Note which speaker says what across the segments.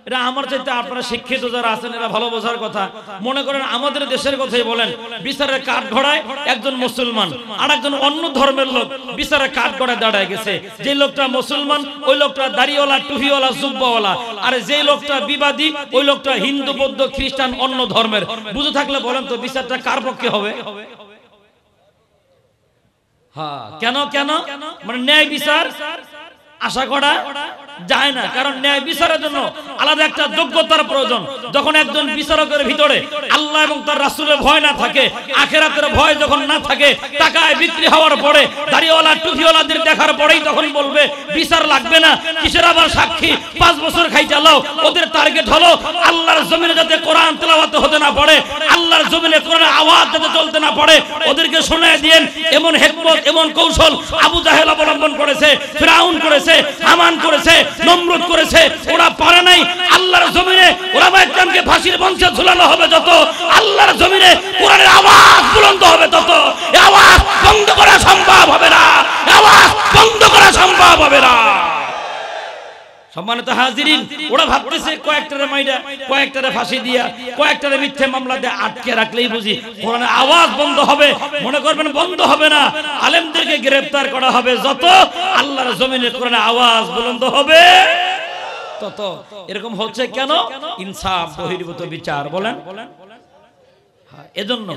Speaker 1: এটা আমার চাইতে আপনারা শিক্ষিত যারা আছেন এরা ভালো বোঝার কথা। মনে করেন আমাদের দেশের কথাই বলেন, বিচারের কাঠ ঘোড়ায় একজন মুসলমান আর একজন অন্য ধর্মের লোক বিচারের কাঠ ঘোড়ায় দাঁড়ায় গেছে। যে লোকটা মুসলমান ওই লোকটা দাড়িওয়ালা, টুপিওয়ালা, জুব্বাওয়ালা, আর যে লোকটা বিবাদী ওই লোকটা হিন্দু, বৌদ্ধ, খ্রিস্টান, অন্য ধর্মের। বুঝে থাকলে বলেন তো বিচারটা কার পক্ষে হবে? হ্যাঁ, কেন কেন মানে ন্যায় বিচার আশা করা যায় না, কারণ ন্যায় বিচারের জন্য আলাদা একটা যোগ্যতার প্রয়োজন। যখন একজন বিচারকের ভিতরে আল্লাহ এবং তার রাসূলের ভয় না থাকে, আখিরাতের ভয় যখন না থাকে, টাকায় বিক্রি হওয়ার পরে দাড়িওয়ালা টুপিওয়ালাদের দেখার পরেই তখন বলবে বিচার লাগবে না, কিসের আবার সাক্ষী, 5 বছর খাই চালাও। ওদের টার্গেট হলো আল্লাহর জমিনে যাতে কোরআন তেলাওয়াত হতে না পারে, আল্লাহর জমিনে কোরআনের আওয়াজ যাতে চলতে না পারে, ওদেরকে শোনায় দেন। এমন হিকমত, এমন কৌশল আবু জাহেল অবলম্বন করেছে, ফিরাউন করেছে, হামান করেছে, নমরুদ করেছে। ওরা পারে নাই। আল্লাহর জমিনে ওলামায়ে কেরামকে ফাঁসির মঞ্চে ঝুলানো হবে যত, আল্লাহর জমিনে কোরআনের আওয়াজ বুলন্দ হবে তত। এই আওয়াজ বন্ধ করা সম্ভব হবে না, আওয়াজ বন্ধ করা সম্ভব হবে না। সম্মানিত হাজিরিন, ওরা ভাবতেছে কয়েকটারে মাইরা, কয়েকটারে ফাঁসি দিয়া, কয়েকটারে মিথ্যে মামলা দিয়ে আটকে রাখলেই বুঝি কোরআনের আওয়াজ বন্ধ হবে। মনে করবেন বন্ধ হবে না, আলেমদেরকে গ্রেফতার করা হবে যত, আল্লাহর জমিনে কোরআনের আওয়াজ বুলন্দ হবে তত। এরকম হচ্ছে কেন? ইনসাফ বহির্ভূত বিচার। বলেন এজন্য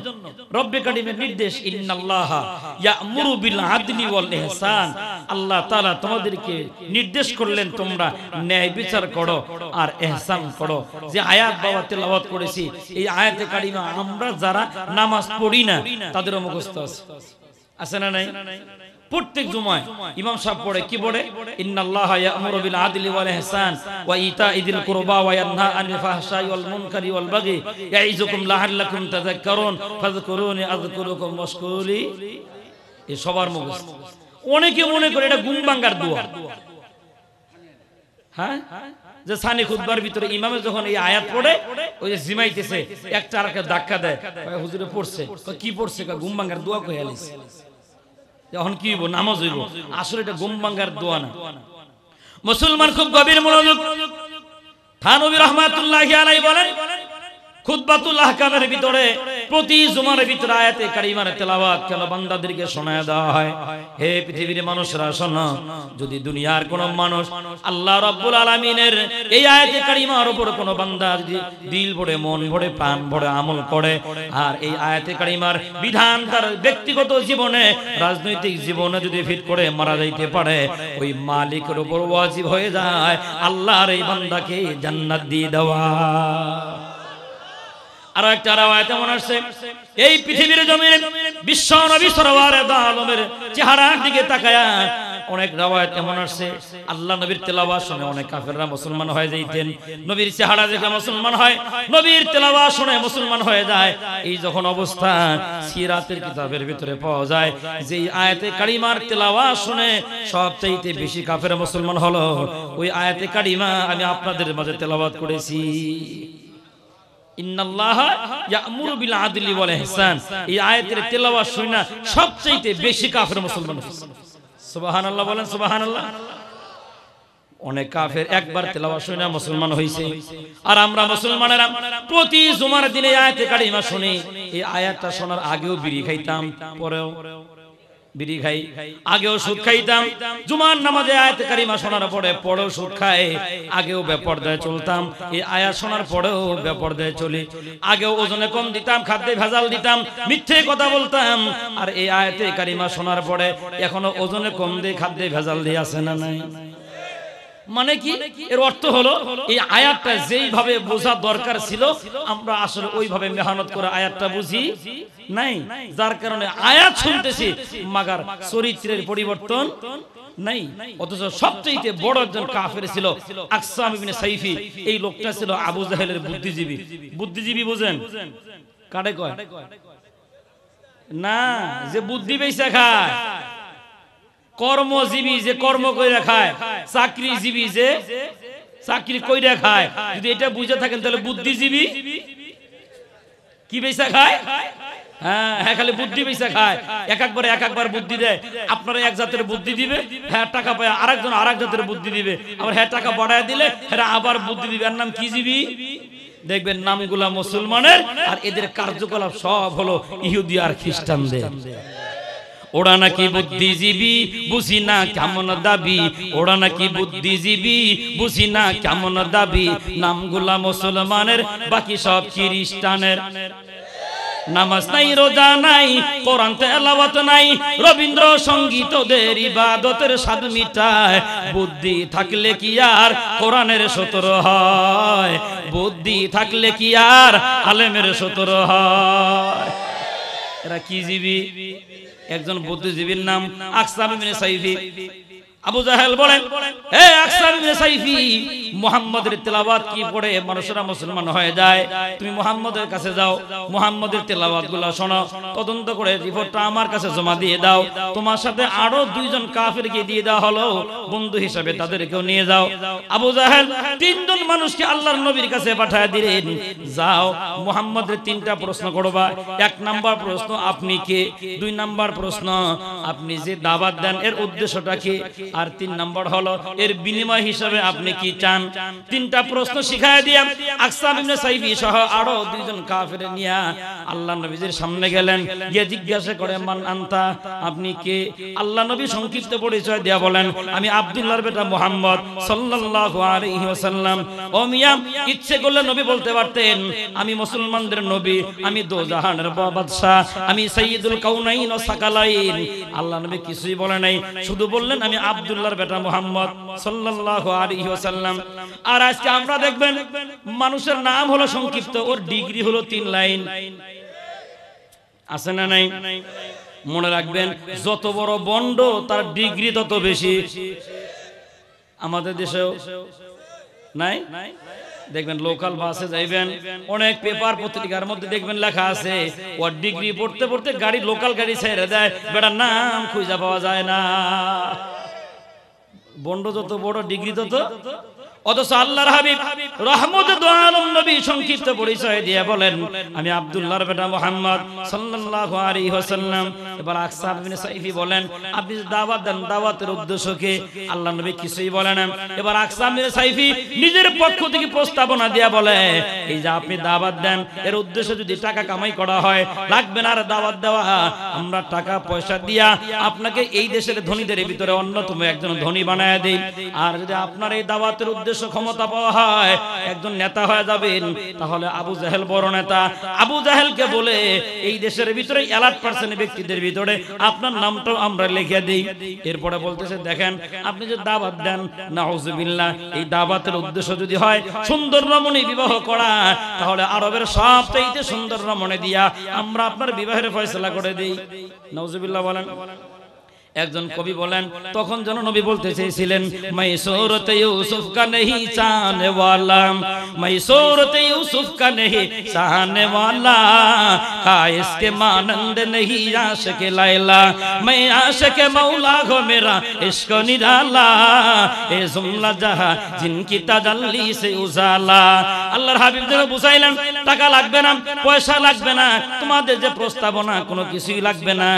Speaker 1: রব্বে কারীমের নির্দেশ, ইন্নাল্লাহা ইয়া'মুরু বিল আদলি ওয়াল ইহসান। আল্লাহ তাআলা তোমাদেরকে নির্দেশ করলেন তোমরা ন্যায় বিচার করো আর ইহসান করো। যে আয়াত বাবা তেলাওয়াত করেছি, এই আয়াতে কারিমা আমরা যারা নামাজ পড়ি না তাদেরও মুখস্থ আছে না নাই? প্রত্যেক জুমায় ইমাম সাহেব পড়ে, কি পড়ে? ইন্নাল্লাহা ইয়া'মুরু বিল আদলি ওয়াল ইহসান ওয়া ইতাইযিল কুরবা ওয়া ইয়ানহা আনিল ফাহশাই ওয়াল মুনকারি ওয়াল বাগি ইয়াইযুকুম লাআল্লাকুম তাযাক্কারুন ফাযকুরুনি আযকুরুকুম ওয়াশকুরুলি। এই সবার মুখস্থ। অনেকে মনে করে এটা ঘুম ভাঙার দোয়া। হ্যাঁ, যে সানি খুতবার ভিতরে ইমামে যখন এই আয়াত পড়ে, ওই যে জিমাইতেছে, একটা আরেকটা ধাক্কা দেয়, হুজুরে পড়ছে, কি পড়ছে? ঘুম ভাঙার দোয়া কইয়া লাইছে। এখন কি হইব? নামাজ হইব। আসলে এটা ঘুম ভাঙার দোয়া না। মুসলমান খুব গভীর মনোযোগ। থানবী রাহমাতুল্লাহি আলাইহি বলেন, খুতবাতুল আহকামের ভিতরে প্রতি জুমার ভিতরে আয়াতে কারিমার তেলাওয়াত কেন বান্দাদেরকে শোনায় দেওয়া হয়? হে পৃথিবীর মানুষরা শোনো, যদি দুনিয়ার কোন মানুষ আল্লাহ রাব্বুল আলামিনের এই আয়াতে কারিমার উপর কোন বান্দা যদি দিল ভরে, মন ভরে, প্রাণ ভরে আমল করে, আর এই আয়াতে কারিমার বিধান তার ব্যক্তিগত জীবনে, রাজনৈতিক জীবনে যদি ফিট করে মারা যাইতে পারে, ওই মালিকের উপর ওয়াজিব হয়ে যায় আল্লাহর এই বান্দাকে জান্নাত দিয়ে দেওয়া। আর একটা রাওয়ায়াত এমন আসছে, এই পৃথিবীর জমিনে বিশ্ব নবী সাল্লাল্লাহু আলাইহি ওয়াসাল্লামের চেহারার দিকে তাকায়া অনেক রাওয়ায়াত এমন আসছে, আল্লাহ নবীর তেলাওয়াত শুনে অনেক কাফেররা মুসলমান হয়ে যাইতেন। নবীর চেহারা দেখে মুসলমান হয়, নবীর তেলাওয়াত শুনে মুসলমান হয়ে যায়। এই যখন অবস্থা সিরাতের কিতাবের ভিতরে পাওয়া যায় যে আয়াতে কারিমার তেলাওয়াত শুনে সবচাইতে বেশি কাফের মুসলমান হলো, ওই আয়াতে কারিমা আমি আপনাদের মাঝে তেলাওয়াত করেছি। ইন্নাল্লাহা ইয়া'মুরু বিল আদলি ওয়াল ইহসান। এই আয়াতের তেলাওয়াত শুনে সবচাইতে বেশি কাফের মুসলমান হয়েছে। সুবহানাল্লাহ বলেন, সুবহানাল্লাহ। অনেক কাফের একবার তেলাওয়াত শুনে মুসলমান হইছে। আর আমরা মুসলমানেরা প্রতি জুমার দিনে আয়াতে কারিমা শুনি। এই আয়াতটা শোনার আগেও বিড়ি খাইতাম, পরেও বিড়ি খাই, আগেও সুদ খাইতাম। জুমার নামাজে আয়াতে কারিমা শোনার পরেও সুদ খাই, আগেও বেপরদায় চলতাম। এই আয়াত শোনার পরেও বেপরদায় চলি। আগেও ওজনে কম দিতাম, খাদ্যে ভেজাল দিতাম, মিথ্যে কথা বলতাম। আর এই আয়াতে কারিমা শোনার পরে এখনো ওজনে কম দিয়ে খাদ্যে ভেজাল দিয়ে আছে না নাই? মানে কি? এর অর্থ হলো এই আয়াতটা যেইভাবে বোঝা দরকার ছিল আমরা আসলে ওইভাবে মেহনত করে আয়াতটা বুঝি নাই, যার কারণে আয়াত শুনতেছি মাগার চরিত্রের পরিবর্তন নাই। অথচ সবচেয়ে বড় একজন কাফের ছিল আকসাম ইবনে সাইফি। এই লোকটা ছিল আবু জাহেলের বুদ্ধিজীবী। বুদ্ধিজীবী বুঝেন কারে কয়? না, যে বুদ্ধি বেচা খায়, কর্মজীবী যে কর্ম কইরা খায়, চাকরিজীবী যে চাকরি কইরা খায়। যদি এটা বুঝে থাকেন তাহলে বুদ্ধিজীবী কি বেচা খায়? হ্যাঁ খালি বুদ্ধি পয়সা খায়, একবার বুদ্ধি দেয়। আপনারা এক জাতের বুদ্ধি দিবে, হ্যাঁ টাকা পায়, আরেকজন আরেক জাতের বুদ্ধি দিবে, আবার হ্যাঁ টাকা বাড়ায় দিলে হ্যাঁ আবার বুদ্ধি দিবে। এর নাম কি জীবী? দেখবেন নামগুলা মুসলমানের, আর এদের কার্যকলাপ সব হলো ইহুদি আর খ্রিস্টানদের। ওরা নাকি বুদ্ধিজীবী, বুঝি না কেমন দাবি, ওরা নাকি বুদ্ধিজীবী, বুঝি না কেমন দাবি, নামগুলা মুসলমানের, বাকি সব খ্রিস্টানের। নামাজ নাই, রোজা নাই, কোরআন তেলাওয়াত নাই, রবীন্দ্র সঙ্গীত ওদের ইবাদতের স্বাদ মিটায়। বুদ্ধি থাকলে কি আর কোরআনের সতর হয়, বুদ্ধি থাকলে কি আর আলেমের সতর হয়। এরা কি জীবী? একজন বুদ্ধিজীবীর নাম আকসাম ইবনে সাইফি। আবু জাহেল বলেন, হে আকসাম ইবনে সাইফি, মুহাম্মাদের তেলাওয়াত কি পড়ে মানুষরা মুসলমান হয়ে যায়? তুমি মুহাম্মাদের কাছে যাও, মুহাম্মাদের তেলাওয়াতগুলো শোনো, তদন্ত করে রিপোর্টটা আমার কাছে জমা দিয়ে দাও। তোমার সাথে আরো দুইজন কাফেরকে দিয়ে দেওয়া হলো, বন্ধু হিসেবে তাদেরকেও নিয়ে যাও। আবু জাহেল তিনজন মানুষকে আল্লাহর নবীর কাছে পাঠিয়ে দিলেন, যাও মুহাম্মাদের তিনটা প্রশ্ন করবা। এক নাম্বার প্রশ্ন, আপনি কে? দুই নাম্বার প্রশ্ন, আপনি যে দাওয়াত দেন এর উদ্দেশ্যটা কি? আর তিন নাম্বার হলো এর বিনিময় হিসাবে আপনি কি চান? তিনটা প্রশ্ন শিখায় দিয়া আকসাম ইবনে সাইফি সহ আরো দুইজন কাফের নিয়ে আল্লাহ নবীর সামনে গেলেন। গিয়ে জিজ্ঞাসা করে, মান আনতা, আপনি কে? আল্লাহ নবী সংক্ষিপ্ত পরিচয় দিয়া বলেন, আমি আব্দুল্লাহর বেটা মুহাম্মদ সাল্লাল্লাহু আলাইহি ওয়াসাল্লাম। ও মিয়া, ইচ্ছে করলে নবী বলতে পারতেন আমি মুসলমানদের নবী, আমি দোজাহানের বাদশা, আমি সাইয়্যিদুল কাউনাইন ও সাকালাইন। আল্লাহ নবী কিছুই বলে নাই, শুধু বললেন আমি আব্দুল্লাহর বেটা মুহাম্মদ সাল্লাল্লাহু আলাইহি ওয়াসাল্লাম। আর আজকে আমরা দেখবেন মানুষের নাম হলো সংক্ষিপ্ত, ওর ডিগ্রি হলো 3 লাইন। আছে না নাই? মনে রাখবেন, যত বড় বন্ড তার ডিগ্রি তত বেশি। আমাদের দেশেও নাই? দেখবেন লোকাল বাসে যাইবেন, অনেক পেপার পত্রিকার মধ্যে দেখবেন লেখা আছে ওর ডিগ্রি পড়তে পড়তে গাড়ি, লোকাল গাড়ি ছেড়ে দেয়, বেটার নাম খুঁজে পাওয়া যায় না। বন্ড যত বড় ডিগ্রি তত। অথচ আল্লাহর হাবিব রহমতে দু আলম নবী সংক্ষিপ্ত পরিচয় দিয়ে বলেন, আমি আব্দুল্লাহর বেটা মুহাম্মদ সাল্লাল্লাহু আলাইহি ওয়াসাল্লাম। এবার আকসাম ইবনে সাইফি বলেন, আপনি দাওয়াত দেন, দাওয়াতের উদ্দেশ্য কি? আল্লাহ নবী কিছুই বলেন না। এবার আকসাম ইবনে সাইফি নিজের পক্ষ থেকে প্রস্তাবনা দিয়া বলে, এই যে আপনি দাওয়াত দেন এর উদ্দেশ্য যদি টাকা কামাই করা হয়, লাগবে না আর দাওয়াত দেওয়া, আমরা টাকা পয়সা দিয়া আপনাকে এই দেশের ধনীদের ভিতরে অন্যতম একজন ধনী বানায় দেই। আর যদি আপনার এই দাওয়াতের উদ্দেশ্য ক্ষমতা পাওয়া হয়, একজন নেতা হয়ে যাবেন, তাহলে আবু জাহেল বড় নেতা, আবু জাহেলকে বলে এই দেশের ভিতরে অ্যালার্ট পার্সন ব্যক্তিদের ভিতরে আপনার নামটাও আমরা লিখে দেই। এরপরে বলতেছে, দেখেন আপনি যে দাওয়াত দেন, নাউজুবিল্লাহ, এই দাওয়াতের উদ্দেশ্য যদি হয় সুন্দর রমণী বিবাহ করা, তাহলে আরবের সবচেয়ে সুন্দর রমণী দিয়া আমরা আপনার বিবাহের ফয়সালা করে দেই। নাউজুবিল্লাহ বলেন। একজন কবি বলেন, তখন যেন নবী বলতে চেয়েছিলেন, मैं सूरत यूसुफ का नहीं चाहने वाला, मैं सूरत यूसुफ का नहीं चाहने वाला, इसके मानंद नहीं आशिक लैला, मैं आशिक मौला हो मेरा इश्क निराला, ए जुमला जहां जिनकी तजल्ली से उजाला। আল্লাহর হাবিব যেন বুঝাইলেন, টাকা লাগবে না, পয়সা লাগবে না, তোমাদের যে প্রস্তাবনা কোনো কিছুই লাগবে না।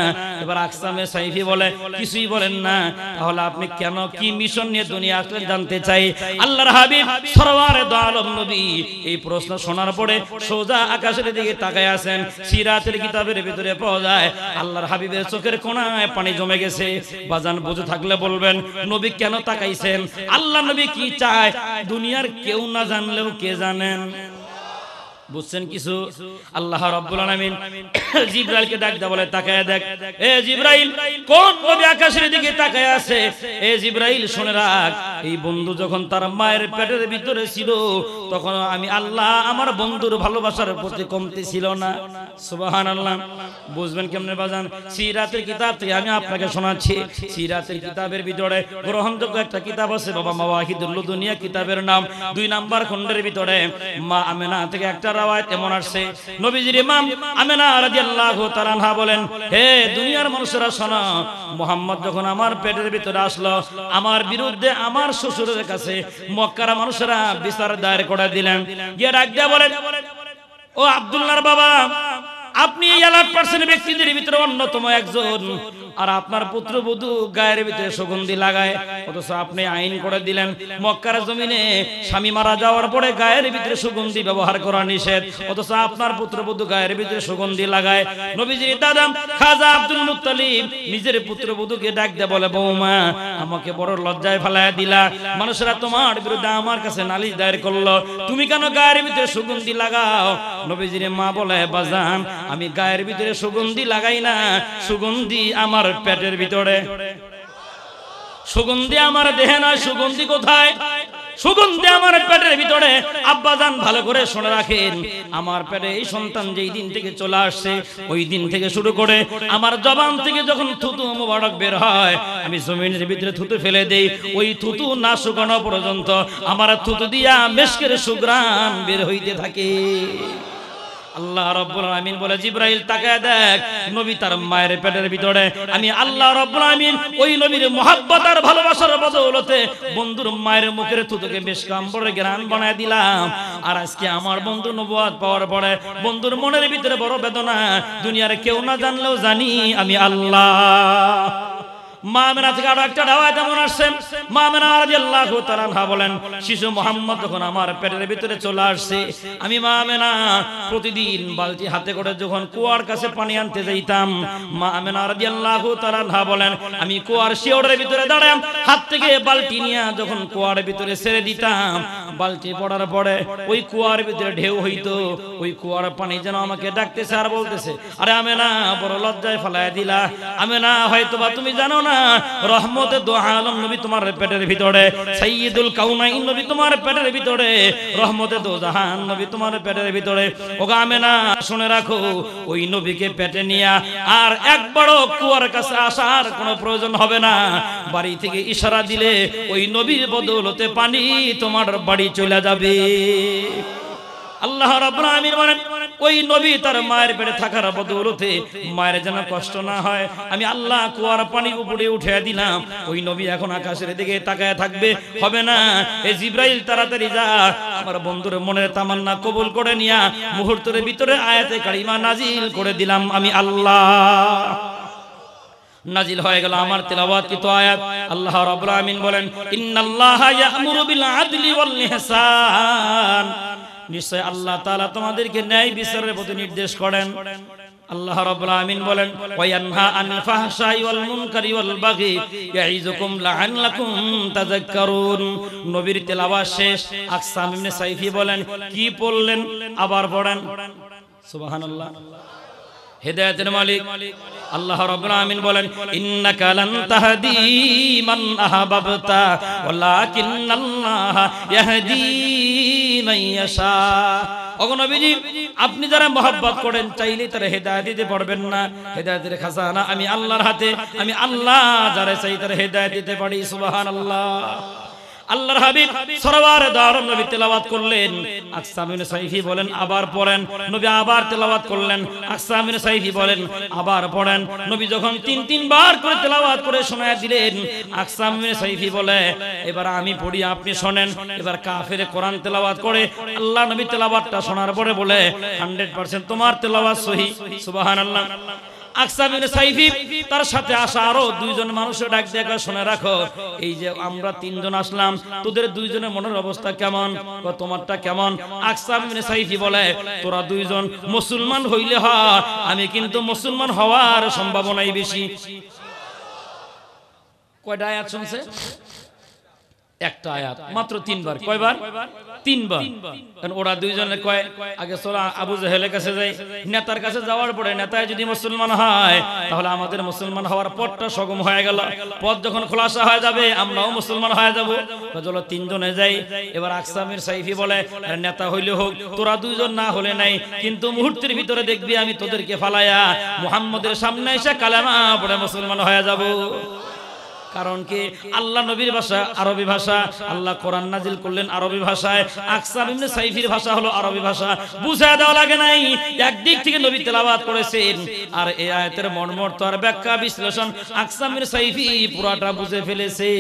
Speaker 1: এবার আকসামে সাইফি বলে, কিছুই বলেন না, তাহলে আপনি কেন, কি মিশন নিয়ে দুনিয়া আসলেন জানতে চাই। আল্লাহর হাবিব সরওয়ারে দু আলম নবী এই প্রশ্ন শোনার পরে সোজা আকাশের দিকে তাকায় আছেন। সিরাতের কিতাবের ভিতরে পাওয়া যায় আল্লাহর হাবিবের চোখের কোণায় পানি জমে গেছে। বাজান বুঝে থাকলে বলবেন, নবী কেন তাকাইছেন, আল্লাহ নবী কি চায়, দুনিয়ার কেউ না জানলেও কে জানেন? বুঝছেন কিছু? আল্লাহ রাব্বুল আলামিন জিবরাইলকে ডাক দেয়া বলে, তাকায় দেখ, এ জিবরাইল, কোন নবী আকাশের দিকে তাকায় আছে? এ জিবরাইল শুনে রাখ, এই বন্ধু যখন তার মায়ের পেটের ভিতরে ছিল, তখন আমি আল্লাহ আমার বন্ধুর ভালোবাসার প্রতি কমতি ছিল না। সুবহানাল্লাহ। বুঝবেন কেমনে বাজান? সিরাতের কিতাব থেকে আমি আপনাকে শোনাচ্ছি। সিরাতের কিতাবের ভিতরে গ্রহণযোগ্য একটা কিতাব আছে বাবা, মাওয়াহিদুল লুদুনিয়া কিতাবের নাম। 2 নাম্বার খণ্ডের ভিতরে মা আমেনা থেকে একটা রাওয়ায়াত এমন আসছে, নবীজির মা আমেনা রাদিয়াল্লাহু তাআলা আনহা বলেন, হে দুনিয়ার মানুষেরা শোনো, মুহাম্মদ যখন আমার পেটের ভিতরে আসলো, আমার বিরুদ্ধে আমার শ্বশুরের কাছে মক্কার মানুষেরা বিচার দায়ের করে দিলেন। গিয়ে ডাক দিয়া বলেন, ও আব্দুল্লাহর বাবা, আপনি এই অ্যালার্ট পার্সেন্ট ব্যক্তিদের ভিতরে অন্যতম একজন, আর আপনার পুত্রবধূ গায়ের ভিতরে সুগন্ধি লাগায়, অথচ আপনি আইন করে দিলেন মক্কার জমিনে স্বামী মারা যাওয়ার পরে গায়ের ভিতরে সুগন্ধি ব্যবহার করা নিষেধ, অথচ আপনার পুত্রবধূ গায়ের ভিতরে সুগন্ধি লাগায়। নবীজির দাদা খাজা আব্দুল মুত্তালিব নিজের পুত্রবধূকে ডাক দিয়ে বলে, বৌমা আমাকে বড় লজ্জায় ফেলায় দিলা, মানুষেরা তোমার বিরুদ্ধে আমার কাছে নালিশ দায়ের করলো, তুমি কেন গায়ের ভিতরে সুগন্ধি লাগাও? নবীজির মা বলে, বাজান আমি গায়ের ভিতরে সুগন্ধি লাগাই না, সুগন্ধি আমার পেটের ভিতরে, সুগন্ধি আমার দেহে নয়। সুগন্ধি কোথায়? সুগন্ধি আমার পেটের ভিতরে। আব্বাজান ভালো করে শুনে রাখেন, আমার পেটে এই সন্তান যেই দিন থেকে চলে আসছে ওই দিন থেকে শুরু করে আমার জবান থেকে যখন থুতু মোবারক বের হয় আমি জমিনের ভিতরে থুতু ফেলে দেই, ওই থুতু না শুকানো পর্যন্ত আমার থুতু দিয়া মেশকের সুঘ্রাণ বের হইতে থাকে। আল্লাহ রাব্বুল আলামিন বলে, জিবরাইল তাকায় দেখ, নবী তার মায়ের পেটের ভিতরে, আমি আল্লাহ রাব্বুল আলামিন ওই নবীর মহব্বত আর ভালোবাসার বদৌলতে বন্ধুর মায়ের মুখের থুতুকে বেশ কাম্বরে গ্রান বানায় দিলাম। আর আজকে আমার বন্ধু নবুয়ত পাওয়ার পরে বন্ধুর মনের ভিতরে বড় বেদনা, দুনিয়ার কেউ না জানলেও জানি আমি আল্লাহ। মা আমেনা থেকে আরো একটা রিওয়ায়াত এমন আসছে, মা আমেনা রাদিয়াল্লাহু তাআলা আনহা বলেন, শিশু মুহাম্মদ যখন আমার পেটের ভিতরে চলে আসছে, আমি মা আমেনা প্রতিদিন বালতি হাতে করে যখন কুয়ার কাছে পানি আনতে যাইতাম, মা আমেনা রাদিয়াল্লাহু তাআলা আনহা বলেন, আমি কুয়ার শিওরের ভিতরে দাঁড়াম, হাত থেকে বালতি নিয়ে যখন কুয়ার ভিতরে ছেড়ে দিতাম, বালতি পড়ার পরে ওই কুয়ার ভিতরে ঢেউ হইতো, ওই কুয়ার পানি যেন আমাকে ডাকতেছে আর বলতেছে, আরে আমেনা বড় লজ্জায় ফেলায় দিলা, আমেনা হয়তোবা তুমি জানো না রহমতে দো আলম নবী তোমার পেটের ভিতরে, সাইয়্যিদুল কাউনাইন নবী তোমার পেটের ভিতরে, রহমতে দো জাহান নবী তোমার পেটের ভিতরে। ওগো আমেনা শুনে রাখো, ওই নবীকে পেটে নিয়া আর একবারও কুয়ার কাছে আসার কোনো প্রয়োজন হবে না, বাড়ি থেকে ইশারা দিলে ওই নবীর বদৌলতে পানি তোমার বাড়ি চলে যাবে। আল্লাহ রাব্বুল আলামিন বলেন, ওই নবী তার মায়ের পেটে থাকার বদৌলতে মায়ের যেন কষ্ট না হয়, আমি আল্লাহ কুয়ার পানি উপরে উঠে দিলাম, ওই নবী এখন আকাশের দিকে তাকায় থাকবে, হবে না। এই জিবরাইল তাড়াতাড়ি যা, আমার বন্ধুর মনের তামান্না কবুল করে নিয়া মুহূর্তের ভিতরে আয়াতে কারিমা নাজিল করে দিলাম, আমি আল্লাহ। নাজিল হয়ে গেল আমার তেলাওয়াতকৃত আয়াত। আল্লাহ রাব্বুল আলামিন বলেন, ইন্নাল্লাহা ইয়া'মুরু বিল আদলি ওয়াল ইহসান, নিশ্চয় আল্লাহ তাআলা তোমাদেরকে ন্যায় বিচারের প্রতি নির্দেশ করেন। আল্লাহ রাব্বুল আলামিন বলেন, ওয়া ইয়ানহা আনিল ফাহশাই ওয়াল মুনকারি ওয়াল বাগি ইয়াইযুকুম লাআল্লাকুম তাযাক্কারুন। নবীর তেলাওয়াত শেষ। আকসাম ইবনে সাইফি বলেন, কি পড়লেন? আবার পড়েন। সুবহানাল্লাহ। হেদায়েতের মালিক আল্লাহ রাব্বুল আলামিন বলেন, ইন্নাকা লান তাহদি মান আহবাবতা ওয়ালাকিন্নাল্লাহা ইয়াহদি মান ইয়াশা। ওগো নবীজি, আপনি যারা মহব্বত করেন চাইলে তারা হেদায়েত দিতে পারবেন না, হেদায়েতের খাজানা আমি আল্লাহর হাতে, আমি আল্লাহ যারা চাই তারা হেদায়েত দিতে পারি। সুবহানাল্লাহ। আল্লাহর হাবিব সরওয়ারে দো আলম নবী তেলাওয়াত করলেন, আকসাম ইবনে সাইফি বলেন আবার পড়েন, নবী আবার তেলাওয়াত করলেন, আকসাম ইবনে সাইফি বলেন আবার পড়েন, নবী যখন তিন বার করে তেলাওয়াত করে শোনায় দিলেন, আকসাম ইবনে সাইফি বলে, এবার আমি পড়ি আপনি শুনেন। এবার কাফেরে কোরআন তেলাওয়াত করে, আল্লাহ নবী তেলাওয়াতটা শোনার পরে বলে, 100% তোমার তেলাওয়াত সহিহ। সুবহানাল্লাহ। আকসাম ইবনে সাইফি তার সাথে আসা আরো দুইজন মানুষের ডাক দেখা, শুনে রাখো, এই যে আমরা তিনজন আসলাম, তোদের দুইজনের মনের অবস্থা কেমন? তোমারটা কেমন? আকসাম ইবনে সাইফি বলে, তোরা দুইজন মুসলমান হইলে হয়, আমি কিন্তু মুসলমান হওয়ার সম্ভাবনাই বেশি। কয়টা আয়াত শুনছে? একটা আয়াত, মাত্র 3 বার। কয়বার? 3 বার। কারণ ওরা দুইজনে কয়, আগে চলো আবু জাহেলের কাছে যাই, নেতার কাছে যাওয়ার পরে নেতায় যদি মুসলমান হয় তাহলে আমাদের মুসলমান হওয়ার পথটা সগম হয়ে গেল, পথ যখন খোলাসা হয়ে যাবে আমরাও মুসলমান হয়ে যাব। চলো 3 জনে যাই। এবার আকসামের সাইফি বলে, নেতা হইলে হোক, তোরা দুইজন না হলে নাই, কিন্তু মুহূর্তের ভিতরে দেখবি আমি তোদেরকে ফালাইয়া মুহাম্মদের সামনে এসে কালেমা পড়ে মুসলমান হয়ে যাব। কারণ কি? আল্লাহ নবীর ভাষা আরবি ভাষা, আল্লাহ কোরআন নাজিল করলেন আরবি ভাষায়, আকসাম ইবনে সাইফির ভাষা হলো আরবি ভাষা, বুঝায় দেওয়া লাগে নাই। একদিক থেকে নবী তেলাওয়াত করেছেন, আর এই আয়াতের মর্মার্থ আর ব্যাখ্যা বিশ্লেষণ আকসাম ইবনে সাইফি পুরাটা বুঝে ফেলেছে।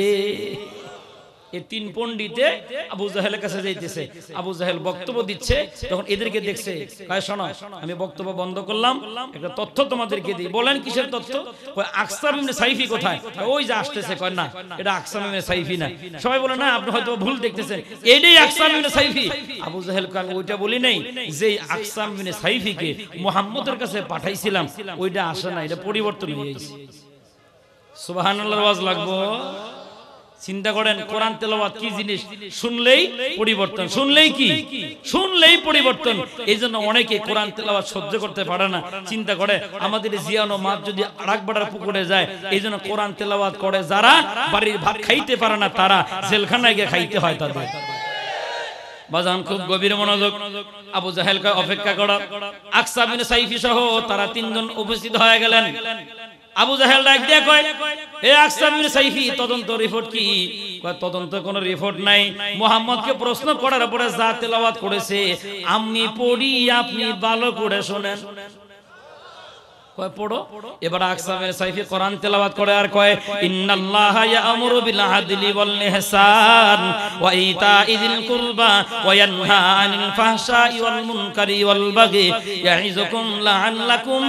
Speaker 1: এই তিন পণ্ডিতে আবু জাহেলের কাছে যাইতেছে, আবু জাহেল বক্তব্য দিচ্ছে, তখন এদেরকে দেখছে, কয় শোনো আমি বক্তব্য বন্ধ করলাম, একটা তথ্য তোমাদেরকে দিই। বলেন কিসের তথ্য? কয় আকসাম ইবনে সাইফি কোথায়? ওই যে আসতেছে। কয় না, এটা আকসাম ইবনে সাইফি না। সবাই বলে না আপনি হয়তো ভুল দেখতেছেন, এটাই আকসাম ইবনে সাইফি। আবু জাহেল কয় আমি ওইটা বলি নাই, যে আকসাম ইবনে সাইফিকে মুহাম্মদের কাছে পাঠাইছিলাম ওইটা আসে না, এটা পরিবর্তন হয়ে গেছে। সুবহানাল্লাহ আওয়াজ লাগবো। চিন্তা করেন কোরআন তেলাওয়াত কি জিনিস, শুনলেই পরিবর্তন, শুনলেই কি, শুনলেই পরিবর্তন। এই জন্য অনেকে কোরআন তেলাওয়াত সহ্য করতে পারে না। চিন্তা করে আমাদের জিয়ানো মাছ যদি আরাকবাড়ার পুকুরে যায়, এই জন্য কোরআন তেলাওয়াত করে যারা বাড়ির ভাত খাইতে পারে না, তারা জেলখানায় গিয়ে খাইতে হয় তাদের। বাজান খুব গভীর মনোযোগ। আবু জাহেল কয় অপেক্ষা করো। আকসাম ইবনে সাইফি সহ তারা তিনজন উপস্থিত হয়ে গেলেন। আবু জাহেল ডাক দিয়ে কয় এ আকসাম ইবনে সাইফি, তদন্ত রিপোর্ট কি? কয় তদন্ত কোনো রিপোর্ট নাই। মুহাম্মদকে প্রশ্ন করার পরে যা তেলাওয়াত করেছে আমি পড়ি, আপনি ভালো করে শুনেন। কয় পড়ো। এবার আকসাম ইবনে সাইফি কোরআন তেলাওয়াত করে আর কয় ইন্নাল্লাহা ইয়া'মুরু বিল আদলি ওয়াল ইহসান ওয়া ইতাইযিল কুরবা ওয়া ইয়ানহা আনিল ফাহশাই ওয়াল মুনকারি ওয়াল বাগি ইয়াইযুকুম লাআল্লাকুম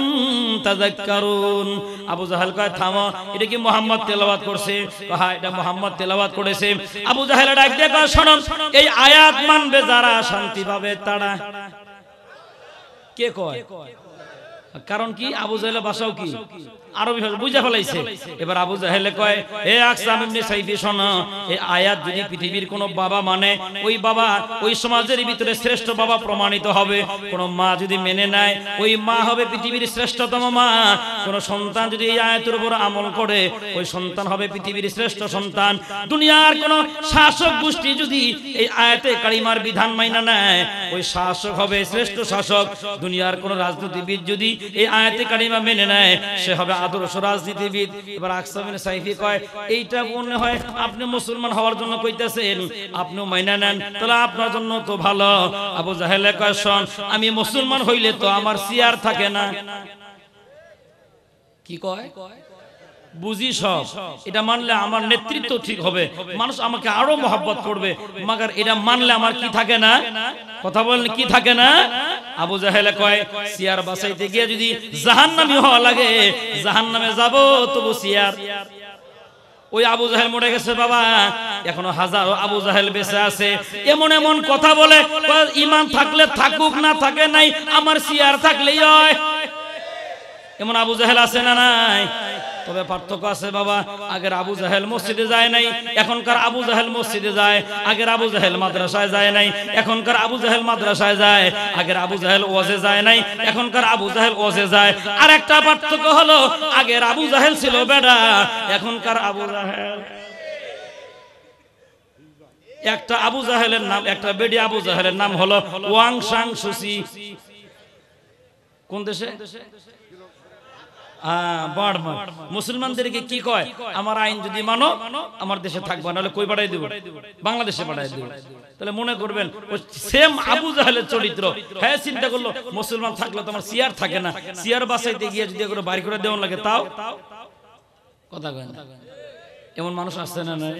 Speaker 1: তাযাক্কারুন। আবু জাহেল কয় থামো, এটা কি মুহাম্মদ তেলাওয়াত করছে? হ্যাঁ এটা মুহাম্মদ তেলাওয়াত করেছে। আবু জাহেল ডাক দিয়ে কয় শোনো, এই আয়াত মানবে যারা শান্তি পাবে তারা। কে কয়? কারণ কি আবু জাহেলের ভাষাও কি আরবি ভাষা বুঝা ফেলাইছে। এবার আবু জাহেলে কয় হে আকসাম ইবনে সাইফি শোনো, এই আয়াত যদি পৃথিবীর কোন বাবা মানে, ওই বাবা ওই সমাজের ভিতরে শ্রেষ্ঠ বাবা প্রমাণিত হবে। কোন মা যদি মেনে নেয়, ওই মা হবে পৃথিবীর শ্রেষ্ঠতম মা। কোন সন্তান যদি এই আয়াতের উপর আমল করে, ওই সন্তান হবে পৃথিবীর শ্রেষ্ঠ সন্তান। দুনিয়ার কোন শাসক গোষ্ঠী যদি এই আয়াতে কারিমার বিধান মাইনা নেয়, ওই শাসক হবে শ্রেষ্ঠ শাসক। দুনিয়ার কোন রাজনীতিবিদ যদি এই আয়াতে কারিমা মেনে নেয়, সে হবে আদর্শ রাজনীতিবিদ। এবার আকসাম ইবনে সাইফি কয় এইটা মনে হয় আপনি মুসলমান হওয়ার জন্য কইতেছেন, আপনিও মাইনা নেন, তাহলে আপনার জন্য তো ভালো। আবু জাহেল কয় শোন, আমি মুসলমান হইলে তো আমার চেয়ার থাকে না। কি কয়? বুঝি সব, এটা মানলে আমার নেতৃত্ব ঠিক হবে, মানুষ আমাকে আরো মহব্বত করবে। মাগার এটা মানলে আমার কি থাকে না? কথা বলেন কি থাকে না? আবু জাহেল কয় চেয়ার বাঁচাইতে গিয়ে যদি জাহান্নামী হওয়া লাগে, জাহান্নামে যাব, তবু চেয়ার। ওই আবু জাহেল মরে গেছে বাবা, এখনো হাজারো আবু জাহেল বেঁচে আছে। এমন এমন কথা বলে, ঈমান থাকলে থাকুক, না থাকে নাই, আমার চেয়ার থাকলেই হয়। এমন আবু জাহেল আছে না নাই? তবে পার্থক্য আছে বাবা। আগের আবু জাহেল মসজিদে যায় নাই, এখনকার আবু জাহেল মসজিদে যায়। আগের আবু জাহেল মাদ্রাসায় যায় নাই, এখনকার আবু জাহেল মাদ্রাসায় যায়। আগের আবু জাহেল ওয়াজে যায় নাই, এখনকার আবু জাহেল ওয়াজে যায়। আর একটা পার্থক্য হলো, আগের আবু জাহেল ছিল বেডা, এখনকার আবু জাহেল। একটা আবু জাহেলের নাম, একটা বেডি আবু জাহেলের নাম হলো ওয়াং সাং সুসি। কোন দেশে? মুসলমানদেরকে কি কয়? আমার আইন যদি মানো আমার দেশে থাকবা, নাহলে কই পাঠাই দিব? বাংলাদেশে পাঠাই দিব। তাহলে মনে করবেন সেম আবু জাহেলের চরিত্র। হ্যাঁ চিন্তা করলো মুসলমান থাকলে তো আমার চেয়ার থাকে না, চেয়ার বাঁচাইতে গিয়ে যদি এগুলো বাড়ি করে দেওয়া লাগে, তাও কথা কয় না। এমন মানুষ আসছে না নাই?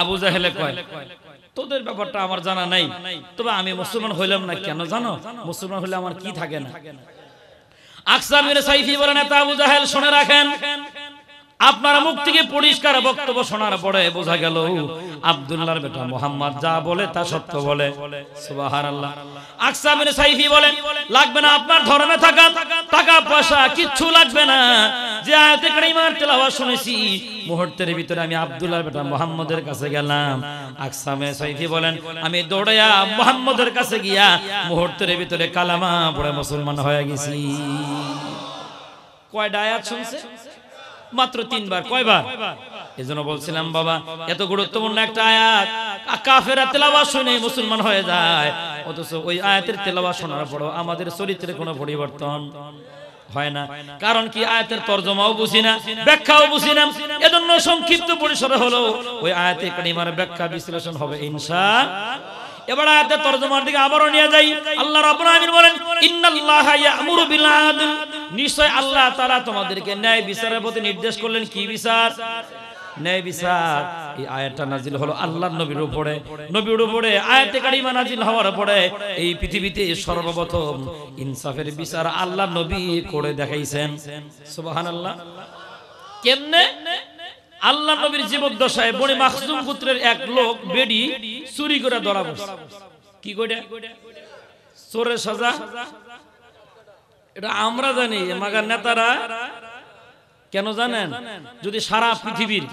Speaker 1: আবু জাহেলে কয় তোদের ব্যাপারটা আমার জানা নাই, তবে আমি মুসলমান হইলাম না কেন জানো? মুসলমান হলে আমার কি থাকে না? আকসাম ইবনে সাইফি বলেন এত আবু জাহেল শুনে রাখেন, আপনার মুখ থেকে পরিষ্কার বক্তব্য শোনার পরে বোঝা গেল আব্দুল্লাহর বেটা মুহাম্মদ যা বলে তা সত্য বলে। সুবহানাল্লাহ। আকসাম ইবনে সাইফি বলেন লাগবে না আপনার ধর্মে থাকা, টাকা পয়সা কিচ্ছু লাগবে না। যে আয়াতে কারিমার তেলাওয়াত শুনেছি, মুহূর্তের ভিতরে আমি আব্দুল্লাহর বেটা মুহাম্মদের কাছে গেলাম। আকসাম ইবনে সাইফি বলেন আমি দৌড়াইয়া মুহাম্মদের কাছে গিয়া মুহূর্তের ভিতরে কালেমা পড়ে মুসলমান হয়ে গেছি। কয়টা আয়াত শুনছে? মাত্র 3 বার। কয়বার? এজন্য বলছিলাম বাবা, এত গুরুত্বপূর্ণ একটা আয়াত কাফেররা তেলাওয়াত শুনে মুসলমান হয়ে যায়, অথচ ওই আয়াতের তেলাওয়াত শোনার পরও আমাদের চরিত্রে কোনো পরিবর্তন হয় না। কারণ কি? আয়াতের তরজমাও বুঝি না, ব্যাখ্যাও বুঝি না। এজন্য সংক্ষিপ্ত পরিসরে হলো ওই আয়াতে কারিমার ব্যাখ্যা বিশ্লেষণ হবে ইনশাআল্লাহ। এবার আয়াতের তরজমার দিকে আবারও নিয়ে যাই। আল্লাহ রাব্বুল আলামিন বলেন ইন্নাল্লাহা ইয়া'মুরু বিল আদল, নিশ্চয় আল্লাহ তাআলা তোমাদেরকে ন্যায় বিচারের প্রতি নির্দেশ করলেন। কি বিচার? ন্যায় বিচার এই আয়াতটা নাজিল হলো আল্লাহর নবীর উপরে আয়াতে কারিমা নাজিল হওয়ার পরে এই পৃথিবীতে সর্বপ্রথম ইনসাফের বিচার আল্লাহর নবী করে দেখাইছেন সুবহানাল্লাহ কেমনে আল্লাহর নবীর জীবদ্দশায় বনি মাখজুম গোত্রের এক লোক বেডি চুরি করে ধরা পড়ছে কি কইটা চোরের সাজা এটা আমরা জানি মাগার নেতারা কেন জানেন যদি সারা পৃথিবীর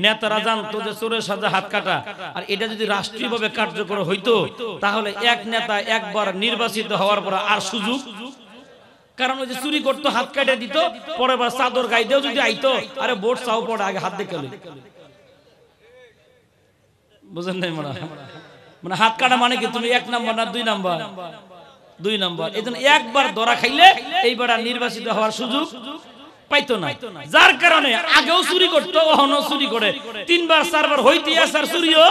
Speaker 1: নেতারা জানতো যে চোরের সাজা হাত কাটা আর এটা যদি রাষ্ট্রীয়ভাবে কার্যকর হইতো তাহলে এক নেতা একবার নির্বাচিত হওয়ার পর আর সুযোগ কারণ ওই যে চুরি করতো হাত কাটে দিত পরের বার চাদর গাইতেও যদি আইতো আরে ভোট চাও পড়ে আগে হাত দেখে বুঝেন নাই মানে হাত কাটা মানে কি তুমি 1 নাম্বার না 2 নাম্বার 2 নাম্বার এই জন্য একবার ধরা খাইলে এইবার আর নির্বাচিত হওয়ার সুযোগ পাইতো না যার কারণে আগেও চুরি করতো এখনো চুরি করে 3 বার 4 বার হইতে আসার চুরিও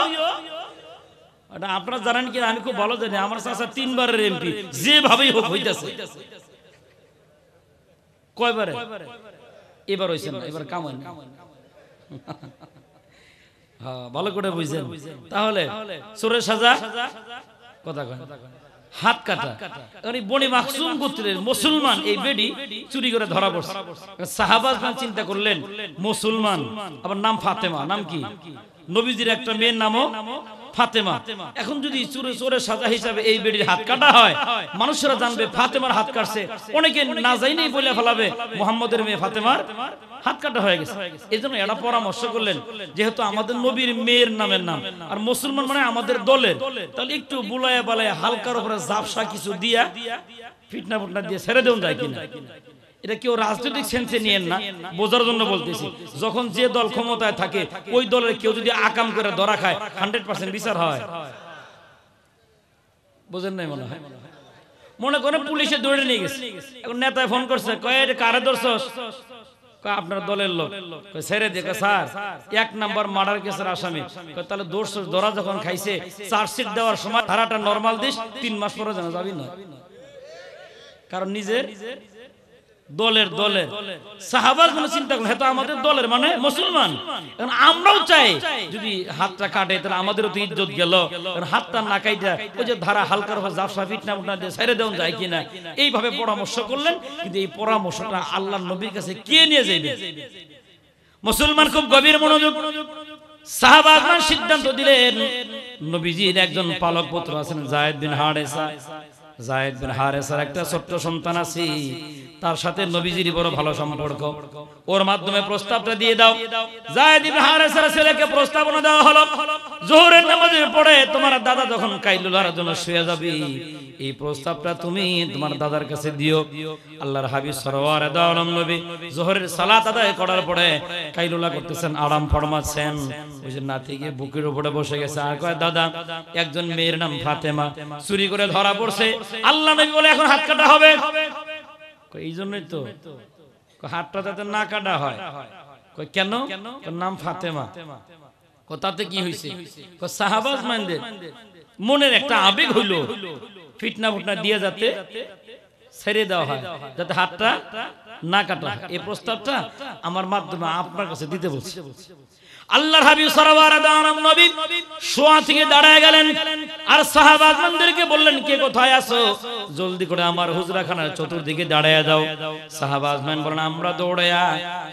Speaker 1: এটা আপনারা জানেন কি আমি খুব ভালো জানি আমার চাচা 3 বারের এমপি যেভাবেই হোক হইতাছে কয়বারে এবার হইছে না এবার কাম হয় না হ্যাঁ ভালো করে বুঝছেন তাহলে চোরের সাজা কথা কয় হাত কাটা মানে বনি মাখজুম গোত্রের মুসলমান এই বেডি চুরি করে ধরা পড়ছে সাহাবাগণ চিন্তা করলেন মুসলমান আবার নাম ফাতেমা নাম কি নবীজির একটা মেয়ের নামও ফাতেমা এখন যদি চোরের সাজা হিসাবে এই বেডির হাত কাটা হয় মানুষরা জানবে ফাতেমার হাত কাটছে অনেকে না জানেই বলে ফেলাবে মুহাম্মদের মেয়ে ফাতেমার হাত কাটা হয়ে গেছে এজন্য এরা পরামর্শ করলেন যেহেতু আমাদের নবীর মেয়ের নামের নাম আর মুসলমান মানে আমাদের দলের তাহলে একটু বুলায়া বালায়া হালকার উপরে জাপসা কিছু দিয়া ফিটনা ফুটনা দিয়ে ছেড়ে দেন যায় কিনা এটা কেউ রাজনৈতিক সেন্সে নিয়েন না বোঝার জন্য বলতেছি যখন যে দল ক্ষমতায় থাকে ওই দলের কেউ যদি আকাম করে ধরা খায় 100% বিচার হয় বুঝেন নাই মনে করেন পুলিশে ধরে নিয়ে গেছে এখন নেতায় ফোন করছে কয় কারে ধরছস আপনার দলের লোক ছেড়ে দেখে স্যার 1 নাম্বার মার্ডার কেসের আসামি তাহলে ধরা যখন খাইছে চার্জশিট দেওয়ার সময় ধারাটা নরমাল দিস 3 মাস পরে জানা যাবি না কারণ নিজের দলের সাহাবাগণ চিন্তা করলেন হয়তো আমাদের দলের মানে মুসলমান এখন আমরাও চাই যদি হাতটা কাটে তাহলে আমাদেরও তো ইজ্জত গেল হাতটা না কাইটা ওই যে ধারা হালকার উপর জাফসা ফিটনা ফুটনা দিয়ে ছেড়ে দেওয়া যায় কিনা এইভাবে পরামর্শ করলেন কিন্তু এই পরামর্শটা আল্লাহর নবীর কাছে কে নিয়ে যাবে মুসলমান খুব গভীর মনোযোগ সাহাবাগণ সিদ্ধান্ত দিলেন নবীজির একজন পালক পুত্র আছেন যায়েদ বিন হারেসার একটা ছোট্ট সন্তান আছে তার সাথে নবীজির বড় ভালো সম্পর্ক ওর মাধ্যমে প্রস্তাবটা দিয়ে দাও যায়েদ বিন হারেসার ছেলেকে প্রস্তাবনা দেওয়া হলো যোহরের নামাজের পরে তোমার দাদা যখন কাইলুলার জন্য শুয়ে যাবে এই প্রস্তাবটা তুমি তোমার দাদার কাছে দিও আল্লাহর হাবিব সাল্লাল্লাহু আলাইহি নবী যোহরের সালাত আদায় করার পরে কাইলুলা করতেছেন আরাম ফরমাচ্ছেন ওই যে নাতি গিয়ে বুকের উপরে বসে গেছে আর কয় দাদা একজন মেয়ের নাম ফাতেমা চুরি করে ধরা পড়ছে আল্লাহ নবী বলে এখন হাত কাটা হবে এই জন্যই তো হাতটা যাতে না কাটা হয় কেন নাম ফাতেমা তাতে কি হয়েছে সাহাবাজ মানদের মনের একটা আবেগ হইল ফিটনা ফুটনা দিয়ে যাতে ছেড়ে দেওয়া হয় যাতে হাতটা না কাটা হয় এই প্রস্তাবটা আমার মাধ্যমে আপনার কাছে দিতে বলছি আল্লাহর হাবিব সাল্লাল্লাহু আলাইহি নবী শোয়া থেকে দাঁড়ায় গেলেন আর সাহাবাগণদেরকে বললেন কে কোথায় আছো জলদি করে আমার হুজরাখানার চতুর্দিকে দাঁড়ায় যাও সাহাবাগণ বলেন আমরা দৌড়ায়া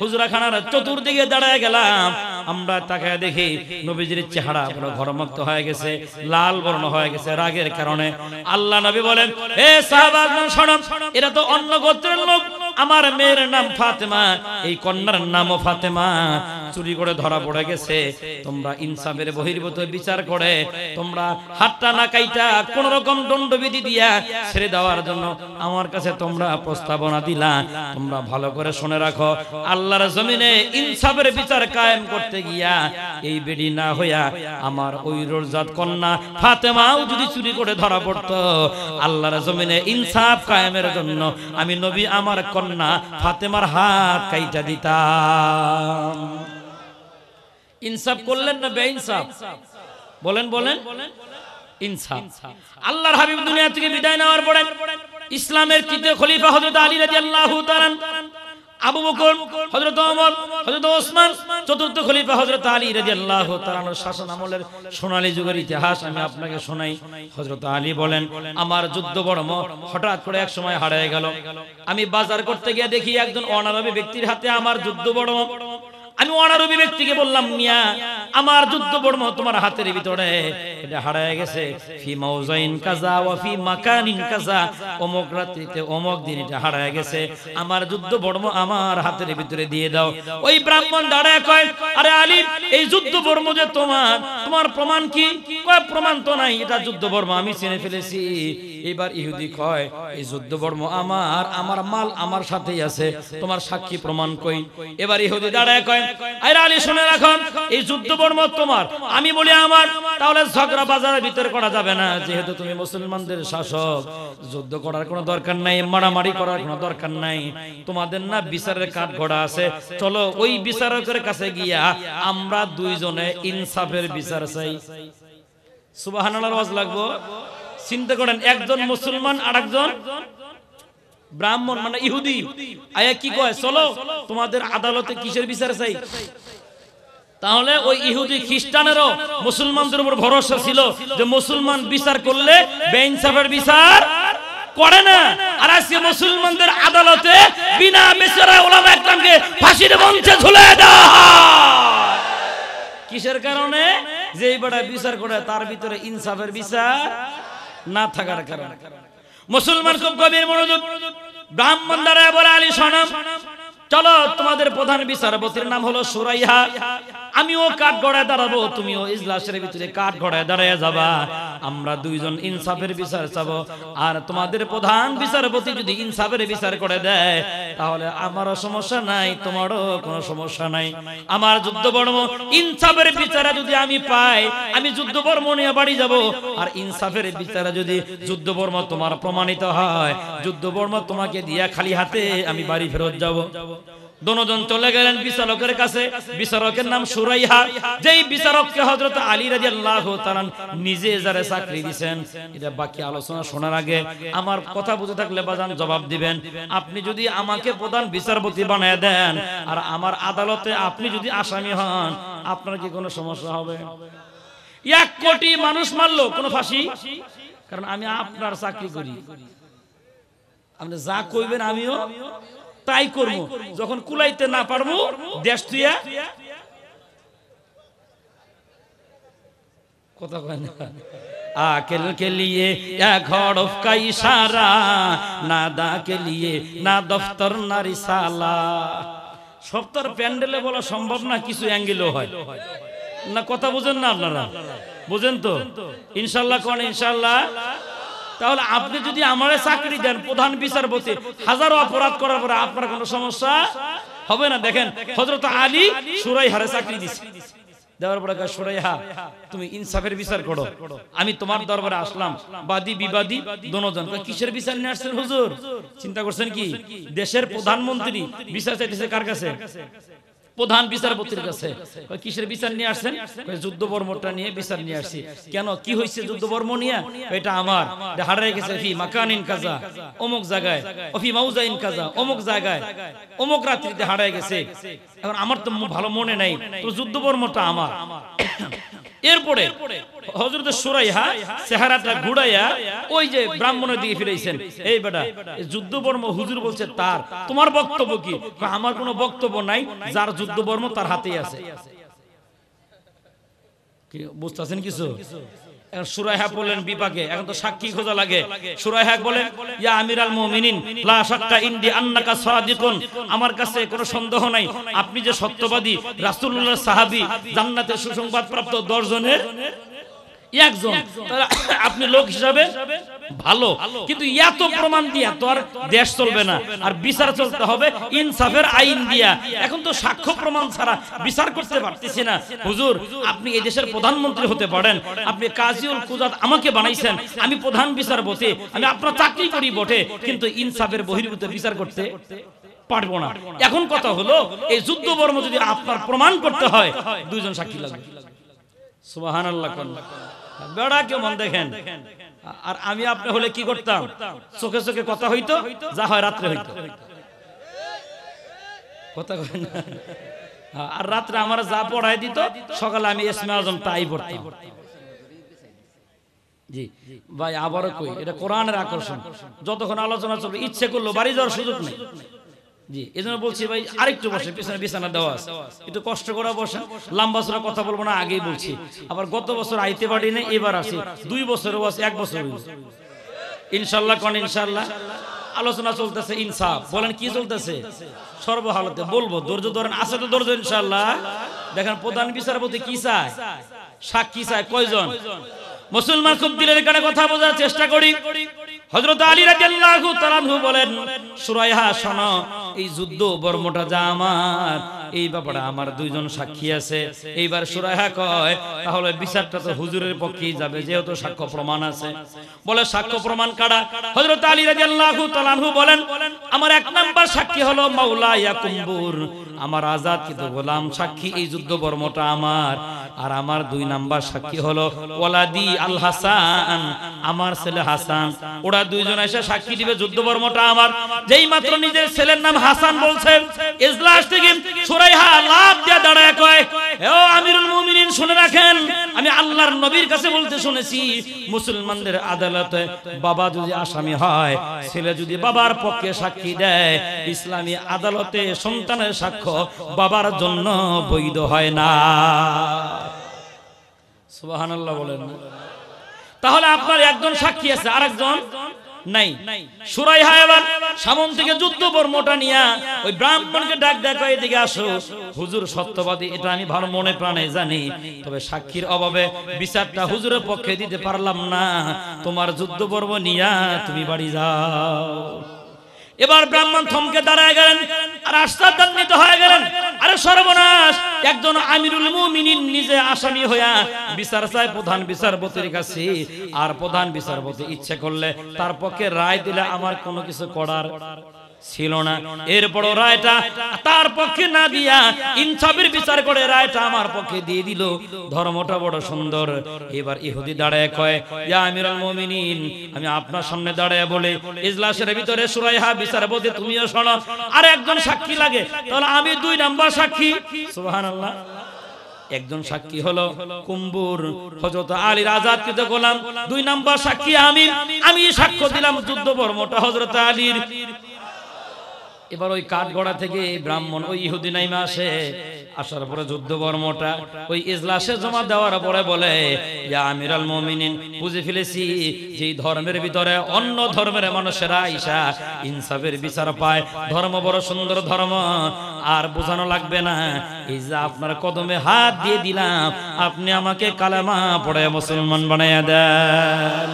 Speaker 1: হুজরাখানার চতুর্দিকে দাঁড়ায় গেলাম আমরা তাকায় দেখি নবীজির চেহারা পুরো ঘরমুক্ত হয়ে গেছে লাল বর্ণ হয়ে গেছে রাগের কারণে আল্লাহ নবী বলেন হে সাহাবাগণ শোনো এরা তো অন্য গোত্রের লোক আমার মেয়ের নাম ফাতেমা এই কন্যার নামও ফাতেমা চুরি করে ধরা পড়ে গেছে তোমরা ইনসাফের বহির্ভূত বিচার করে তোমরা হাতটা না কাইটা কোন রকম দণ্ডবিধি দিয়া ছেড়ে দেওয়ার জন্য আমার কাছে তোমরা প্রস্তাবনা দিলা তোমরা ভালো করে শুনে রাখো আল্লাহর জমিনে ইনসাফের বিচার কায়েম করতে গিয়া এই বেডি না হইয়া আমার ওই রোজাত কন্যা ফাতেমাও যদি চুরি করে ধরা পড়তো আল্লাহর জমিনে ইনসাফ কায়েমের জন্য আমি নবী আমার কন্যা ফাতেমার হাত কাইটা দিতাম ইনসাফ করলেন না বেইনসাফ বলেন ইনসাফ আল্লাহর হাবিব দুনিয়া থেকে বিদায় নেওয়ার পরে ইসলামের তৃতীয় খলিফা হযরত আলী রাদিয়াল্লাহু তাআলা আবু বকর হযরত ওমর হযরত ওসমান চতুর্থ খলিফা হযরত আলী রাদিয়াল্লাহু তাআলা আনহুর শাসন আমলের সোনালী যুগের ইতিহাস আমি আপনাকে শোনাই। হযরত আলী বলেন, আমার যুদ্ধ বর্ম হঠাৎ করে এক সময় হারিয়ে গেল। আমি বাজার করতে গিয়ে দেখি একজন অনারবী ব্যক্তির হাতে আমার যুদ্ধ বর্ম। আমি অনারবী ব্যক্তিকে বললাম, মিয়া আমার যুদ্ধ বর্ম তোমার হাতের ভিতরে এটা হারিয়ে গেছে, ফি মাউজাইন কাজা ওয়া ফি মাকানিন কাজা, অমুক রাত্রিতে অমুক দিন এটা হারিয়ে গেছে, আমার যুদ্ধ বর্ম আমার হাতের ভিতরে দিয়ে দাও। ওই ব্রাহ্মণ দাঁড়ায় কয়, আরে আলী এই যুদ্ধ বর্ম যে তোমার প্রমাণ কি? কয় প্রমাণ তো নাই, এটা যুদ্ধ বর্ম আমি চিনে ফেলেছি। এবার ইহুদি কয়, এই যুদ্ধ বর্ম আমার মাল আমার সাথেই আছে, তোমার সাক্ষী প্রমাণ কই? এবার ইহুদি দাঁড়ায় কয়, আরে আলী শুনে রাখো, এই যুদ্ধ বর্ম তোমার, আমি বলি আমার, তাহলে ঝগড়া বাজারের ভিতরে করা যাবে না। যেহেতু তুমি মুসলমানদের শাসক, যুদ্ধ করার কোনো দরকার নাই, মারামারি করার কোনো দরকার নাই। তোমাদের না বিচারের কাঠগড়া আছে, চলো ওই বিচারকের কাছে গিয়া আমরা দুইজনে ইনসাফের বিচার চাই। সুবহানাল্লাহর ওয়াজ লাগবো। চিন্তা করেন, একজন মুসলমান আর একজন ব্রাহ্মণ মানে ইহুদি আয়া কি কয়, চলো তোমাদের আদালতে কিসের বিচার চাই? তাহলে ওই ইহুদি খ্রিস্টানেরও মুসলমানদের উপর ভরসা ছিল যে মুসলমান বিচার করলে বেইনসাফের বিচার করে না। আর আজকে মুসলমানদের আদালতে বিনা বিচারে উলামা একরামকে ফাঁসির মঞ্চে ঝুলিয়ে দেওয়া হয়। কিসের কারণে? যে বড় বিচার করে তার ভিতরে ইনসাফের বিচার না থাকার কারণে। মুসলমান খুব গভীর মনোযোগ। ব্রাহ্মণ দ্বারা বলে, আলী শোনো, চলো তোমাদের প্রধান বিচারপতির নাম হলো সুরাইহা, আমিও কাঠ গড়ায় দাঁড়াবো, তুমিও ইজলাসের ভিতরে কাঠ গড়ায় দাঁড়ায় যাবা, আমরা দুইজন ইনসাফের বিচার চাবো। আর তোমাদের প্রধান বিচারপতি যদি ইনসাফের বিচার করে দেয় তাহলে আমারও সমস্যা নাই, তোমারও কোনো সমস্যা নাই। আমার যুদ্ধ বর্ম ইনসাফের বিচারে যদি আমি পাই, আমি যুদ্ধ বর্ম নিয়ে বাড়ি যাব। আর ইনসাফের বিচারে যদি যুদ্ধ বর্ম তোমার প্রমাণিত হয়, যুদ্ধ বর্ম তোমাকে দিয়া খালি হাতে আমি বাড়ি ফেরত যাব। দুজন চলে গেলেন বিচারকের কাছে। বিচারকের নাম সুরাইহা, যেই বিচারককে হযরত আলী রাদিয়াল্লাহু তাআলা নিজে যারা চাকরি দিবেন। এটা বাকি আলোচনা শোনার আগে আমার কথা বুঝে থাকলে বাজান জবাব দিবেন। আপনি যদি আমাকে প্রধান বিচারপতি বানায় দেন আর আমার আদালতে আপনি যদি আসামি হন, আপনার কি কোনো সমস্যা হবে? 1 কোটি মানুষ মারলো, কোনো ফাঁসি? কারণ আমি আপনার চাকরি করি, আপনি যা কইবেন আমিও তাই করব। যখন কুলাইতে না পারবো দেশ তুইয়া কথা কয় না। आकिल के लिए या हरफ का इशारा, नादा के लिए ना दफ्तर ना रिसाला। সপ্তাহ প্যান্ডেলে বলা সম্ভব না, কিছু অ্যাঙ্গেলও হয় না। কথা বুঝেন না আপনারা? বুঝেন তো? ইনশাআল্লাহ কোন ইনশাআল্লাহ। তাহলে আপনি যদি আমারে চাকরি দেন প্রধান বিচারপতি, হাজারো অপরাধ করার পরে আপনার কোনো সমস্যা হবে না। দেখেন হযরত আলী সুরাইহারে চাকরি দিয়েছে, দেওয়ার পরে কয়, সুরাইহা তুমি ইনসাফের বিচার করো, আমি তোমার দরবারে আসলাম, বাদী বিবাদী দুজন। কয় কিসের বিচার নিয়ে আসছেন হুজুর? চিন্তা করছেন কি দেশের প্রধানমন্ত্রী বিচার চাইতেছে কার কাছে? প্রধান বিচারপতির কাছে। কিসের বিচার নিয়ে আসছেন? যুদ্ধ বর্মটা নিয়ে বিচার নিয়ে আসছি। কেন, কি হয়েছে যুদ্ধ বর্ম নিয়ে? এটা আমার হারিয়ে গেছে, ফি মাকানিন কাজা, অমুক জায়গায়, ফি মাউজাইন কাজা, অমুক জায়গায়, অমুক রাত্রিতে হারিয়ে গেছে। এখন আমার তো ভালো মনে নাই, তো যুদ্ধ বর্মটা আমার। এরপরে হযরত সুরাইহা চেহারাটা ঘুরাইয়া ওই যে ব্রাহ্মণের দিকে ফিরাইছেন, এই বেটা যুদ্ধ বর্ম হুজুর বলছে তার, তোমার বক্তব্য কি? আমার কোনো বক্তব্য নাই, যার যুদ্ধ বর্ম তার হাতেই আছে। কি বুঝতেছেন কিছু? সুরাইহা বললেন বিপাকে, এখন তো সাক্ষী খোঁজা লাগে। সুরাইহা বলেন, ইয়া আমিরাল মুমিনিন লা শাক্কা ইনদি আন্নাকা সাদিকুন, আমার কাছে কোনো সন্দেহ নাই আপনি যে সত্যবাদী, রাসূলুল্লাহর সাহাবী, জান্নাতের সুসংবাদ প্রাপ্ত 10 জনের একজন, আপনি লোক হিসাবে ভালো, কিন্তু এত প্রমাণ দিয়া তো আর দেশ চলবে না, আর বিচার চলতে হবে ইনসাফের আইন দিয়া। এখন তো সাক্ষ্য প্রমাণ ছাড়া বিচার করতে পারতেছি না। হুজুর আপনি এই দেশের প্রধানমন্ত্রী হতে পারেন, আপনি কাজীউল কুজাত আমাকে বানাইছেন, আমি প্রধান বিচারপতি, আমি আপনার চাকরি করি বটে, কিন্তু ইনসাফের বহির্ভূত বিচার করতে পারবো না। এখন কথা হলো, এই যুদ্ধ বর্ম যদি আপনার প্রমাণ করতে হয়, 2 জন সাক্ষী লাগবে। সুবহানাল্লাহ। বেড়া কেমন দেখেন। আর আমি আপনি হলে কি করতাম? চোখে চোখে কথা হইতো, যা হয় রাত্রে হইতো। কথা কয় না? আর রাত্রে আমার যা পড়ায় দিত সকালে আমি ইসমে আজম তাই পড়তাম। জি ভাই আবারও কই, এটা কোরআনের আকর্ষণ। যতক্ষণ আলোচনা চলবে ইচ্ছে করলো বাড়ি যাওয়ার সুযোগ নেই। জি এজন্য বলছি ভাই আরেকটু বসে, পিছনে বিছানা দেওয়া আছে, একটু কষ্ট করে বসে। লম্বা চড়া কথা বলবো না, আগেই বলছি। আবার গত বছর আইতে পারি না, এবার আসি। 2 বছরও আছে, 1 বছর ইনশাল্লাহ। কোন ইনশাল্লাহ? আলোচনা চলতেছে ইনসাফ। বলেন কি চলতেছে? সর্বহালতে বলবো, ধৈর্য ধরেন। আছে তো ধৈর্য ইনশাল্লাহ। দেখেন প্রধান বিচারপতি কি চায়? সাক্ষী চায়। কয়জন? মুসলমান খুব দিলের কানে কথা বোঝার চেষ্টা করি। হযরত আলী রাদিয়াল্লাহু তাআলা বলেন, সুরাইহা শোনো, এই যুদ্ধ বর্মটা যা আমার, এই ব্যাপারে আমার 2 জন সাক্ষী আছে। এইবার সুরাইহা কয়, তাহলে বিচারটা তো হুজুরের পক্ষেই যাবে, যেহেতু সাক্ষ্য প্রমাণ আছে। বলে সাক্ষ্য প্রমাণ কারা? হযরত আলী রাদিয়াল্লাহু তাআলা বলেন, আমার 1 নাম্বার সাক্ষী হলো মাওলা ইয়াকুম্বুর, আমার আজাদকৃত গোলাম সাক্ষী, এই যুদ্ধ বর্মটা আমার। আর আমার 2 নাম্বার সাক্ষী হলো ওয়ালাদি আল হাসান, আমার ছেলে হাসান। ওরা 2 জন এসে সাক্ষী দিবে যুদ্ধ বর্মটা আমার। যেই মাত্র নিজের ছেলের নাম হাসান বলছেন, ইজলাস থেকে সুরাইহা লাফ দিয়ে দাঁড়ায় কয়, ও আমিরুল মুমিনিন শুনে রাখেন, আমি আল্লাহর নবীর কাছে বলতে শুনেছি, মুসলমানদের আদালতে বাবা যদি আসামি হয়, ছেলে যদি বাবার পক্ষে সাক্ষী দেয়, ইসলামী আদালতে সন্তানের সাক্ষ্য বাবার জন্য বৈধ হয় না। সুবহানাল্লাহ বলেন না? তাহলে আপনার 1 জন সাক্ষী আছে, আরেকজন নাই। সুরাইহা এবার সামন থেকে যুদ্ধ বর্মটা নিয়া ওই ব্রাহ্মণকে ডাক দেখো, এদিকে আসো, হুজুর সত্যবাদী, এটা আমি ভালো মনে প্রাণে জানি, তবে সাক্ষীর অভাবে বিচারটা হুজুরের পক্ষে দিতে পারলাম না, তোমার যুদ্ধ বর্ম নিয়া তুমি বাড়ি যাও। এবার ব্রাহ্মণ থমকে দাঁড়ায় গেলেন আর আশ্চর্যান্বিত হয়ে গেলেন, আরে সর্বনাশ, একজন আমিরুল মুমিনিন নিজে আসামি হইয়া বিচার চায় প্রধান বিচারপতির কাছে, আর প্রধান বিচারপতি ইচ্ছে করলে তার পক্ষে রায় দিলে আমার কোনো কিছু করার ছিল না। এরপর রায়টা তার পক্ষে না দিয়া ইনসাফের বিচার করে রায়টা আমার পক্ষে দিয়ে দিল। ধর্মটা বড় সুন্দর। এবার ইহুদি দাঁড়ায় কয়, ইয়া আমিরুল মুমিনিন, আমি আপনার সামনে দাঁড়ায় বলে ইজলাসের ভিতরে সুরাইহা বিচারপতি তুমিও শোনো, আর 1 জন সাক্ষী লাগে, তাহলে আমি 2 নাম্বার সাক্ষী। সুবহানাল্লাহ। 1 জন সাক্ষী হলো কুম্বুর, হযরত আলীর আজাদকৃত গোলাম। 2 নাম্বার সাক্ষী আমি সাক্ষ্য দিলাম যুদ্ধ বর্মটা হযরত আলীর। এবার ওই কাঠগড়া থেকে ব্রাহ্মণ ওই ইহুদি নাইমা আসে, আসার পরে যুদ্ধ বর্মটা ওই ইজলাসে জমা দেওয়ার পরে বলে, ইয়া আমিরুল মুমিনিন, বুঝে ফেলেছি যে ধর্মের ভিতরে অন্য ধর্মের মানুষেরা আইসা ইনসাফের বিচার পায়, ধর্ম বড় সুন্দর ধর্ম, আর বোঝানো লাগবে না। এই যে আপনার কদমে হাত দিয়ে দিলাম, আপনি আমাকে কালেমা পড়ে মুসলমান বানাইয়া দেন।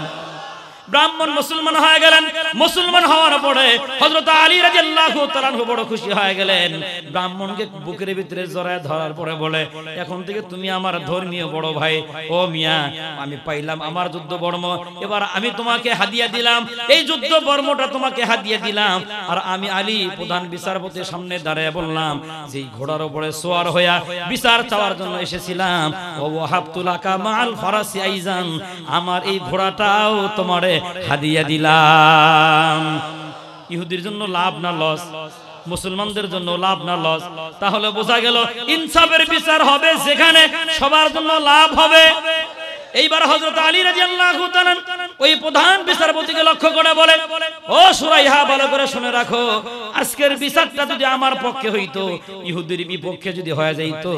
Speaker 1: ব্রাহ্মণ মুসলমান হয়ে গেলেন। মুসলমান হওয়ার পরে হযরত আলী রাদিয়াল্লাহু তাআলা বড় খুশি হয়ে গেলেন। ব্রাহ্মণকে বুকের ভিতরে জড়ায় ধরার পরে বলে, এখন থেকে তুমি আমার ধর্মীয় বড় ভাই। ও মিয়া, আমি পাইলাম আমার যুদ্ধ বর্ম, এবার আমি তোমাকে হাদিয়া দিলাম, এই যুদ্ধ বর্মটা তোমাকে হাদিয়া দিলাম। আর আমি আলী প্রধান বিচারপতির সামনে দাঁড়িয়ে বললাম, যে ঘোড়ার উপরে সওয়ার হইয়া বিচার চাওয়ার জন্য এসেছিলাম, ও ওয়াহাবতুলাকা মাল ফারাসি আইজান, আমার এই ঘোড়াটাও তোমারে হাদিয়া দিলাম। ইহুদির জন্য লাভ না লস? মুসলমানদের জন্য লাভ না লস? তাহলে বোঝা গেল ইনসাফের বিচার হবে যেখানে সবার জন্য লাভ হবে। এইবার হযরত আলী রাদিয়াল্লাহু তাআলা ওই প্রধান বিচারপতিকে লক্ষ্য করে বলে, ও সুরাইহা, ভালো করে শুনে রাখো, আজকের বিচারটা যদি আমার পক্ষে হইতো, ইহুদির বিপক্ষে যদি হয়ে যাইতো,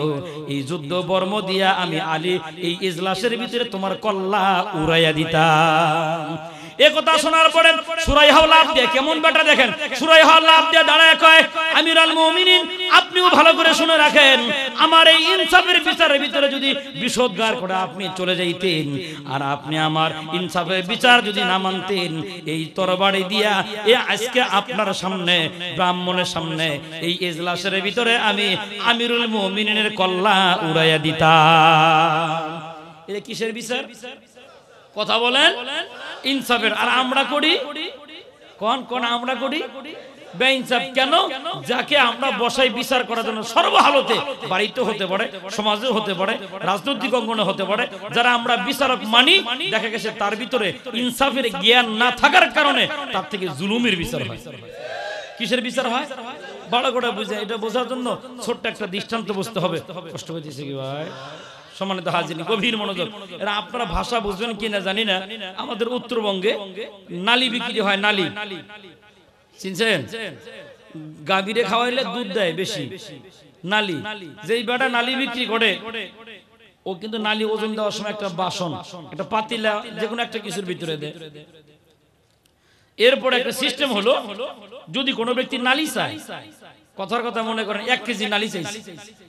Speaker 1: এই যুদ্ধ বর্ম দিয়া আমি আলী এই ইজলাসের ভিতরে তোমার কল্লা উড়াইয়া দিতাম। একথা শোনার পরে সুরাইহা লাভ দিয়ে, কেমন বেটা দেখেন, সুরাইহা লাভ দিয়ে দাঁড়ায় কয়, আমিরুল মুমিনিন, আপনিও ভালো করে শুনে রাখেন, আমার এই ইনসাফের বিচারের ভিতরে যদি বিষোদ্গার করে আপনি চলে যাইতেন, আর আপনি আমার ইনসাফের বিচার যদি না মানতেন, এই তরবারি দিয়া আজকে আপনার সামনে, ব্রাহ্মণের সামনে, এই ইজলাসের ভিতরে আমি আমিরুল মুমিনিনের কল্লা উড়াইয়া দিতাম। এটা কিসের বিচার? কথা বলেন, ইনসাফের। আর আমরা করি কোন আমরা করি বেইনসাফ। কেন? যাকে আমরা বসাই বিচার করার জন্য সর্বহালতে, বাড়িতে হতে পারে, সমাজে হতে পারে, রাজনৈতিক অঙ্গনে হতে পারে, যারা আমরা বিচারক মানি, দেখা গেছে তার ভিতরে ইনসাফের জ্ঞান না থাকার কারণে তার থেকে জুলুমের বিচার হয়। কিসের বিচার হয়? ভালো করে বুঝে, এটা বোঝার জন্য ছোট্ট একটা দৃষ্টান্ত বুঝতে হবে। কষ্ট হইতেছে কি ভাই? সম্মানিত হাজিরিন, গভীর মনোযোগ। এরা আপনারা ভাষা বুঝবেন কিনা জানি না, আমাদের উত্তরবঙ্গে নালি বিক্রি হয়। নালি চিনছেন? গাভীরে খাওয়াইলে দুধ দেয় বেশি। নালি, যেই বেটা নালি বিক্রি করে ও কিন্তু নালি ওজন দেওয়ার সময় একটা বাসন, একটা পাতিলা, যে কোনো একটা কিছুর ভিতরে দেয়। এরপরে একটা সিস্টেম হলো, যদি কোনো ব্যক্তি নালি চায়, কথার কথা মনে করেন 1 কেজি নালি চাইছে,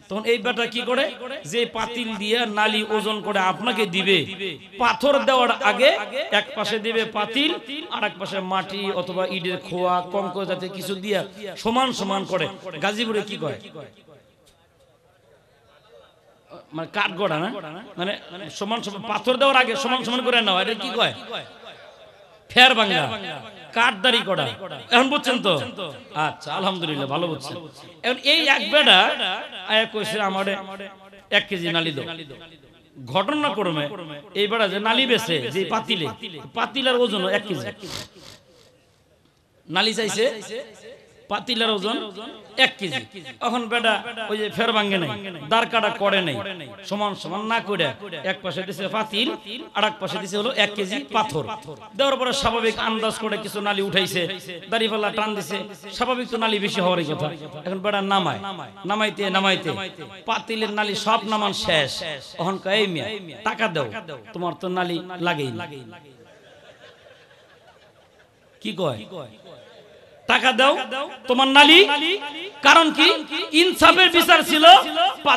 Speaker 1: তখন এই বেটা কি করে, যে পাতিল দিয়ে নালি ওজন করে আপনাকে দিবে, পাথর দেওয়ার আগে এক পাশে দিবে পাতিল, আর এক পাশে মাটি অথবা ইটের খোয়া, কঙ্কর জাতীয় কিছু দিয়ে সমান সমান করে। গাজীপুরে কি কয়, মানে কাঠ গড়া না, মানে সমান সমান পাথর দেওয়ার আগে সমান সমান করে নেওয়া, এটা কি কয়? ফের ভাঙ্গা, কাঠদারি করা। এখন বুঝছেন তো? আচ্ছা, আলহামদুলিল্লাহ, ভালো বুঝছেন। এখন এই এক বেটা আয়া কইছে আমারে 1 কেজি নালি দাও। ঘটনাক্রমে এই বেটা যে নালি বেচে, যে পাতিলে, পাতিলার ওজন 1 কেজি। নালি চাইছে, পাতিলার ওজন 1 কেজি। এখন বেটা ওই যে ফের ভাঙ্গে নাই, দাঁড় কাটা করে নাই, সমান সমান না করে এক পাশে দিছে পাতিল, আর এক পাশে দিছে হলো 1 কেজি পাথর। দেওয়ার পরে স্বাভাবিক আন্দাজ করে কিছু নালি উঠাইছে, দাড়িপাল্লা টান দিছে, স্বাভাবিক তো নালি বেশি হওয়ারই কথা। এখন বেটা নামায়, নামাইতে নামাইতে পাতিলের নালি সব নামান শেষ। এখন কয়, এই মিয়া টাকা দাও, তোমার তো নালি লাগেই না। কি কয়? টাকা দাও, তোমার নালি। কারণ কি? ইনসাফের বিচার ছিল,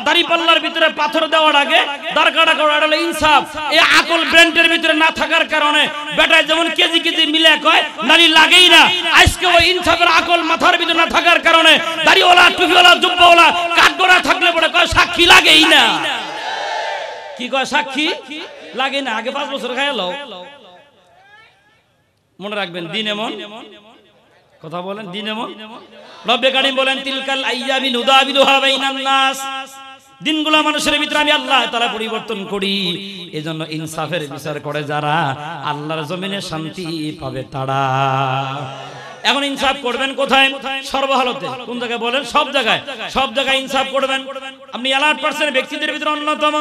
Speaker 1: দাড়িপাল্লার ভিতরে পাথর দেওয়ার আগে দাঁড় কাটা করা হলো ইনসাফ। এই আকল ব্র্যান্ডের ভিতরে না থাকার কারণে বেটায় যেমন কেজি কেজি মিলে কয় নালি লাগেই না। আজকে ওই ইনসাফের আকল মাথার ভিতরে না থাকার কারণে দাড়িওয়ালা, টুপিওয়ালা, জুব্বাওয়ালা, কাঠগড়া থাকলে পরে কয় সাক্ষী লাগেই না। কি কয়? সাক্ষী লাগে না। আগে 5 বছর খাইলো। মনে রাখবেন, দিন এমন, কথা বলেন, দিন এমন। রব্বে কারীম বলেন, তিলকাল আইয়ামি নুদাবিলুহা বাইনান নাস। দিনগুলো মানুষের ভিতরে আমি আল্লাহ তাআলা পরিবর্তন করি। এজন্য ইনসাফের বিচার করে যারা, আল্লাহর জমিনে শান্তি পাবে তারা। এখন ইনসাফ করবেন কোথায়? সর্বহালতে। কোন জায়গায় বলেন? সব জায়গায়। সব জায়গায় ইনসাফ করবেন। আপনি 1% ব্যক্তিদের ভিতরে অন্যতম,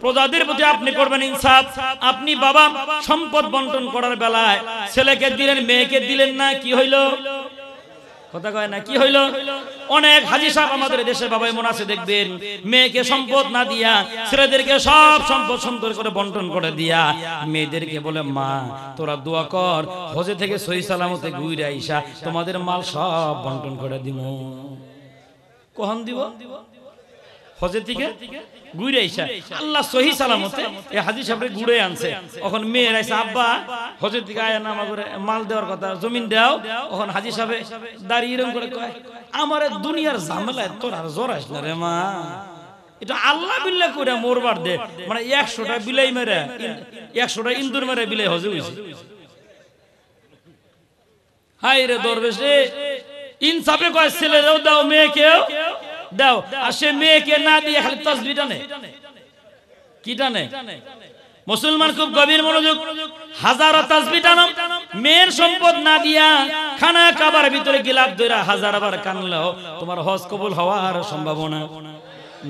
Speaker 1: প্রজাদের প্রতি আপনি করবেন ইনসাফ। আপনি বাবা সম্পদ বন্টন করার বেলায় ছেলেকে দিলেন, মেয়েকে দিলেন না, কি হইল? কথা কয় না, কি হইল? অনেক হাজী সাহেব আমাদের দেশে বাবা এমন আছে, দেখবেন মেয়েকে সম্পদ না দিয়া ছেলেদেরকে সব সম্পদ সুন্দর করে বন্টন করে দিয়া মেয়েদেরকে বলে, মা তোরা দোয়া কর, হজে থেকে সহি সালামতে ঘুরে আইসা তোমাদের মাল সব বন্টন করে দিব। কখন দিব? হজে থেকে ঘুরে আইসা আল্লাহ সহি সালামতে এই হাজী সাহেবরে ঘুরে আনছে। এখন মেয়ের আইসা, আব্বা হজে থেকে আয়া না আমাদের মাল দেওয়ার কথা, জমিন দাও। এখন হাজী সাহেব দাঁড়িয়ে এরকম করে কয়, আমার দুনিয়ার ঝামেলায় তোর আর জড়াইস না রে মা, এটা আল্লাহ বিল্লাহ করে মরবার দে। মানে 100টা বিলাই মেরে, 100টা ইন্দুর মেরে বিলাই হজে হইছে। হাই রে দরবেশ রে, ইনসাফে কয় ছেলেরাও দাও, মেয়েকেও দাও। আর সে মেয়েকে না দিয়ে খালি তাসবিহ টানে। কি টানে? মুসলমান খুব গভীর মনোযোগ। হাজারো তাসবিহ টানো, মেয়ের সম্পদ না দিয়া খানা কাবার ভিতরে গিলাপ ধরে হাজারবার কানলেও তোমার হজ কবুল হওয়ার সম্ভাবনা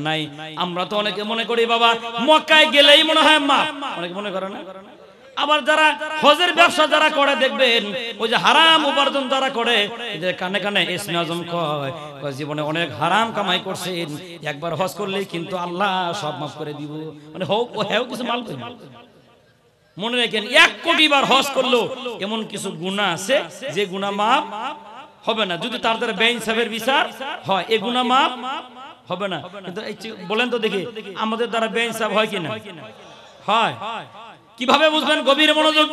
Speaker 1: নাই। আমরা তো অনেকে মনে করি বাবা মক্কায় গেলেই মনে হয় মা, অনেকে মনে করে না। আবার যারা হজের ব্যবসা যারা করে দেখবেন, ওই যে হারাম উপার্জন যারা করে, যে কানে কানে ইসমি আজম কয় জীবনে অনেক হারাম কামাই করছেন, একবার হজ করলেই কিন্তু আল্লাহ সব মাফ করে দিব। মানে হোক ও হেও কিছু মাল করে। মনে রাখেন, 1 কোটি বার হজ করলো এমন কিছু গুনাহ আছে যে গুনাহ মাফ হবে না যদি তার দ্বারা বেইনসাফের বিচার হয়। এই গুনাহ মাফ হবে না। কিন্তু বলেন তো দেখি, আমাদের দ্বারা বেইনসাফ হয় কিনা? হয়। কিভাবে বুঝবেন? গভীর মনোযোগ।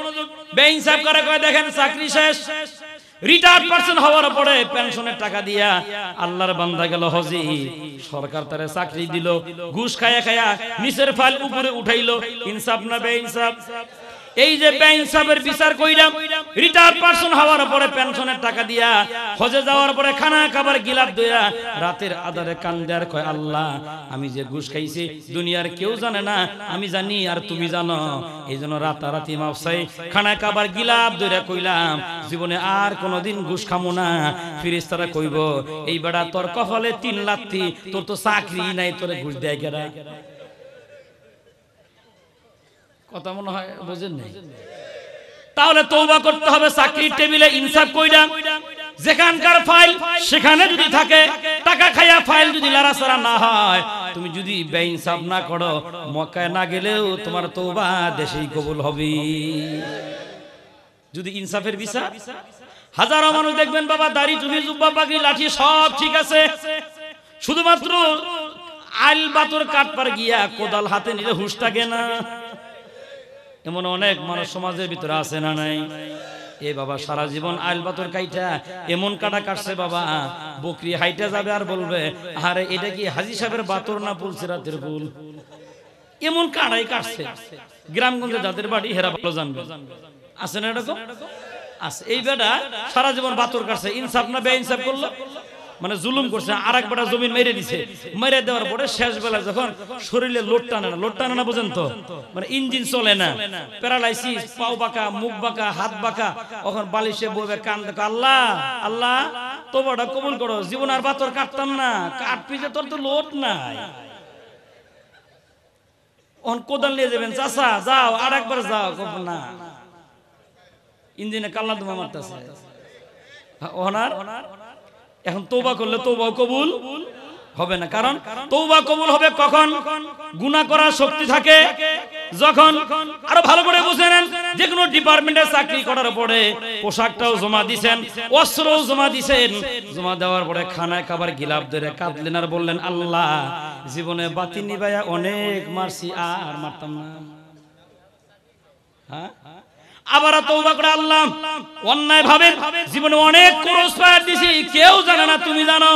Speaker 1: বেইনসাফ করে কয়, দেখেন চাকরি শেষ, রিটায়ার্ড পারসন হওয়ার পরে পেনশনের টাকা দিয়া আল্লাহর বান্দা গেল হজি, সরকার তারে চাকরি দিল, ঘুষ খায়া খায়া নিচের ফাইল উপরে উঠাইলো। ইনসাফ না বেইনসাফ? এই যে বেইনসাফের বিচার কইরাম, রিটায়ার্ড পারসন হওয়ার পরে পেনশনের টাকা দিয়া হজে যাওয়ার পরে খানা খাবার গিলাপ দইয়া রাতের আধারে কান্দে আর কয় আল্লাহ আমি যে ঘুষ খাইছি দুনিয়ার কেউ জানে না, আমি জানি আর তুমি জানো, এইজন্য রাতারাতি মাফ চাই, খানা খাবার গিলাপ দইরা কইলাম জীবনে আর কোনোদিন ঘুষ খামু না। ফেরেশতারা কইব এই বেটা তোর কপালে 3 লাত্তি, তোর তো চাকরি নাই, তোরে ঘুষ দেয় কেডা? কথা মনে হয় বুঝেন নাই। তাহলে তওবা করতে হবে, চাকরির টেবিলে ইনসাফ কইরা যেখানকার ফাইল সেখানে যদি থাকে, টাকা খাইয়া ফাইল যদি লড়াছড়া না হয়, তুমি যদি বেইনসাফ না করো, মক্কায় না গেলেও তোমার তওবা দেশেই কবুল হবে। যদি ইনসাফের বিচার, হাজারো মানুষ দেখবেন বাবা দাড়ি টুপি জুব্বা পাগড়ি লাঠি সব ঠিক আছে, শুধুমাত্র আইল বাতর কাটপার গিয়া কোদাল হাতে নিলে হুঁশ থাকে না। এমন অনেক মানুষ সমাজের ভিতরে আছে না নাই? এ বাবা সারা জীবন আইল বাতর কাইটা এমন কাটা কাটছে বাবা, বকরি হাইটা যাবে আর বলবে আরে এটা কি হাজী সাহেবের বাতর না পুলসিরাতের ফুল, এমন কাটাই কাটছে। গ্রামগঞ্জে যাদের বাড়ি হেরা ভালো জানবে, আছে না এরকম? আছে। এই বেটা সারা জীবন বাতর কাটছে, ইনসাফ না বেইনসাফ করলো, মানে জুলুম করছে, আর এক বেটা জমিন মেরে দিছে, মেরে দেওয়ার পরে শেষ বেলা যখন শরীরে লোড টানে না, লোড টানে না বুঝেন তো, মানে ইঞ্জিন চলে না, প্যারালাইসিস, পাও বাঁকা, মুখ বাঁকা, হাত বাঁকা, তখন বালিশে বইবে কান দেখো, আল্লাহ আল্লাহ তোবাটা কবুল করো, জীবন আর বাতর কাটতাম না, কাটবি যে তোর তো লোড নাই। ওখান কোদাল নিয়ে যাবেন, চাচা যাও আর একবার যাও, না ইঞ্জিনে কাল্লা তোমার মারতেছে ওনার। এখন তওবা করলে তওবা কবুল হবে না, কারণ তওবা কবুল হবে কখন? গুনাহ করার শক্তি থাকে যখন। আরো ভালো করে বুঝে নেন, যে কোনো ডিপার্টমেন্টে চাকরি করার পরে পোশাকটাও জমা দিবেন, অস্ত্রও জমা দিবেন, জমা দেওয়ার পরে খানায় খাবার গিলাপ ধরে কাঁদলেন আর বললেন আল্লাহ জীবনে বাতি নিভাইয়া অনেক মারছি আর মারতাম না। হ্যাঁ, আবার তওবা করে আল্লাহ অন্যায় ভাবে জীবনে অনেক ক্রস ফায়ার দিছি, কেউ জানে না তুমি জানো,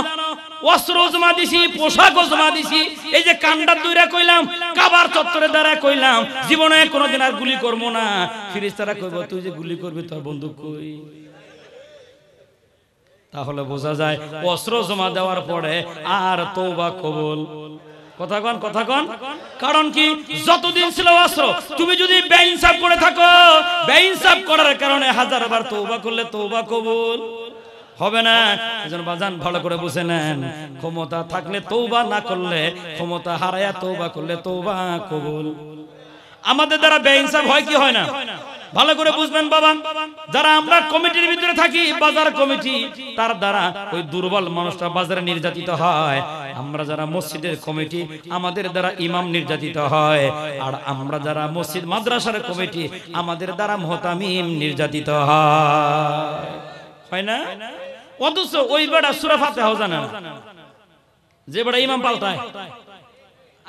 Speaker 1: অস্ত্র জমা দিছি, পোশাকও জমা দিছি, এই যে কান্ডা দুইরা কইলাম, কাবার চত্বরে দ্বারা কইলাম জীবনে কোনোদিন আর গুলি করব না। ফেরেশতারা কইব তুই যে গুলি করবি তোর বন্দুক কই? তাহলে বোঝা যায় অস্ত্র জমা দেওয়ার পরে আর তওবা কবুল। কথা কন, কথা কন। কারণ কি? যতদিন ছিল অস্ত্র, তুমি যদি বেইনসাফ করে থাকো, বেইনসাফ করার কারণে হাজারবার তওবা করলে তওবা কবুল হবে না। এজন্য বাজান ভালো করে বুঝে নেন, ক্ষমতা থাকলে তওবা না করলে, ক্ষমতা হারায়া তওবা করলে তওবা কবুল। আমাদের দ্বারা বেইনসাফ হয় কি হয় না? ভালো করে বুঝবেন বাবা, যারা আমরা কমিটির ভিতরে থাকি, বাজার কমিটি, তার দ্বারা ওই দুর্বল মানুষটা বাজারে নির্যাতিত হয়। আমরা যারা মসজিদের কমিটি, আমাদের দ্বারা ইমাম নির্যাতিত হয়। আর আমরা যারা মসজিদ মাদ্রাসার কমিটি, আমাদের দ্বারা মুহতামিম নির্যাতিত হয় না? অথচ ওই বেটা সূরা ফাতিহা জানে না, যে বেটা ইমাম পাল্টায়,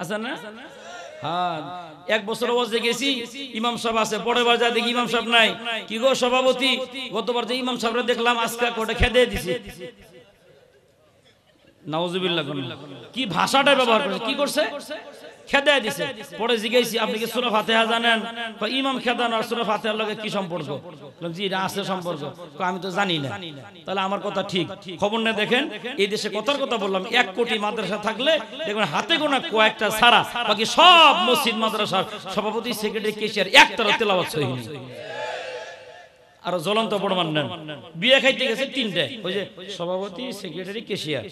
Speaker 1: আছে না? হ্যাঁ, এক বছর ওয়াজে গেছি, ইমাম সাহেব আছে, পরের বার যা দেখি ইমাম সাহেব নাই। কি গো সভাপতি, গতবার যে ইমাম সাহেবরা দেখলাম আজকে কোটে খেদে দিছি। নাউজুবিল্লাহ, কি ভাষাটা ব্যবহার করছে, কি করছে? খেদে দিছে। পরে জিজ্ঞাসি আপনি কি সূরা ফাতিহা জানেন? ইমাম খেদান আর সূরা ফাতিহার লগে কি সম্পর্ক? বললাম জি এটা আছে সম্পর্ক। আমি তো জানি না। তাহলে আমার কথা ঠিক, খবর না দেখেন এই দেশে কথার কথা বললাম, 1 কোটি মাদ্রাসা থাকলে দেখবেন হাতে গোনা কয়েকটা ছাড়া বাকি সব মসজিদ মাদ্রাসার সভাপতি, সেক্রেটারি, ক্যাশিয়ার একটারও তেলাওয়াত সহিহ নেই। আর জ্বলন্ত প্রমাণ নেন, বিয়ে খাইতে গেছে 3টে, ওই যে সভাপতি, সেক্রেটারি, ক্যাশিয়ার,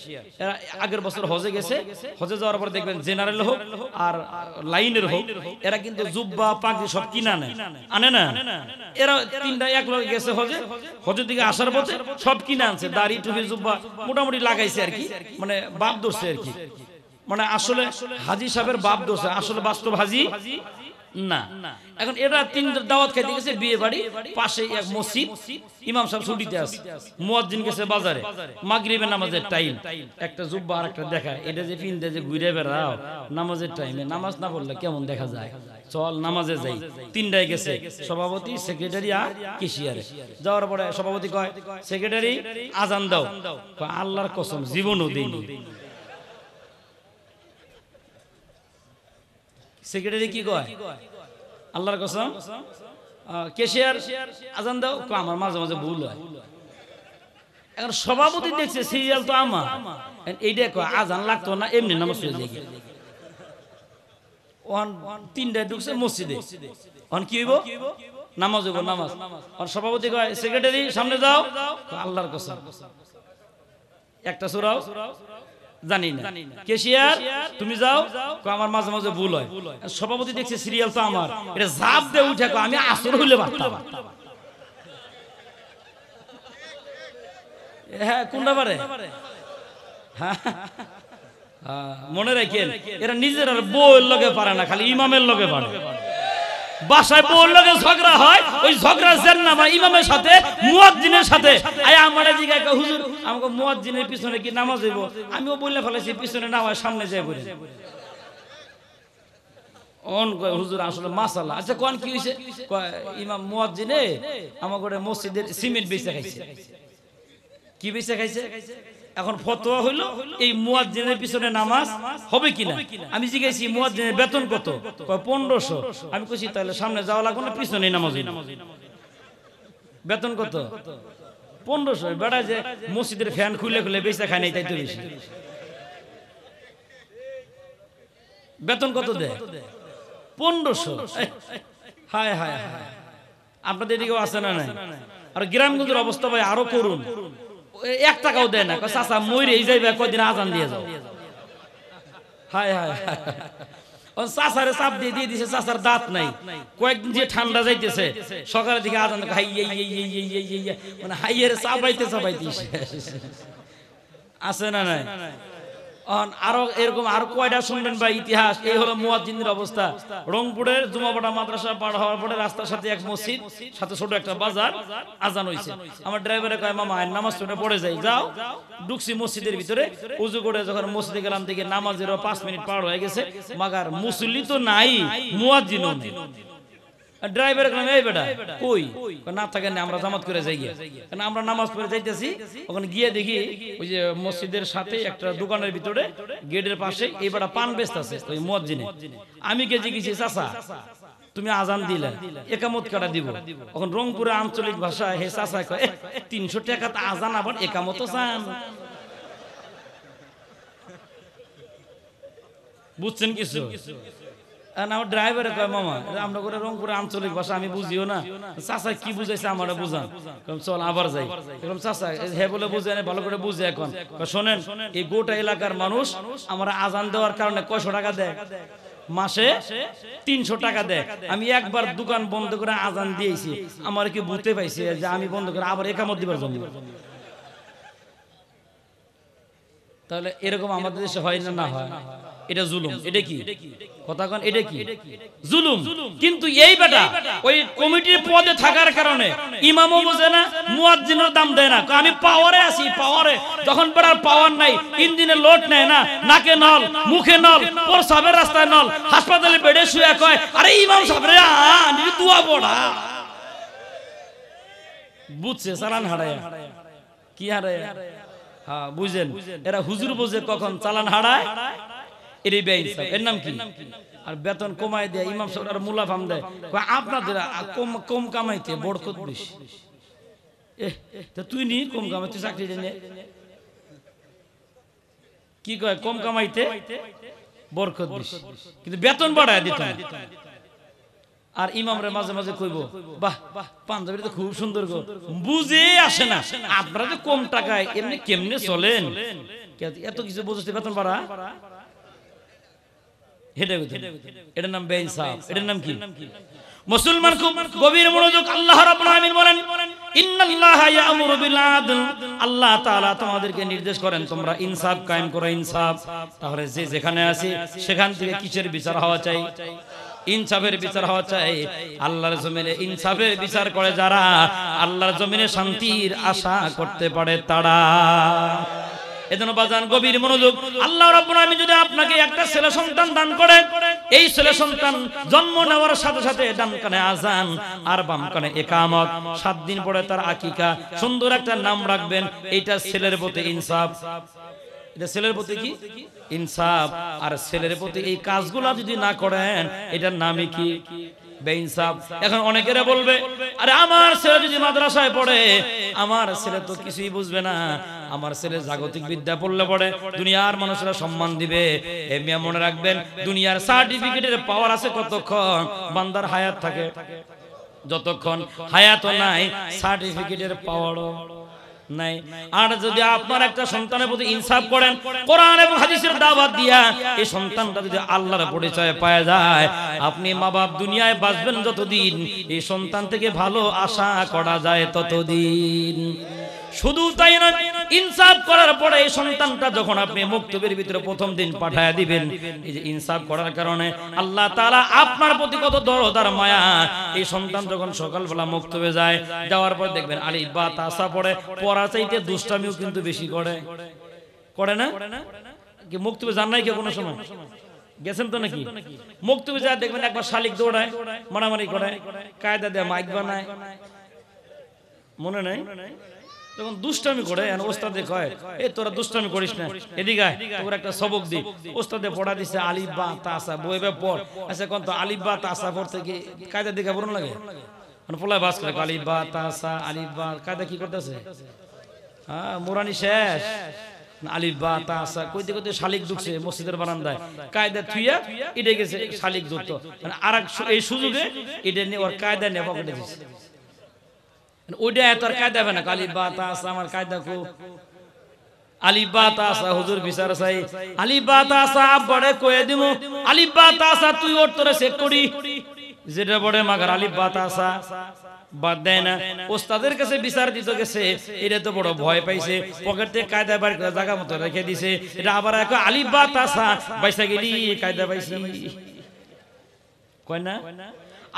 Speaker 1: এরা আগের বছর হজে গেছে। হজে যাওয়ার পর দেখবেন জেনারেল হোক আর লাইনের হোক, এরা কিন্তু জুব্বা পাগড়ি সব কিনা আনে না। এরা 3টা এক লগে গেছে হজে, হজের দিকে আসার পথে সব কিনা আনছে, দাড়ি টুপি জুব্বা মোটামুটি লাগাইছে আর কি, মানে বাপ ধরছে আর কি, মানে আসলে হাজী সাহেবের বাপ ধরছে, আসলে বাস্তব হাজী না। এখন এরা 3 দাওয়াত খাইতে গেছে বিয়ে বাড়ি, পাশে এক মসজিদ, ইমাম সাহেব ছুটিতে আছে, মুয়াজ্জিন গেছে বাজারে, মাগরিবের নামাজের টাইম, একটা জুব্বা আর একটা দেখা, এটা যে পিনতে যে ঘুরে বেড়াও নামাজের টাইমে, নামাজ না পড়লে কেমন দেখা যায়, চল নামাজে যাই। 3টায় গেছে, সভাপতি, সেক্রেটারি আর ক্যাশিয়ারে। যাওয়ার পরে সভাপতি কয় সেক্রেটারি আজান দাও, আল্লাহর কসম জীবনও দেইনি। সেক্রেটারি কি কয়? আল্লাহর কসম কেশিয়ার আজান দাও, আমার মাঝে মাঝে ভুল হয়। এখন সভাপতি দেখছে সিরিয়াল তো আমার, এইটা আজান লাগতো না, এমনি নামাজ হয়ে যায়। তিনটায় ঢুকছে মসজিদে, কি হইব? নামাজ হইব, নামাজ। সভাপতি কয় সেক্রেটারি সামনে যাও, আল্লাহর কসম একটা সূরাও জানি না। কেশিয়ার তুমি যাও, আমার মাঝে মাঝে ভুল হয়। সভাপতি দেখছে সিরিয়াল তো আমার, এটা জাপ দিয়ে উঠে আমি আসর হইলে পারতাম। হ্যাঁ কোনটা পারে? মনে রাখেন, এরা নিজের আর বউয়ের লগে পারে না, খালি ইমামের লগে পারে। বাসায় বউর লগে ঝগড়া হয়, ওই ঝগড়া যেন না বা ইমামের সাথে মুয়াজ্জিনের সাথে আয় আমার জিগায় হুজুর আমাকে মুয়াজ্জিনের পিছনে কি নামাজ হইব? আমিও বললে ফেলেছি পিছনে না হয় সামনে যাই বলে অন কয় হুজুর আসলে মাসালা। আচ্ছা কোন কি হইছে? কয় ইমাম মুয়াজ্জিনে আমাকে মসজিদের সিমেন্ট বেচে খাইছে। কি বেচে খাইছে? এখন ফতোয়া হইলো এই মুয়াজ্জিনের পিছনে নামাজ হবে কিনা। আমি জিজ্ঞাসি মুয়াজ্জিনের বেতন কত? কয় 1500। আমি কইছি তাহলে সামনে যাওয়া লাগবে না, পিছনে নামাজ হইল। বেতন কত? 1500। বেড়া যে মসজিদের ফ্যান খুলে খুলে বেচা খায় নাই তাই তো বেশি। বেতন কত দেয়? 1500। হায় হায় হায়, আপনাদের এদিকেও আছে না নাই? আর গ্রামগঞ্জের অবস্থা ভাই আরো করুন, 1 টাকাও দেয় না। চাচা মইরে যাইবে, কদিন আজান দিয়ে যাও। হায় হায়, চাচারে চাপ দিয়ে দিয়ে দিছে। চাচার দাঁত নাই, কয়েকদিন যে ঠান্ডা যাইতেছে, সকালের দিকে আজান মানে হাইয়ের চাপাইতে চাপাইতে আছে না নাই? আরো এরকম আরো কয়টা শুনবেন ভাই ইতিহাস। এই হলো মুয়াজ্জিনের অবস্থা। রংপুরের জুমাপাড়া মাদ্রাসা পার হওয়ার পরে রাস্তার সাথে এক মসজিদ, সাথে ছোট একটা বাজার, আজান হইছে। আমার ড্রাইভারে কয় মামা নামাজ পড়ে যাই। যাও, ঢুকছি মসজিদের ভিতরে, উজু করে যখন মসজিদে গেলাম থেকে নামাজেরও 5 মিনিট পার হয়ে গেছে, মাগার মুসল্লি তো নাই, মুয়াজ্জিনও নেই। ড্রাইভার এই বেটা কই? না থাকে না, আমরা জামাত করে যাই। কারণ আমরা নামাজ পড়ে যাইতেছি, ওখানে গিয়ে দেখি ওই যে মসজিদের সাথে একটা দোকানের ভিতরে গেটের পাশে এই বেটা পান বেচতেছে ওই মুয়াজ্জিনে। আমি কে জিজ্ঞেসি চাচা তুমি আজান দিলে একামত কাটা দিব? এখন রংপুরে আঞ্চলিক ভাষায় হে চাচা কয় 300 টাকা আজান আবার একামত চান। বুঝছেন কিছু? আমার ড্রাইভারে কয় মামা আমরা করে রংপুরে আঞ্চলিক ভাষা আমি বুঝিও না, চাচা কি বুঝাইছে আমার বুঝান। চল আবার যাই। এরকম চাচা হে বলে বুঝে ভালো করে বুঝে। এখন শোনেন, এই গোটা এলাকার মানুষ আমার আজান দেওয়ার কারণে কয়শো টাকা দেয়? মাসে 300 টাকা দেয়। আমি একবার দোকান বন্ধ করে আজান দিয়েছি, আমার কি বুঝতে পাইছে যে আমি বন্ধ করে আবার একামত দিবার জন্য? তাহলে এরকম আমাদের দেশে হয় না? না হয়? এটা জুলুম। এটা কি কথা কন? এটা কি জুলুম? কিন্তু এই বেটা ওই কমিটির পদে থাকার কারণে ইমামও বোঝে না, মুয়াজ্জিনের দাম দেয় না। আমি পাওয়ারে আছি, পাওয়ারে। যখন বেটার পাওয়ার নাই, ইঞ্জিনে লোড নেয় না, নাকে নল, মুখে নল, প্রসাবের রাস্তায় নল, হাসপাতালে বেডে শুয়ে কয় আরে ইমাম সাহেব রে দোয়া পড়া। বুঝছে? চালান হারায়। কি হারায়? হ্যাঁ বুঝেন, এরা হুজুর বোঝে কখন চালান হারায়। এর নাম কি? আর বেতন কমাই দেয় ইমাম সাহেব, আর মুলাফাম দেয়। আপনাদের কম কামাইতে বরকত বেশি। তুই নি কম কামাইতে চাকরি নে কি কয়? কম কামাইতে বরকত বেশি, কিন্তু বেতন বাড়ায় দিত। আর ইমামরে মাঝে মাঝে কইব বাহ পাঞ্জাবি তো খুব সুন্দর গো, বুঝে আসে না আপনারা যে কম টাকায় এমনি কেমনে চলেন, এত কিছু বুঝতে বেতন বাড়া। এটার নাম বেইনসাফ। এটার নাম কি? মুসলমান খুব গভীর মনোযোগ। আল্লাহ রাব্বুল আলামিন বলেন ইন্নাল্লাহা ইয়া'মুরু বিল আদল। আল্লাহ তাআলা তোমাদেরকে নির্দেশ করেন তোমরা ইনসাফ কায়েম করো। ইনসাফ তাহলে যে যেখানে আছে সেখান থেকে কিসের বিচার হওয়া চাই? ইনসাফের বিচার হওয়া চাই। আল্লাহর জমিনে ইনসাফের বিচার করে যারা আল্লাহর জমিনে শান্তির আশা করতে পারে তারা। এজন্য বাজান গভীর মনোযোগ। আল্লাহ রাব্বুল আলামিন যদি আপনাকে একটা ছেলে সন্তান দান করে, এই ছেলে সন্তান জন্ম নেওয়ার সাথে সাথে ডান কানে আযান আর বাম কানে ইকামত, 7 দিন পরে তার আকিকা, সুন্দর একটা নাম রাখবেন। এটা ছেলের প্রতি ইনসাফ। এটা ছেলের প্রতি কি? ইনসাফ। আর ছেলের প্রতি এই কাজগুলো যদি না করেন এটার নামই কি? বেইনসাফ। এখন অনেকেরা বলবে আরে আমার ছেলে যদি মাদ্রাসায় পড়ে, আমার ছেলে তো কিছুই বুঝবে না, আমার ছেলে জাগতিক বিদ্যা পড়লে পড়ে দুনিয়ার মানুষরা সম্মান দিবে। এমনি মনে রাখবেন দুনিয়ার সার্টিফিকেটের পাওয়ার আছে কতক্ষণ বান্দার হায়াত থাকে, যতক্ষণ হায়াত নাই সার্টিফিকেটের পাওয়ারও নাই। আর যদি আপনার একটা সন্তানের প্রতি ইনসাফ করেন, কোরআন এবং হাদিসের দাওয়াত দিয়া এই সন্তানটা যদি আল্লাহর পরিচয় পাওয়া যায়, আপনি মা বাপ দুনিয়ায় বাঁচবেন যতদিন, এই সন্তান থেকে ভালো আশা করা যায় ততদিন। শুধু তাই না, ইনসাফ করার পরে এই সন্তানটা যখন আপনি মক্তবের ভিতরে প্রথম দিন পাঠায়া দিবেন, এই যে ইনসাফ করার কারণে আল্লাহ তাআলা আপনার প্রতি কত দরদ আর মায়া। এই সন্তান যখন সকালবেলা মক্তবে যায়, যাওয়ার পর দেখবেন আলিফ বা তাসা পড়ে, পড়া চাইতে দুষ্টামিও কিন্তু বেশি করে, করে না? কি মক্তবে যান নাই কেউ কোনো সময়? গেছেন তো নাকি? মক্তবে যায় দেখবেন একবার শালিক দৌড়ায়, মারামারি করে, কায়দা দেয়, মাইক বানায়, মনে নাই? যখন দুষ্টামি করে ওস্তাদে কয় এ তোরা দুষ্টামি করিস না, এদিকে আয় তোর একটা সবক দি। ওস্তাদে পড়া দিছে আলিফ বা তাসা, বইবে পড়। আচ্ছা কোন তো আলিফ বা তাসা পড়তে কি কায়দা দিকে পড়ন লাগে? মানে পোলায় বাস করে আলিফ বা তাসা, আলিফ বা কায়দা কি করতেছে? হ্যাঁ, মুরানি শেষ। আলিফ বা তাসা কইতে কইতে শালিক ঢুকছে মসজিদের বারান্দায়, কায়দা থুইয়া এটা গেছে শালিক ধরত, মানে আরেক এই সুযোগে এটা নিয়ে ওর কায়দা নিয়ে পকেটে দিছে। ওইটা এত আর কায়দা হবে না, আলিফ বা তাসা আমার কায়দা কো, আলিফ বা তাসা হুজুর বিচার চাই, আলিফ বা তাসা আব্বারে কয়ে দিমু, আলিফ বা তাসা তুই ওর তোরে চেক করি, যেটা বড়ে মাগার আলিফ বা তাসা বাদ দেয় না। ওস্তাদের কাছে বিচার দিতে গেছে, এটা তো বড় ভয় পাইছে, পকেট থেকে কায়দা বার করে জায়গা মতো রেখে দিছে। এটা আবার এক আলিফ বা তাসা বাইসা গেলি কায়দা পাইছি, কয় না?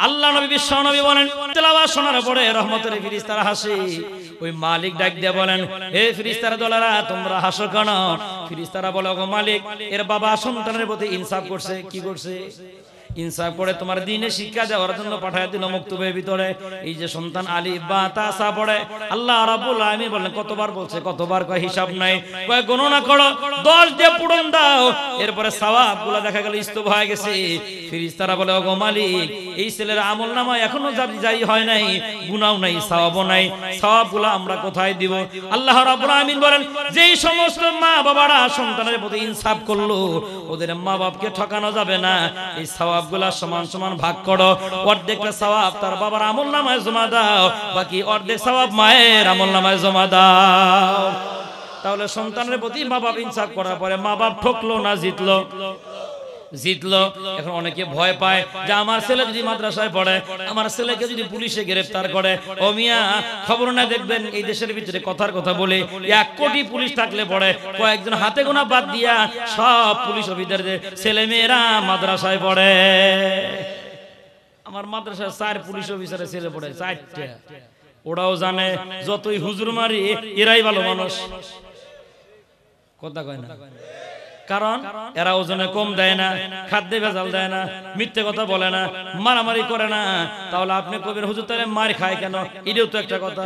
Speaker 1: আল্লাহ নবী বিশ্ব নবী বলেন তেলাওয়াত শোনার পরে রহমতের ফেরেশতারা হাসে। ওই মালিক ডাক দিয়ে বলেন হে ফেরেশতারা দলেরা তোমরা হাসো কেন? ফেরেশতারা বলে ওগো মালিক, এর বাবা সন্তানের প্রতি ইনসাফ করছে। কি করছে? ইনসাফ করে তোমার দ্বীনে শিক্ষা দেওয়ার জন্য পাঠায় দিল মক্তবের ভিতরে। এই যে সন্তান আলিফ বা তাসা পড়ে, আল্লাহ রাব্বুল আলামিন বলেন কতবার বলছে, কতবার কয় হিসাব নাই, কয় গণনা করো, 10 দিয়ে পূরণ দাও। এরপরে সওয়াবগুলো দেখা গেল স্তব হয়ে গেছে। ফেরেশতারা বলে ওগো মালিক, এই ছেলের আমলনামা এখনো জারি হয় নাই, গুনাহও নাই, সওয়াবও নাই, সওয়াবগুলো আমরা কোথায় দিব? আল্লাহ রাব্বুল আলামিন বলেন যেই সমস্ত মা বাবারা সন্তানের প্রতি ইনসাফ করলো, ওদের মা বাপকে ঠকানো যাবে না। এই সওয়াব গুলা সমান সমান ভাগ করো, অর্ধেকটা সওয়াব তার বাবার আমলনামায় জমা দাও, বাকি অর্ধেক সওয়াব মায়ের আমলনামায় জমা দাও। তাহলে সন্তানের প্রতি মা বাপ ইনসাফ করার পরে মা বাপ ঠকলো না জিতলো? জিতলো। এখন অনেকে ভয় পায় যে আমার ছেলে যদি মাদ্রাসায় পড়ে, আমার ছেলেকে যদি পুলিশে গ্রেফতার করে, ও মিয়া খবর না দেখবেন এই দেশের ভিতরে কথার কথা বলে 1 কোটি পুলিশ থাকলে পড়ে, কয়েকজন হাতে গোনা বাদ দিয়া সব পুলিশ অফিসারদের ছেলে মেয়েরা মাদ্রাসায় পড়ে। আমার মাদ্রাসায় 4 পুলিশ অফিসারের ছেলে পড়ে, 4টা। ওরাও জানে যতই হুজুর মারি এরাই ভালো মানুষ, কথা কয় না? কারণ এরা ওজনে কম দেয় না, খাদ্যে ভেজাল দেয় না, মিথ্যে কথা বলে না, মারামারি করে না। তাহলে আপনি কবির হুজুর তাহলে মার খায় কেন? এটাও তো একটা কথা।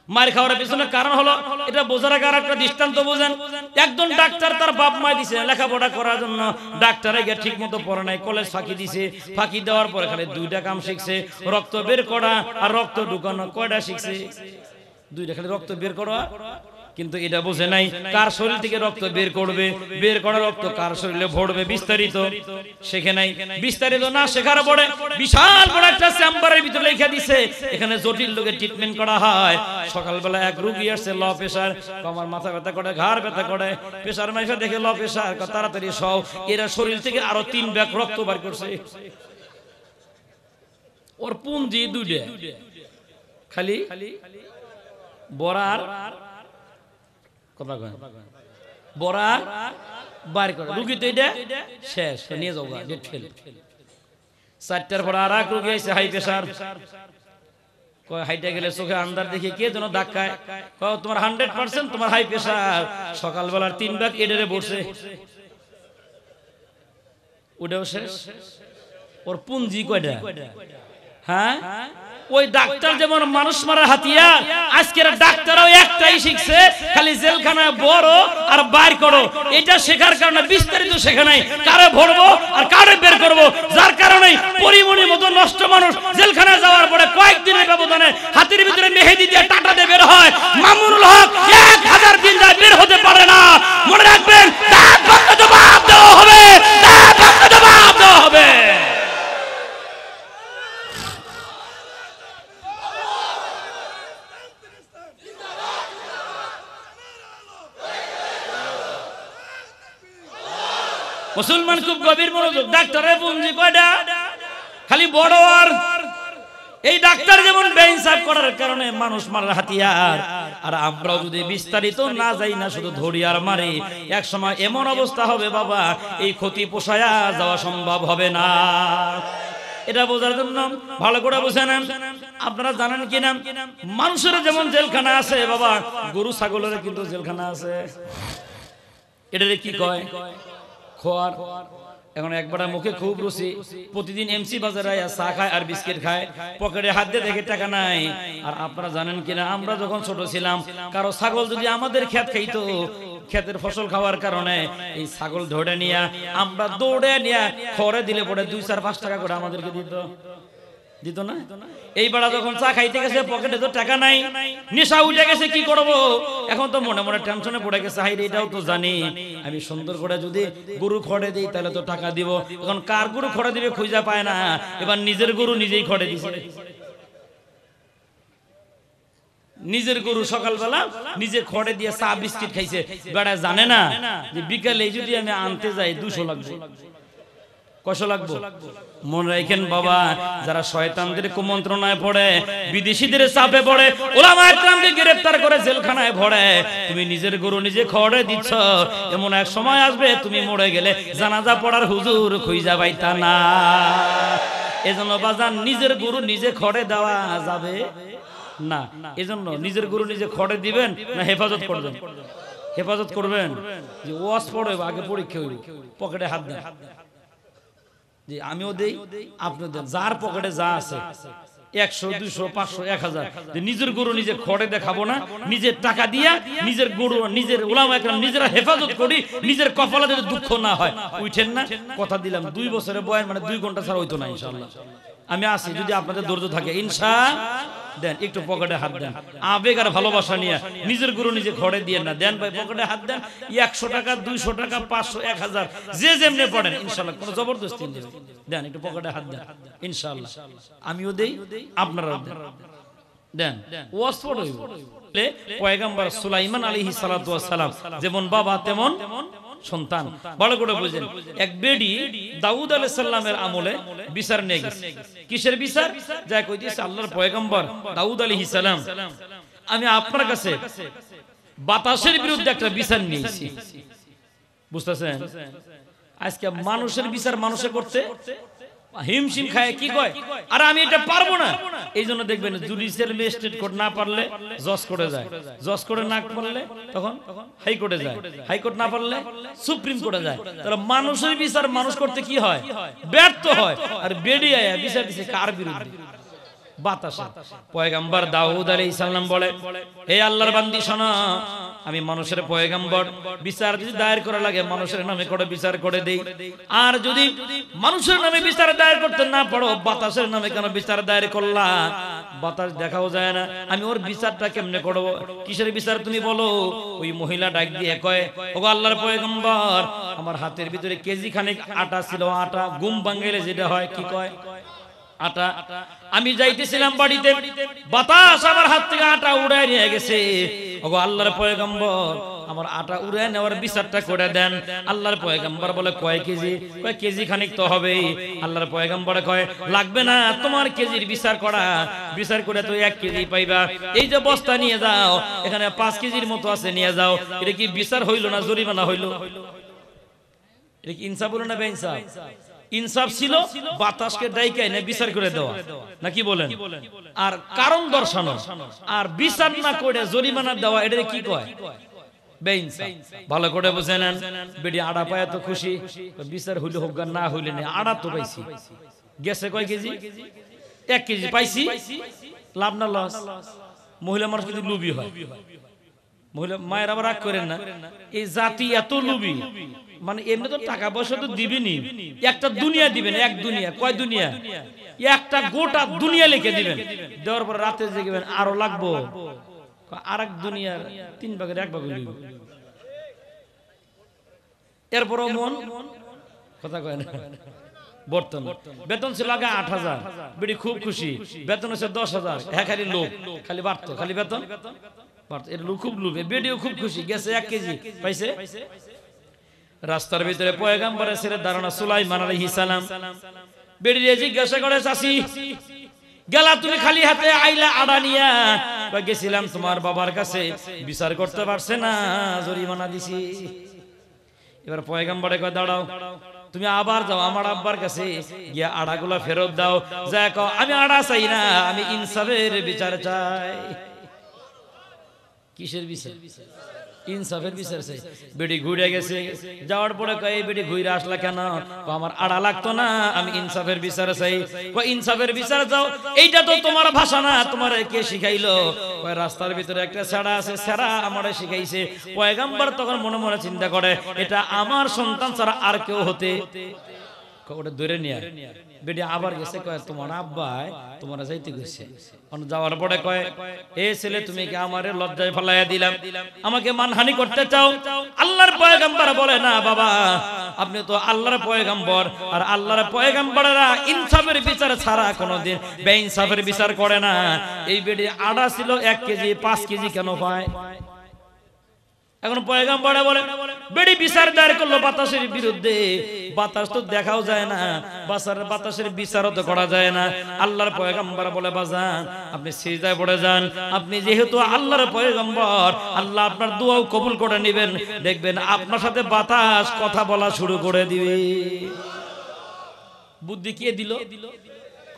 Speaker 1: মার খাওয়ার পিছনে কারণ হলো, এটা বোঝার আগে একটা দৃষ্টান্ত বোঝেন। একজন ডাক্তার তার বাপ মা দিছে লেখাপড়া করার জন্য, ডাক্তারে গিয়ে ঠিক মতো পড়ে নাই, কলেজ ফাঁকি দিছে। ফাঁকি দেওয়ার পরে খালি 2টা কাম শিখছে, রক্ত বের করা আর রক্ত ঢুকানো। কয়টা শিখছে? 2টা, খালি রক্ত বের করা। কিন্তু এটা বোঝে নাই কার শরীর থেকে রক্ত বের করবে, বের করা রক্ত কার শরীরে ভরবে, বিস্তারিত শেখে নাই। বিস্তারিত না শেখার পরে বিশাল বড় একটা চেম্বারের ভিতরে লেখা দিছে এখানে জটিল রোগের ট্রিটমেন্ট করা হয়। সকালবেলা এক রোগী আসছে লো প্রেসার, আমার মাথা ব্যথা করে, ঘাড় ব্যথা করে, প্রেসার মাইফা দেখে লো প্রেসার, তাড়াতাড়ি সব। এরা শরীর থেকে আরো 3 ব্যাগ রক্ত বার করছে। ওর পুঞ্জি 2টা, খালি বড়ার কথা কয়, বড়া বার করে রুগী তো এটা শেষ, নিয়ে যাও গা, ডেট ফেল। 4টার পর আর এক রুগী আছে হাই প্রেসার, কয় হাইটা গেলে চোখে আন্দার দেখে কে যেন ধাক্কায়, কয় তোমার 100% তোমার হাই প্রেসার। সকালবেলার 3 ব্যাগ এডারে বসে, ওটাও শেষ। ওর পুঞ্জি কয়টা? হ্যাঁ, ওই ডাক্তার যেমন মানুষ মারার হাতিয়ার, আজকের ডাক্তারও একটাই শিখছে, খালি জেলখানায় বড় আর বাইর করো। এটা শেখার কারণে বিস্তারিত শেখা নাই, কারে ভরবো আর কারে বের করবো, যার কারণে পরিমণির মতন নষ্ট মানুষ জেলখানায় যাওয়ার পরে কয়েকদিনের ব্যবধানে হাতের ভিতরে মেহেদি দিয়ে টাটা দিয়ে বের হয়। মামুনুল হক 1000 দিন যায় বের হতে পারে না। মনে রাখবেন, তার পক্ষে জবাব দেওয়া হবে, তার পক্ষে জবাব দেওয়া হবে। মুসলমান খুব গভীর মনোযোগ। ডাক্তারের পুঞ্জি কয়টা? খালি বড়। আর এই ডাক্তার যেমন বেইনসাফ করার কারণে মানুষ মারার হাতিয়ার, আর আমরাও যদি বিস্তারিত না যাই না, শুধু ধরি আর মারি, এক সময় এমন অবস্থা হবে বাবা, এই ক্ষতি পোষায়া যাওয়া সম্ভব হবে না। এটা বোঝার জন্য ভালো করে বুঝে নেন। আপনারা জানেন কিনা, মানুষের যেমন জেলখানা আছে বাবা, গরু ছাগলের কিন্তু জেলখানা আছে। এটারে কি কয়? খোয়ার। এখন একবার মুখে খুব রুচি, প্রতিদিন এমসি বাজারে চা খায় আর বিস্কিট খায়, পকেটে হাত দিয়ে দেখে টাকা নাই। আর আপনারা জানেন কিনা, আমরা যখন ছোট ছিলাম, কারো ছাগল যদি আমাদের ক্ষেত খাইতো, ক্ষেতের ফসল খাওয়ার কারণে এই ছাগল ধরে নিয়ে আমরা দৌড়ে নিয়ে খড়ে দিলে পরে 2-4-5 টাকা করে আমাদেরকে দিত না? এই বেড়া যখন চা খাইতে গেছে, পকেটে তো টাকা নাই, নেশা উঠে গেছে, কি করব? এখন তো মনে মনে টেনশনে পড়ে গেছে, হাই রে, এটাও তো জানি আমি সুন্দর করে যদি গরু খড়ে দিই তাহলে তো টাকা দিব। এখন কার গরু খড়ে দিবে খুঁজে পায় না, এবার নিজের গরু নিজেই খড়ে দিছে। নিজের গরু সকালবেলা নিজে খড়ে দিয়ে চা বিস্কিট খাইছে। বেড়া জানে না যে বিকালে যদি আমি আনতে যাই 200 লাগবে। কয়শো লাগবে? মনে রাখেন বাবা, যারা শয়তানদের কুমন্ত্রণায় পড়ে, বিদেশিদের চাপে পড়ে, উলামা ইকরামকে গ্রেফতার করে জেলখানায় ভরে, তুমি নিজের গরু নিজে খড়ে দিচ্ছ, এমন এক সময় আসবে তুমি মরে গেলে জানাজা পড়ার হুজুর খুঁজা পাইতা না। এজন্য বাজান, নিজের গরু নিজে খড়ে দেওয়া যাবে না। এজন্য নিজের গরু নিজে খড়ে দিবেন না হেফাজত করবেন? হেফাজত করবেন। যে ওয়াজ পড়ে আগে পরীক্ষা হইল, পকেটে হাত দেন, যে আমিও দেই আপনি দেন, যার পকেটে যা আছে 100, 200, 500, 1000, নিজের গরু নিজে খড়ে দেখাবো না, নিজের টাকা দিয়া নিজের গরু নিজের উলামা ইকরাম নিজেরা হেফাজত করি, নিজের কপালে যদি দুঃখ না হয়। উঠেন না, কথা দিলাম 2 বছরের বয়স, মানে 2 ঘন্টা ছাড়া হইতো না ইনশাআল্লাহ। আমি আসি, যদি আপনাদের ধৈর্য থাকে দেন, একটু পকেটে হাত দেন, আবেগ আর ভালোবাসা নিয়ে। নিজের গরু নিজে খড়ে দিয়ে না, দেন ভাই, পকেটে হাত দেন। 100 টাকা, 200 টাকা, 500, 1000, যে যেমনি পড়েন ইনশাআল্লাহ, কোনো জবরদস্তি নেই। দেন, একটু পকেটে হাত দেন ইনশাআল্লাহ। আমিও দেই, আপনারাও দেন। ওয়াজ পড়ই পয়গম্বর সুলাইমান আলাইহিস সালাতু ওয়াস সালাম যেমন বাবা তেমন সন্তান। ভালো করে বুঝেন, এক বেডি দাউদ আলাইহিস সালামের আমলে বিচার নিয়ে গেছে। কিসের বিচার? যা কইতেছে আল্লাহর পয়গম্বর দাউদ আলাইহিস সালাম, আমি আপনার কাছে বাতাসের বিরুদ্ধে একটা বিচার নিয়েছি। বুঝতেছেন? আজকে মানুষের বিচার মানুষে করতে হিমশিম খায়, কি কয়, আর আমি এটা পারবো না। এই জন্য দেখবেন জুডিশিয়াল ম্যাজিস্ট্রেট কোর্ট না পারলে জজ কোর্টে যায়, জজ কোর্টে না পারলে তখন হাইকোর্টে যায়, হাইকোর্ট না পারলে সুপ্রিম কোর্টে যায়। তাহলে মানুষের বিচার মানুষ করতে কি হয়? ব্যর্থ হয়। আর বেরিয়ে বিচার দিছে কার বিরুদ্ধে? বাতাসে। পয়গম্বর দাউদ আলাইহিস সালাম বলে, হে আল্লাহর বান্দি শোনো, আমি মানুষের পয়গম্বর, বিচার যদি দায়ের করা লাগে মানুষের নামে করে বিচার করে দেই। আর যদি মানুষের নামে বিচার দায়ের করতে না পারো, বাতাসের নামে কেন বিচার দায়ের করলা? বাতাস দেখাও যায় না, আমি ওর বিচারটা কেমনে করব? কিসের বিচার তুমি বলো? ওই মহিলা ডাক দিয়ে কয়, ওগো আল্লাহর পয়গম্বর, আমার হাতের ভিতরে কেজি খানেক আটা ছিল, আটা গুম ভাঙাইলে যেটা হয়, কি কয়, আটা। আমি যাইতেছিলাম বাড়িতে, বাতাস আমার হাত থেকে আটা উড়ায় নিয়ে গেছে। ওগো আল্লাহর পয়গম্বর, আমার আটা উড়ায় নেওয়ার বিচারটা করে দেন। আল্লাহর পয়গম্বর বলে, কয় কেজি? কয় কেজি খানিক তো হবেই। আল্লাহর পয়গম্বর কয়, লাগবে না তোমার কেজির বিচার করা, বিচার করে তো 1 কেজি পাইবা। এই যে বস্তা নিয়ে যাও, এখানে 5 কেজির মতো আছে, নিয়ে যাও। এটা কি বিচার হইল না জরিমানা হইল? এটা কি ইনসাফ হলো না বেইনসাফ? ইনসাফ ছিল বাতাসকে ডাইকে এনে বিচার করে দেওয়া, নাকি বলেন? আর কারণ দর্শানো, আর বিচার না করে জরিমানা দেওয়া, এটা কি কয়? বেইনসাফ। ভালো করে বুঝে নেন। বেডি আড়া পায় তো খুশি, বিচার হইলে হোক না হইলে নেই, আড়া তো পাইছি। গেছে কয় কেজি? 1 কেজি পাইছি, লাভ না লস? মহিলা মানুষ কিন্তু লুবি হয়, মহিলা মায়ের আবার রাগ করেন না, এই জাতি এত লোভী, মানে এমনি তো টাকা পয়সা তো দিবেনি, একটা দুনিয়া দিবেন, এক দুনিয়া, কয় দুনিয়া, একটা গোটা দুনিয়া লিখে দিবেন, দেওয়ার পর রাতে জেগেবেন আরো লাগবো, আর এক দুনিয়ার 3 ভাগের 1 ভাগ হইল। এরপরও মন কথা কয় না। বেতন ছিল আগে 8,000, বেটি খুব খুশি, বেতন হচ্ছে 10,000, হ্যাঁ খালি লোক, খালি বাড়তো, খালি বেতন বাড়তো, এর লোক খুব লোভে, বেটিও খুব খুশি, গেছে 1 কেজি পাইছে। রাস্তার ভিতরে পয়গাম্বরের ছেলে দাঁড়ানো সুলাইমান আলাইহিস সালাম, বেটিরে জিজ্ঞাসা করে, চাচি গেলা তুমি খালি হাতে আইলা আড়া নিয়া? গেছিলাম তোমার বাবার কাছে, বিচার করতে পারছে না, জরিমানা দিছি। এবার পয়গাম্বরে কয়, দাঁড়াও, তুমি আবার যাও আমার আব্বার কাছে, গিয়া আড়াগুলা ফেরত দাও, যা কও আমি আড়া চাই না, আমি ইনসাফের বিচার চাই। কিসের বিচার? ইনসাফের বিচার চাই। বেটি ঘুরে গেছে, যাওয়ার পরে কয়, বেটি ঘুরে আসলা কেন? আমার আড়া লাগতো না, আমি ইনসাফের বিচার চাই। কয় ইনসাফের বিচার চাও, এইটা তো তোমার ভাষা না, তোমার কে শিখাইলো? কয় রাস্তার ভিতরে একটা ছেড়া আছে, ছেড়া আমারে শিখাইছে। পয়গাম্বর তখন মনে মনে চিন্তা করে, এটা আমার সন্তান ছাড়া আর কেউ হতে, ওটা ধরে নিয়ে বেটি আবার গেছে, কয় তোমার আব্বাই তোমার যাইতে গেছে। যাওয়ার পরে কয়, এ ছেলে তুমি কি আমারে লজ্জায় ফেলাইয়া দিলাম, আমাকে মানহানি করতে চাও? আল্লাহর পয়গাম্বর বলে, না বাবা, আপনি তো আল্লাহর পয়গাম্বর, আর আল্লাহর পয়গাম্বরেরা ইনসাফের বিচার ছাড়া কোনোদিন বেইনসাফের বিচার করে না। এই বেটি আড়া ছিল 1 কেজি, 5 কেজি কেন পায়? এখন পয়গাম্বর বলে, বেটি বিচার দায়ের করলো বাতাসের বিরুদ্ধে, বাতাস তো দেখাও যায় না, বাতাসের বিচারও তো করা যায় না। আল্লাহর পয়গাম্বর বলে, বাজান আপনি সিজদায় পড়ে যান, আপনি যেহেতু আল্লাহর পয়গাম্বর, আল্লাহ আপনার দোয়াও কবুল করে নেবেন, দেখবেন আপনার সাথে বাতাস কথা বলা শুরু করে দিবে। বুদ্ধি কে দিল?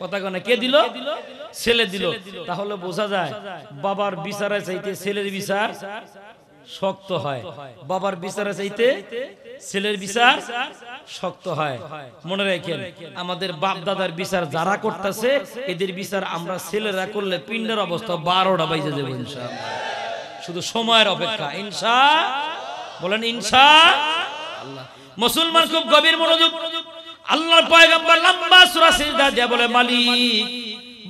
Speaker 1: কথা কনে কে দিল? ছেলে দিল। তাহলে বোঝা যায় বাবার বিচারে চাইতে ছেলের বিচার শক্ত হয়, বাবার বিচারে চাইতে ছেলের বিচার শক্ত হয়। মনে রাখেন, আমাদের বাপ দাদার বিচার যারা করতেছে, এদের বিচার আমরা ছেলেরা করলে পিণ্ডের অবস্থা 12টা বাজে যাবে ইনশাআল্লাহ। শুধু সময়ের অপেক্ষা, বলেন ইনশাআল্লাহ। মুসলমান খুব গভীর মনোযোগ। আল্লাহর পয়গম্বর লম্বা সূরা সিজদা দিয়ে বলে, মালিক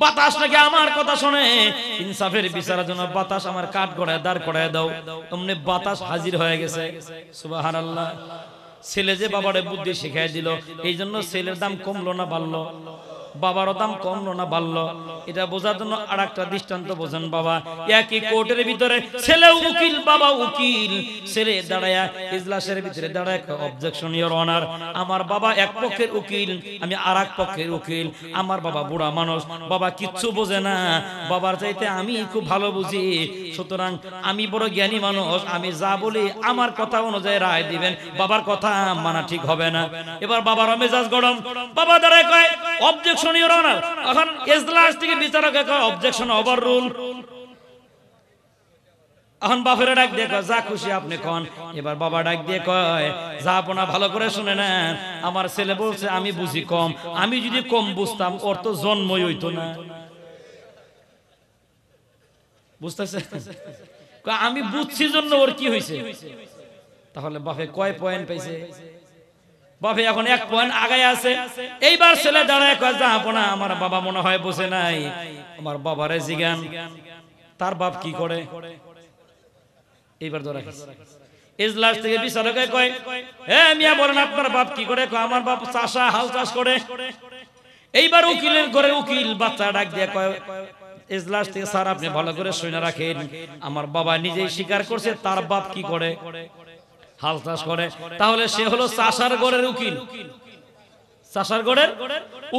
Speaker 1: বাতাস নাকি আমার কথা শুনে, ইনসাফের বিচারের জন্য বাতাস আমার কাঠ গড়ায় দাঁড় করায় দাও। অমনি বাতাস হাজির হয়ে গেছে। সুবহানাল্লাহ। ছেলে যে বাবারে বুদ্ধি শিখাই দিল, এই জন্য ছেলের দাম কমলো না বাড়লো? বাবারও দাম কমলো না বাড়লো? এটা বোঝার জন্য আর একটা দৃষ্টান্ত বোঝেন বাবা। একই কোর্টের ভিতরে ছেলে উকিল, বাবা উকিল। ছেলে দাঁড়ায় ইজলাসের ভিতরে দাঁড়ায়, অবজেকশন ইওর অনার, আমার বাবা এক পক্ষের উকিল, আমি আর এক পক্ষের উকিল। আমার বাবা বুড়া মানুষ, বাবা কিচ্ছু বোঝে না, বাবার চাইতে আমি খুব ভালো বুঝি, সুতরাং আমি বড় জ্ঞানী মানুষ, আমি যা বলি আমার কথা অনুযায়ী রায় দিবেন, বাবার কথা মানা ঠিক হবে না। এবার বাবার মেজাজ গরম, বাবা দাঁড়ায় কয়, অবজেকশন ইওর অনার। এখন ইজলাস থেকে বিচারকে কয়, অবজেকশন ওভার রুল। এখন বাপের ডাক দিয়ে কয়, যা খুশি আপনি কোন। এবার বাবা ডাক দিয়ে কয়, যা আপনা ভালো করে শুনে নেন, আমার ছেলে বলছে আমি বুঝি কম, আমি যদি কম বুঝতাম ওর তো জন্মই হইতো না। বুঝতেছে? আমি বুঝছি জন্য ওর কি হয়েছে? তাহলে বাপে কয় পয়েন্ট পাইছে? বাপে এখন 1 পয়েন্ট আগায় আছে। এইবার ছেলে দাঁড়ায় কয়, যা আপনা আমার বাবা মনে হয় বসে নাই, আমার বাবারে জিজ্ঞান তার বাপ কি করে। এইবার ধরা ইজলাস থেকে বিচারকে কয়, হে মিয়া বলেন আপনার বাপ কি করে? আমার বাপ চাষা, হাল চাষ করে। এইবার উকিলের ঘরে উকিল বাচ্চা ডাক দিয়ে কয়, ইজলাস থেকে স্যার আপনি ভালো করে শুনে রাখেন, আমার বাবা নিজেই স্বীকার করছে তার বাপ কি করে, হাল চাষ করে। তাহলে সে হলো চাষার ঘরের উকিল, চাষার ঘরের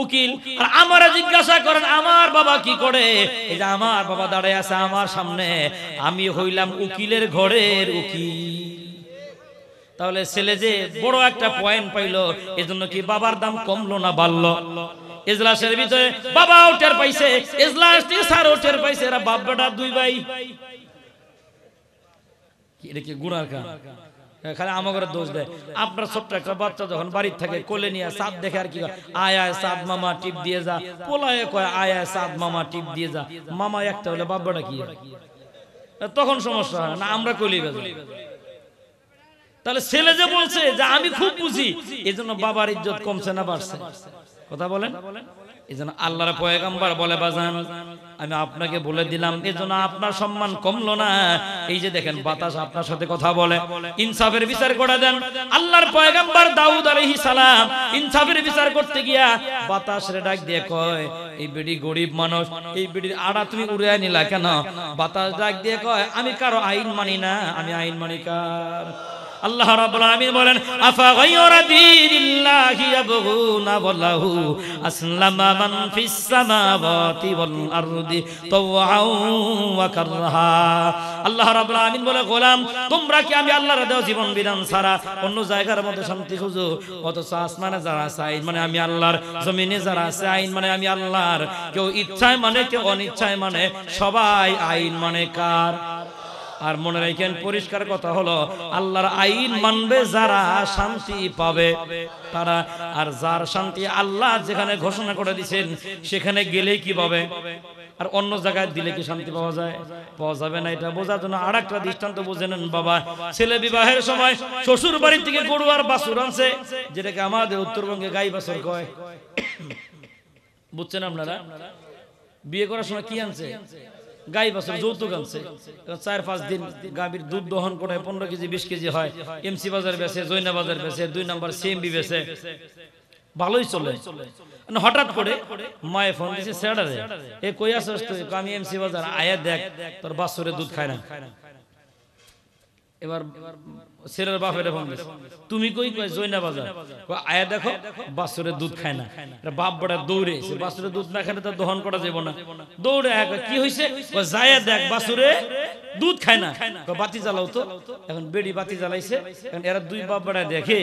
Speaker 1: উকিল। আর আমারে জিজ্ঞাসা করেন আমার বাবা কি করে? এই যে আমার বাবা দাঁড়ায় আছে আমার সামনে, আমি হইলাম উকিলের ঘরের উকিল। তাহলে ছেলে যে বড় একটা পয়েন্ট পাইলো, এজন্য কি বাবার দাম কমলো না বাড়লো? ইজলাসের ভিতরে বাবা টের পাইছে, ইজলাস থেকে স্যারও টের পাইছে, এরা বাপ বেটা 2 ভাই। এটা কি গুনার কাজ? খালি আমাকে দোষ দেয়। আপনার ছোট্ট একটা বাচ্চা যখন বাড়ির থাকে কোলে নিয়ে চাঁদ দেখে আর কি, আয় আয় চাঁদ মামা টিপ দিয়ে যা, পোলায় কয় আয় আয় চাঁদ মামা টিপ দিয়ে যা। মামা একটা হলে বাব্বাটা কি? তখন সমস্যা হয় না, আমরা কইলি বেজাল। তাহলে ছেলে যে বলছে যে আমি খুব বুঝি, এজন্য বাবার ইজ্জত কমছে না বাড়ছে? কথা বলেন। এজন্য আল্লাহর পয়গম্বর বলে বাজান আমি আপনাকে বলে দিলাম, এজন্য আপনার সম্মান কমলো না। এই যে দেখেন বাতাস আপনার সাথে কথা বলে, ইনসাফের বিচার করে দেন। আল্লাহর পয়গম্বর দাউদ আলাইহিস সালাম ইনসাফের বিচার করতে গিয়া বাতাসরে ডাক দিয়ে কয়, এই বেডি গরিব মানুষ, এই বেডির আড়া তুমি উড়ায় নিলা কেন? বাতাস ডাক দিয়ে কয়, আমি কারো আইন মানি না, আমি আইন মানি কার? আল্লাহ রাব্বুল আলামিন বলেন, আফা গায়রা দীনিল্লাহি ইয়াবগুনা ওয়ালাহু আসলামা মান ফিস সামাওয়াতি ওয়াল আরদি তাওআন ওয়া কারহা। আল্লাহ রাব্বুল আলামিন বলে, গোলাম তোমরা কি আমি আল্লাহর দেওয়া জীবন বিধান ছাড়া অন্য জায়গার মধ্যে শান্তি খুঁজো? অথচ আসমানে যারা আছে আইন মানে আমি আল্লাহর, জমিনে যারা আছে আইন মানে আমি আল্লাহর। কেউ ইচ্ছায় মানে কেউ অনিচ্ছায় মানে, সবাই আইন মানে কার? আর মনে রাখেন পরিষ্কার কথা হলো, আল্লাহর আইন মানবে যারা শান্তি পাবে তারা। আর যার শান্তি আল্লাহ যেখানে ঘোষণা করে দিয়েছেন সেখানে গেলেই কি পাবে, আর অন্য জায়গায় দিলে কি শান্তি পাওয়া যায়? পাওয়া যাবে না। এটা বোঝার জন্য আর একটা দৃষ্টান্ত বুঝে নেন বাবা। ছেলে বিবাহের সময় শ্বশুর বাড়ি থেকে গরু আর বাছুর আনছে, যেটাকে আমাদের উত্তরবঙ্গে গাই বাছুর কয়। বুঝছেন আপনারা? বিয়ে করার সময় কি আনছে? গাই বাছুর, যৌতুক আনছে। 4-5 দিন গাভীর দুধ দহন করে 15 কেজি 20 কেজি হয়। এমসি বাজার বেচে, জৈনা বাজার বেচে, 2 নম্বর সিএমবি বেচে, ভালোই চলে। হঠাৎ করে মায়ে ফোন দিয়েছে স্যাডারে, এ কই আছিস তুই? আমি এমসি বাজার, আয়া দেখ তোর বাছুরে দুধ খায় না। এবার ছেলের বাপের ফোন দিয়েছে, তুমি কই? কই জৈনা বাজার। আয়া দেখো বাছুরে দুধ খায় না। বাপ বড়া দৌড়ে এসে, বাছুরে দুধ না খেলে তো দহন করা যাবে না। দৌড়ে কি হয়েছে? যায় দেখ বাছুরে দুধ খায় না। বাতি জ্বালাও তো। এখন বেড়ি বাতি জ্বালাইছে। এখন এরা দুই বাপ বড়া দেখে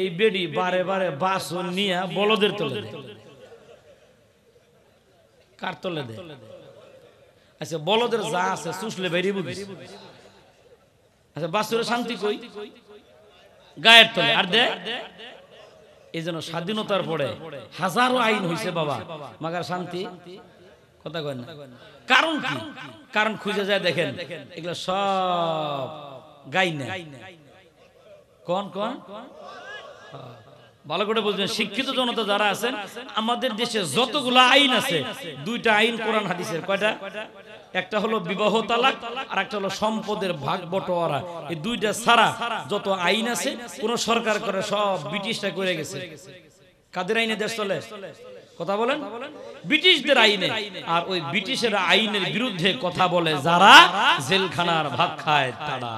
Speaker 1: এই বেড়ি বারে বারে বাছুর নিয়ে বলদের তোলে। কার তোলে দেয়? আচ্ছা বলদের যা আছে চুষলে বেরিয়ে বুঝিস। আচ্ছা বাছুরের শান্তি কই? গায়ের তলে। আর দে এই জন্য স্বাধীনতার পরে হাজারো আইন হয়েছে বাবা, মাগার শান্তি কথা কয় না। কারণ কি? কারণ খুঁজে যায় দেখেন, এগুলো সব গাই না। কোন কোন ভালো করে বুঝবেন, শিক্ষিত জনতা যারা আছেন, আমাদের দেশে যতগুলো আইন আছে, 2টা আইন কোরআন হাদিসের। কয়টা? একটা হলো বিবাহ তালাক, আর একটা হলো সম্পদের ভাগ বটোয়ারা। এই 2টা ছাড়া যত আইন আছে কোন সরকার করে, সব ব্রিটিশরা করে গেছে। কাদের আইনে দেশ চলে? কথা বলেন। ব্রিটিশদের আইনে। আর ওই ব্রিটিশের আইনের বিরুদ্ধে কথা বলে যারা, জেলখানার ভাত খায় তারা।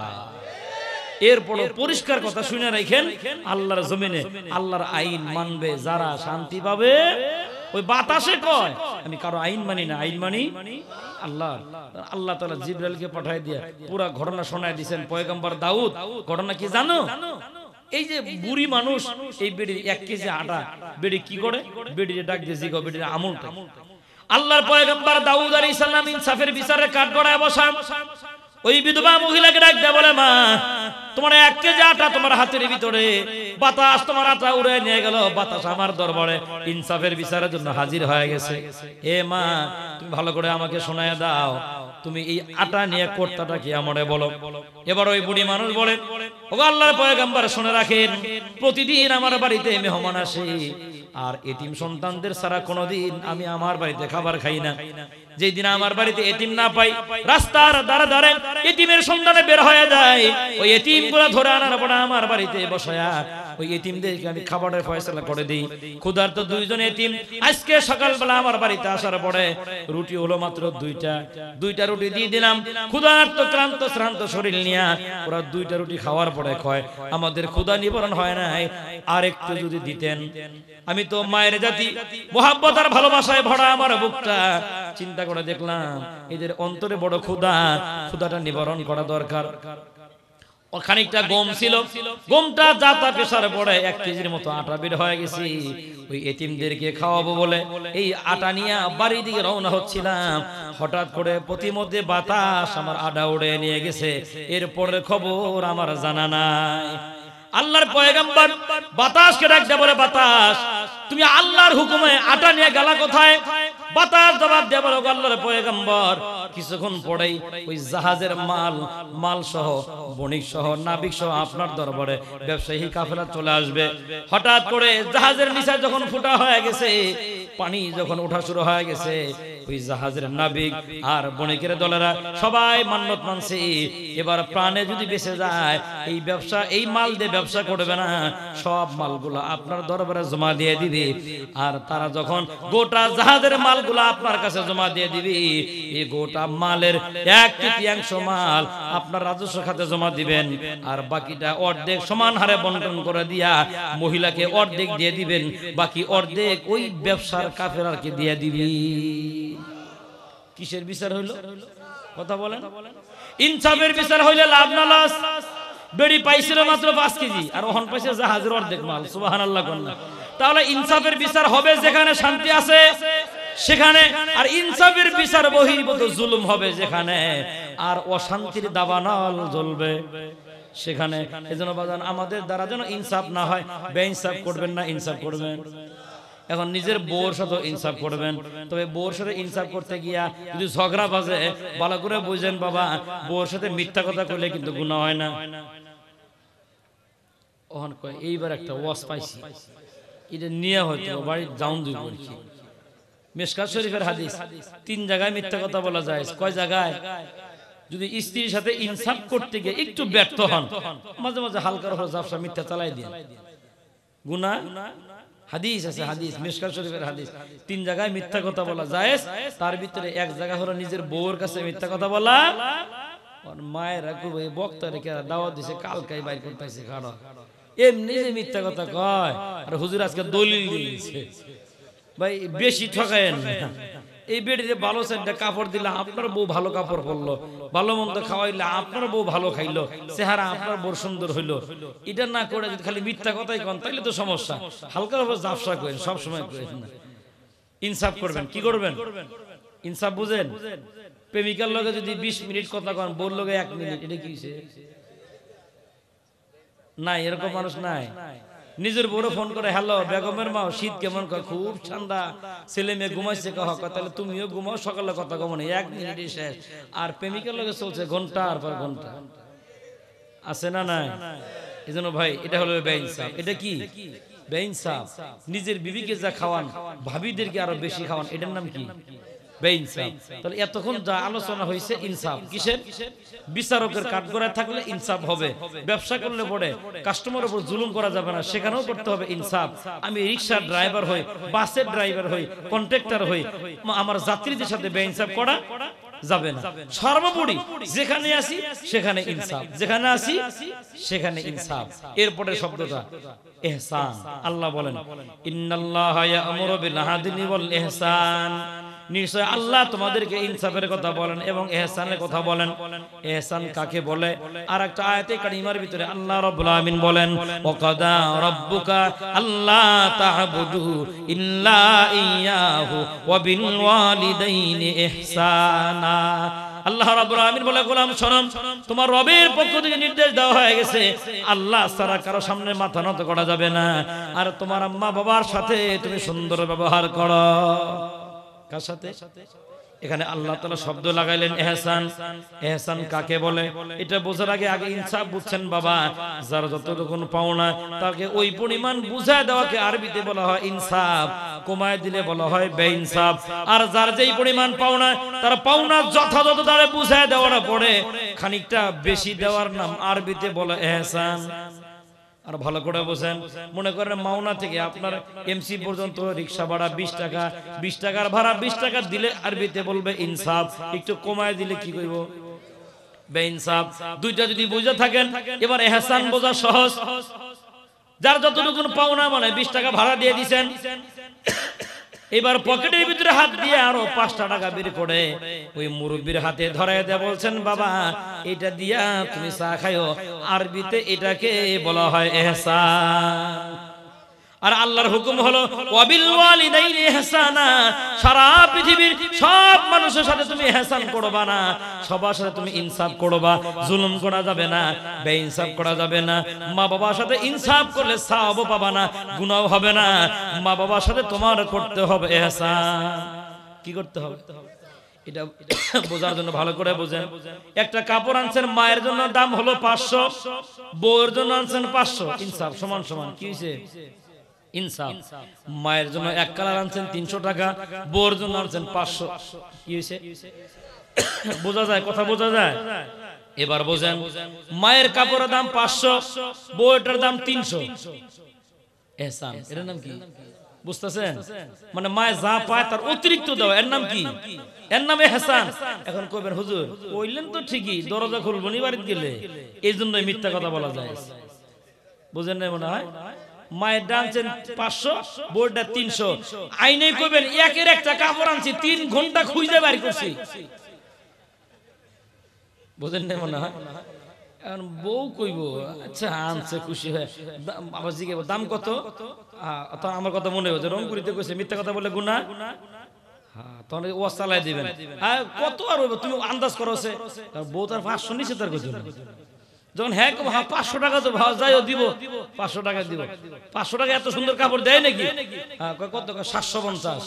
Speaker 1: এরপর পরিষ্কার কথা শুনে রাখেন, আল্লাহর জমিনে আল্লাহর আইন মানবে যারা শান্তি পাবে। ওই বাতাসে কয় আমি কারো আইন মানি না, আইন মানি আল্লাহ। আল্লাহ তাআলা জিবরাইলকে পাঠায় দিয়ে পুরো ঘটনা শোনায় দিয়েছেন পয়গম্বর দাউদ। ঘটনা কি জানো? এই যে বুড়ি মানুষ, এই বেড়ি 1 কেজি আটা, বেড়ি কি করে? বেড়িরে ডাক দিয়ে জিগো বেড়ির আমলটা। আল্লাহর পয়গম্বর দাউদ আলাইহিস সালাম ইনসাফের বিচারে কাঠগড়ায় বসা। ওই বিধবা মহিলাকে ডাক দেয়া বলে, মা তোমার 1 কেজি আটা তোমার হাতের ভিতরে, বাতাস তোমার আটা উড়ে নিয়ে গেল, বাতাস আমার দরবারে ইনসাফের বিচারের জন্য হাজির হয়ে গেছে। এ মা তুমি ভালো করে আমাকে শোনায় দাও, তুমি এই আটা নিয়ে কর্তাটা কি আমারে বলো। এবার ওই বুড়ি মানুষ বলে, ওগো আল্লাহর পয়গম্বর শুনে রাখেন, প্রতিদিন আমার বাড়িতে মেহমান আসে, আর এতিম সন্তানদের ছাড়া কোনোদিন আমি আমার বাড়িতে খাবার খাই না। যেই দিন আমার বাড়িতে এতিম না পাই, রাস্তার ধারে ধারে এতিমের সন্ধানে বের হয়ে যায়, ওই এতিমগুলো ধরে আনার পর আমার বাড়িতে বসায়া ওই এতিমদেরকে আমি খাবারের ফয়সালা করে দিই। ক্ষুধার্ত 2 জন এতিম আজকে সকালবেলা আমার বাড়িতে আসার পরে রুটি হলো মাত্র 2টা রুটি দিয়ে দিলাম। ক্ষুধার্ত ক্লান্ত শ্রান্ত শরীর নিয়ে ওরা 2টা রুটি খাওয়ার পরে কয়, আমাদের ক্ষুধা নিবারণ হয় নাই, আর একটু যদি দিতেন। আমি তো মায়ের জাতি, মোহাব্বত আর ভালোবাসায় ভরা আমার বুকটা। চিন্তা করে দেখলাম এদের অন্তরে বড় ক্ষুধা, ক্ষুধাটা নিবারণ করা দরকার। খানিকটা গম ছিল, গমটা যাতা পেশার পড়ে 1 কেজির মতো আটা বের হয়ে গেছি। ওই এতিমদেরকে খাওয়াবো বলে এই আটা নিয়ে বাড়ির দিকে রওনা হচ্ছিলাম, হঠাৎ করে প্রতিমধ্যে বাতাস আমার আটা উড়ে নিয়ে গেছে। এরপরের খবর আমার জানা নাই। আল্লাহর পয়গম্বর বাতাসকে ডাক দেয়া বলে, বাতাস তুমি আল্লাহর হুকুমে আটা নিয়ে গেলা কোথায়? বাতাস জবাব দেয়া বলো আল্লাহর পয়গম্বর কিছুক্ষণ পরেই ওই জাহাজের মাল সহ বণিক সহ নাবিক সহ আপনার দরবারে ব্যবসায়ী কাফেলা চলে আসবে। হঠাৎ করে জাহাজের নিচে যখন ফুটা হয়ে গেছে, পানি যখন ওঠা শুরু হয়ে গেছে, ওই জাহাজের নাবিক আর বণিকের দলেরা সবাই মান্যত মানছে এবার প্রাণে যদি বেঁচে যায় এই ব্যবসা, এই মাল দিয়ে ব্যবসা করবে না, সব মালগুলো আপনার দরবারে জমা দিয়ে দিবে। আর তারা যখন গোটা জাহাজের মালগুলো আপনার কাছে জমা দিয়ে দিবে, এই গোটা মালের 1/3 মাল আপনার রাজস্ব খাতে জমা দিবেন, আর বাকিটা অর্ধেক সমান হারে বন্টন করে দিয়া মহিলাকে অর্ধেক দিয়ে দিবেন, বাকি অর্ধেক ওই ব্যবসার কাফেরকে দিয়ে দিবি। কিসের বিচার হইল কথা বলেন? ইনসাফের বিচার হইলে লাভ না লস? বেড়ি পাইছিল মাত্র 5 কেজি আর ওহন পাইছে জাহাজের অর্ধেক মাল। সুবহানাল্লাহ কোন না? তাহলে ইনসাফের বিচার হবে যেখানে শান্তি আছে সেখানে, আর ইনসাফের বিচার বহির্ভূত জুলুম হবে যেখানে, আর অশান্তির দাবানল জ্বলবে সেখানে। এজন্য বাজান আমাদের দ্বারা যেন ইনসাফ না হয়, বেইনসাফ করবেন না, ইনসাফ করবেন। এখন নিজের বউর সাথে ইনসাফ করবেন, তবে বউর সাথে ইনসাফ করতে গিয়া যদি ঝগড়া বাজে ভালো করে বুঝেন বাবা, বউর সাথে মিথ্যা কথা কইলে কিন্তু গুনাহ হয় না। ওহন কয় এইবার একটা ওয়াজ পাইছি, এটা নিয়ে হয়তো বাড়ি যাউন দুই বলছি। মিশকাত শরীফের হাদিস, 3 জায়গায় মিথ্যা কথা বলা যায়। কয় জায়গায়? যদি স্ত্রীর সাথে ইনসাফ করতে গিয়ে একটু ব্যর্থ হন, মাঝে মাঝে হালকার উপর ঝাপসা মিথ্যা চালাই দেন, গুনাহ। হাদিস আছে, হাদিস মিশকাত শরীফের হাদিস, 3 জায়গায় মিথ্যা কথা বলা যায়। তার ভিতরে এক জায়গা হলো নিজের বউর কাছে মিথ্যা কথা বলা। আর মায়েরা খুব বক্তা রেখে দাওয়াত দিছে, কালকাই বাইর করতেছে খাড়া, এমনি যে মিথ্যা কথা কয়। আর হুজুর আজকে দলিল দিয়েছে, ভাই বেশি ঠকায়েন না। এই বেড়িতে ভালো চারটা কাপড় দিলে আপনার বউ ভালো কাপড় পরলো, ভালো মন্দ খাওয়াইলে আপনার বউ ভালো খাইলো, চেহারা আপনার বউ সুন্দর হইলো। এটা না করে যদি খালি মিথ্যা কথাই কন তাইলে তো সমস্যা। হালকার উপর জাফসা করেন, সবসময় করেন না। ইনসাফ করবেন, কি করবেন? ইনসাফ বুঝেন? প্রেমিকার লগে যদি 20 মিনিট কথা কন, বউর লগে 1 মিনিট, এটা কি নাই? এরকম মানুষ নাই? নিজের বড় ফোন করে, হ্যালো বেগমের মা শীত কেমন? খুব ঠান্ডা, ছেলে মেয়ে ঘুমাইছে। তাহলে তুমিও ঘুমাও, সকালে কথা কমো না, 1 মিনিটই শেষ। আর প্রেমিকার লগে চলছে ঘন্টার পর ঘন্টা, আছে না নাই? এই জন্য ভাই এটা হলো বেইনসাফ। এটা কি বেইনসাফ? নিজের বিবিকে যা খাওয়ান ভাবিদেরকে আরো বেশি খাওয়ান, এটার নাম কি? বেইনসাফ। তাহলে এতক্ষণ যা আলোচনা হয়েছে ইনসাফ কিসের? বিচারকের কাঠগড়ায় থাকলে ইনসাফ হবে। ব্যবসা করলে পরে কাস্টমারের উপর জুলুম করা যাবে না, সেখানেও করতে হবে ইনসাফ। আমি রিকশার ড্রাইভার হই, বাসের ড্রাইভার হই, কন্ট্রাক্টর হই, আমার যাত্রীদের সাথে বেইনসাফ করা যাবে না। সর্বোপরি যেখানে আসি সেখানে ইনসাফ, যেখানে আসি সেখানে ইনসাফ। এরপরে শব্দটা ইহসান। আল্লাহ বলেন ইন্নাল্লাহা ইয়া'মুরু বিল আদলি ওয়াল ইহসান, নিশ্চয় আল্লাহ তোমাদেরকে ইনসাফের কথা বলেন এবং ইহসানের কথা বলেন। ইহসান কাকে বলে? আর একটা আয়াতে কারিমার ভিতরে আল্লাহ রাব্বুল আলামিন বলেন ওয়াকাদা রাব্বুকা আল্লা তা'বুদু ইল্লা ইয়্যাহু ওয়া বিল ওয়ালিদাইনি ইহসানা। আল্লাহ রাব্বুল আলামিন বলে গোলাম শোনো, তোমার রবের পক্ষ থেকে নির্দেশ দেওয়া হয়ে গেছে আল্লাহ ছাড়া কারো সামনে মাথা নত করা যাবে না, আর তোমার আম্মা বাবার সাথে তুমি সুন্দর ব্যবহার করো। কার সাথে? এখানে আল্লাহ তাআলা শব্দ লাগাইলেন ইহসান। ইহসান কাকে বলে এটা বোঝার আগে ইনসাফ বুঝছেন বাবা। যার যতটুকু পাওনা তাকে ওই পরিমাণ বুঝায় দেওয়াকে আরবিতে বলা হয় ইনসাফ, কমায় দিলে বলা হয় বেইনসাফ। আর যার যেই পরিমাণ পাওনা তার পাওনা যথাযথ তারে বুঝায় দেওয়াটা পড়ে খানিকটা বেশি দেওয়ার নাম আরবিতে বলে ইহসান। আর ভালো করে বোঝেন, মনে করেন মাওনা থেকে আপনার এমসি পর্যন্ত রিকশা ভাড়া 20 টাকা, 20 টাকার ভাড়া 20 টাকা দিলে আরবিতে বলবে ইনসাফ। একটু কমায় দিলে কি কইব? বেইনসাফ। দুইটা যদি বুঝে থাকেন এবার ইহসান বোঝা সহজ। যার যতটুকু পাওনা মানে 20 টাকা ভাড়া দিয়ে দিবেন, এবার পকেটের ভিতরে হাত দিয়ে আরো 5টা টাকা বের করে ওই মুরব্বির হাতে ধরায় দেয়া বলছেন বাবা এটা দিয়া তুমি চা খাইও। আরবিতে এটাকে বলা হয় ইহসান। আর আল্লাহর হুকুম হলো ওয়াবিল ওয়ালিদাইনি ইহসানা, সারা পৃথিবীর সব মানুষের সাথে তুমি ইহসান করবা না, সবার সাথে তুমি ইনসাফ করবা। জুলুম করা যাবে না, বেইনসাফ করা যাবে না। মা বাবার সাথে ইনসাফ করলে সওয়াবও পাবা না, গুনাহও হবে না। মা বাবার সাথে তোমার করতে হবে ইহসান। কি করতে হবে এটা বোঝার জন্য ভালো করে বোঝেন। একটা কাপড় আনছেন মায়ের জন্য দাম হলো 500, বউয়ের জন্য আনছেন 500, ইনসাফ সমান সমান। কি হয়েছে? ইনসাফ। মায়ের জন্য এক কালার আনছেন 300 টাকা, বউয়ের জন্য আনছেন 500, কি হয়েছে? বোঝা যায়? কথা বোঝা যায়? এবার বোঝেন, মায়ের কাপড়ের দাম 500, বউয়ের দাম 300, এহসান। এর নাম কি বুঝতেছেন? মানে মায়ে যা পায় তার অতিরিক্ত দাও, এর নাম কি? এর নাম এহসান। এখন কইবেন হুজুর কইলেন তো ঠিকই, দরজা খুলবো নি বাড়িতে গেলে, এই জন্যই মিথ্যা কথা বলা যায়। বুঝেন না মনে হয়? মায়ের আনছেন 500, বউয়ের 300, আইনে কইবেন একের একটা কাপড় আনছি 3 ঘন্টা খুঁজে বের করছি। বুঝেন না মনে হয়? এখন বউ কইব আচ্ছা আনছে খুশি হয়ে, আবার জিজ্ঞেস দাম কত? আমার কথা মনে হচ্ছে রংপুরিতে কইছে মিথ্যা কথা বলে গুনাহ, হ্যাঁ তখন ওয়াজ চালাই দিবেন। হ্যাঁ কত আর হইব, তুমি আন্দাজ করো। বউ তার 500 নিচে তার কথা যখন হ্যাঁ 500 টাকা তো ভাও যাইও দিব, 500 টাকা দিব। 500 টাকা এত সুন্দর কাপড় দেয় নাকি? হ্যাঁ কত? 750।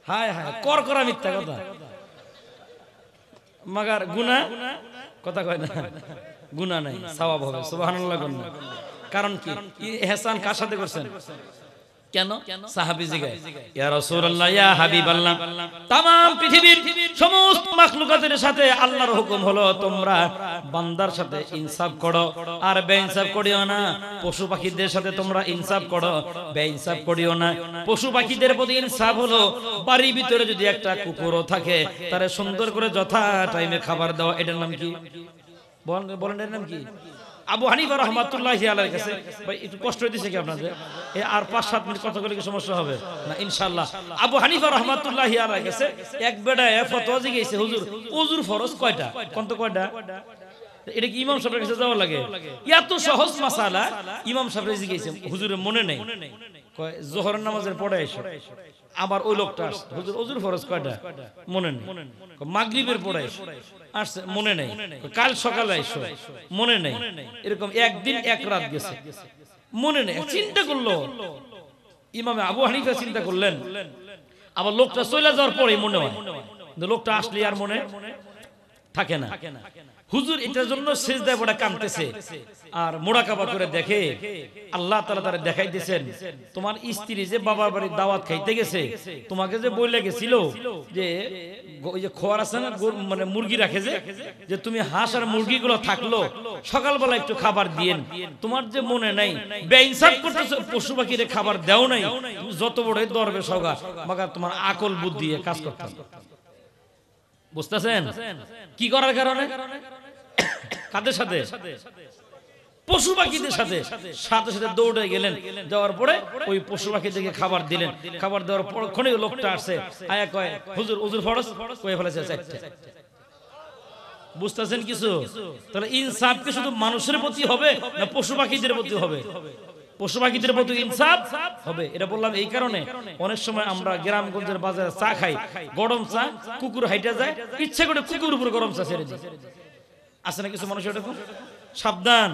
Speaker 1: হায় হায় কর করা মিথ্যা কথা, মাগার গুনাহ কথা কয় না, গুনাহ নাই, সওয়াব হবে। সুবহানাল্লাহ। কারণ কি? ইহসান কার সাথে করছেন? কেন? সাহাবী জিগায় ইয়া রাসূলুল্লাহ ইয়া হাবিবাল্লাহ, तमाम পৃথিবীর সমস্ত মাখলুকাতের সাথে আল্লাহর হুকুম হলো তোমরা বান্দার সাথে ইনসাফ করো আর বেইনসাফ করিও না। পশু পাখিদের সাথে তোমরা ইনসাফ করো, বেইনসাফ করিও না। পশু পাখিদের প্রতি ইনসাফ হলো বাড়ির ভিতরে যদি একটা কুকুরও থাকে তারে সুন্দর করে যথা টাইমে খাবার দেওয়া। এটার নাম কি? বলেন এর নাম কি? আবু হানিফা রাহমাতুল্লাহি আলাইহির কাছে ভাই একটু কষ্ট হইতেছে কি আপনাদের? আর 5-7 মিনিট কথা বলে কি সমস্যা হবে না? ইনশাআল্লাহ। আবু হানিফা রাহমাতুল্লাহি আলাইহির কাছে এক বেটা ফতোয়া জিজ্ঞাসা, হুজুর ওযুর ফরজ কয়টা? কোন তো কয়টা? এটা কি ইমাম সাহেবের কাছে যাওয়া লাগে? এত সহজ মাসালা ইমাম সাহেব জিজ্ঞাসা, হুজুরের মনে নেই। কয় যোহরের নামাজের পরে এসে। আবার ওই লোকটা আসছে, হুজুর ওযুর ফরজ কয়টা? মনে নেই। মাগরিবের পরে আসছে, মনে নেই। কাল সকালে এসো, মনে নেই। এরকম একদিন এক রাত গেছে, মনে নেই। চিন্তা করলো ইমামে আবু হানিফা, চিন্তা করলেন। আবার লোকটা চলে যাওয়ার পরে মনে হয়, লোকটা আসলে আর মনে থাকে না। হুজুর এটার জন্য সিজদায় পড়ে কাঁদতেছে আর মুরাকাবা করে দেখে আল্লাহ তাআলা তারে দেখাইতেছেন, তোমার স্ত্রী যে বাবার বাড়ির দাওয়াত খাইতে গেছে, তোমাকে যে বইলে গেছিল যে ওই যে খোয়ার আছে না, মানে মুরগি রাখে যে তুমি হাঁস আর মুরগিগুলো থাকলো সকালবেলা একটু খাবার দিয়েন, তোমার যে মনে নাই, বেইনসাফ করতেছো, পশু পাখিরে খাবার দাও নাই, যত বড় দরবেশ হোগা মাগা তোমার আকল বুদ্ধি কাজ করতে। বুঝতেছেন কি করার কারণে? কাদের সাথে? পশু পাখিদের সাথে। সাথে সাথে দৌড়ে গেলেন, যাওয়ার পরে ওই পশু পাখিদেরকে খাবার দিলেন। খাবার দেওয়ার পরক্ষণেই লোকটা আসছে, আয়া কয় হুজুর ওযুর ফরজ কয়ে ফেলেছে 4টা। বুঝতেছেন কিছু? তাহলে ইনসাফ কি শুধু মানুষের প্রতি হবে না পশু পাখিদের প্রতি হবে? পশু পাখিদের প্রতি ইনসাফ হবে। এটা বললাম এই কারণে, অনেক সময় আমরা গ্রামগঞ্জের বাজারে চা খাই, গরম চা, কুকুর হাইটা যায়, ইচ্ছে করে কুকুর উপর গরম চা ছেড়ে দিই। আছে না কিছু মানুষ এরকম? সাবধান,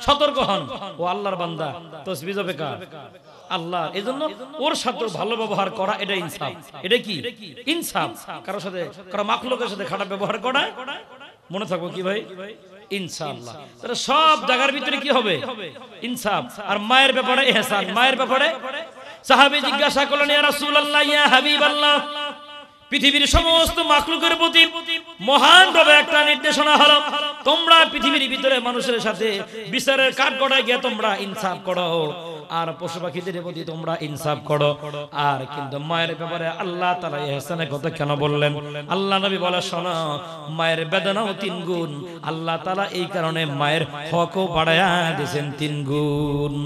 Speaker 1: সতর্ক হন। ও আল্লাহর বান্দা, তাসবিহ হবে কার? আল্লাহ। এজন্য ওর সাথে ভালো ব্যবহার করা, এটা ইনসাফ। এটা কি ইনসাফ? কারোর সাথে, কারো মাখলুকের সাথে খারাপ ব্যবহার করা, মনে থাকবো কি ভাই? ইনশাআল্লাহ। তাহলে সব জায়গার ভিতরে কি হবে? ইনসাফ। আর মায়ের ব্যাপারে ইহসান। মায়ের ব্যাপারে সাহাবী জিজ্ঞাসা করলেন, ইয়া রাসূলুল্লাহ ইয়া হাবিবাল্লাহ, পৃথিবীর সমস্ত মাখলুকের প্রতি মহান ভাবে একটা নির্দেশনা হলো, তোমরা পৃথিবীর ভিতরে মানুষের সাথে বিচারের কাঠগড়ায় গিয়ে তোমরা ইনসাফ করো আর পশু পাখিদের প্রতি তোমরা ইনসাফ করো। আর কিন্তু মায়ের ব্যাপারে আল্লাহ তাআলা ইহসানের কথা কেন বললেন? আল্লাহ নবী বলে, শোনো, মায়ের বেদনাও 3 গুণ। আল্লাহ তাআলা এই কারণে মায়ের হকও বাড়ায়া দিয়েছেন 3 গুণ।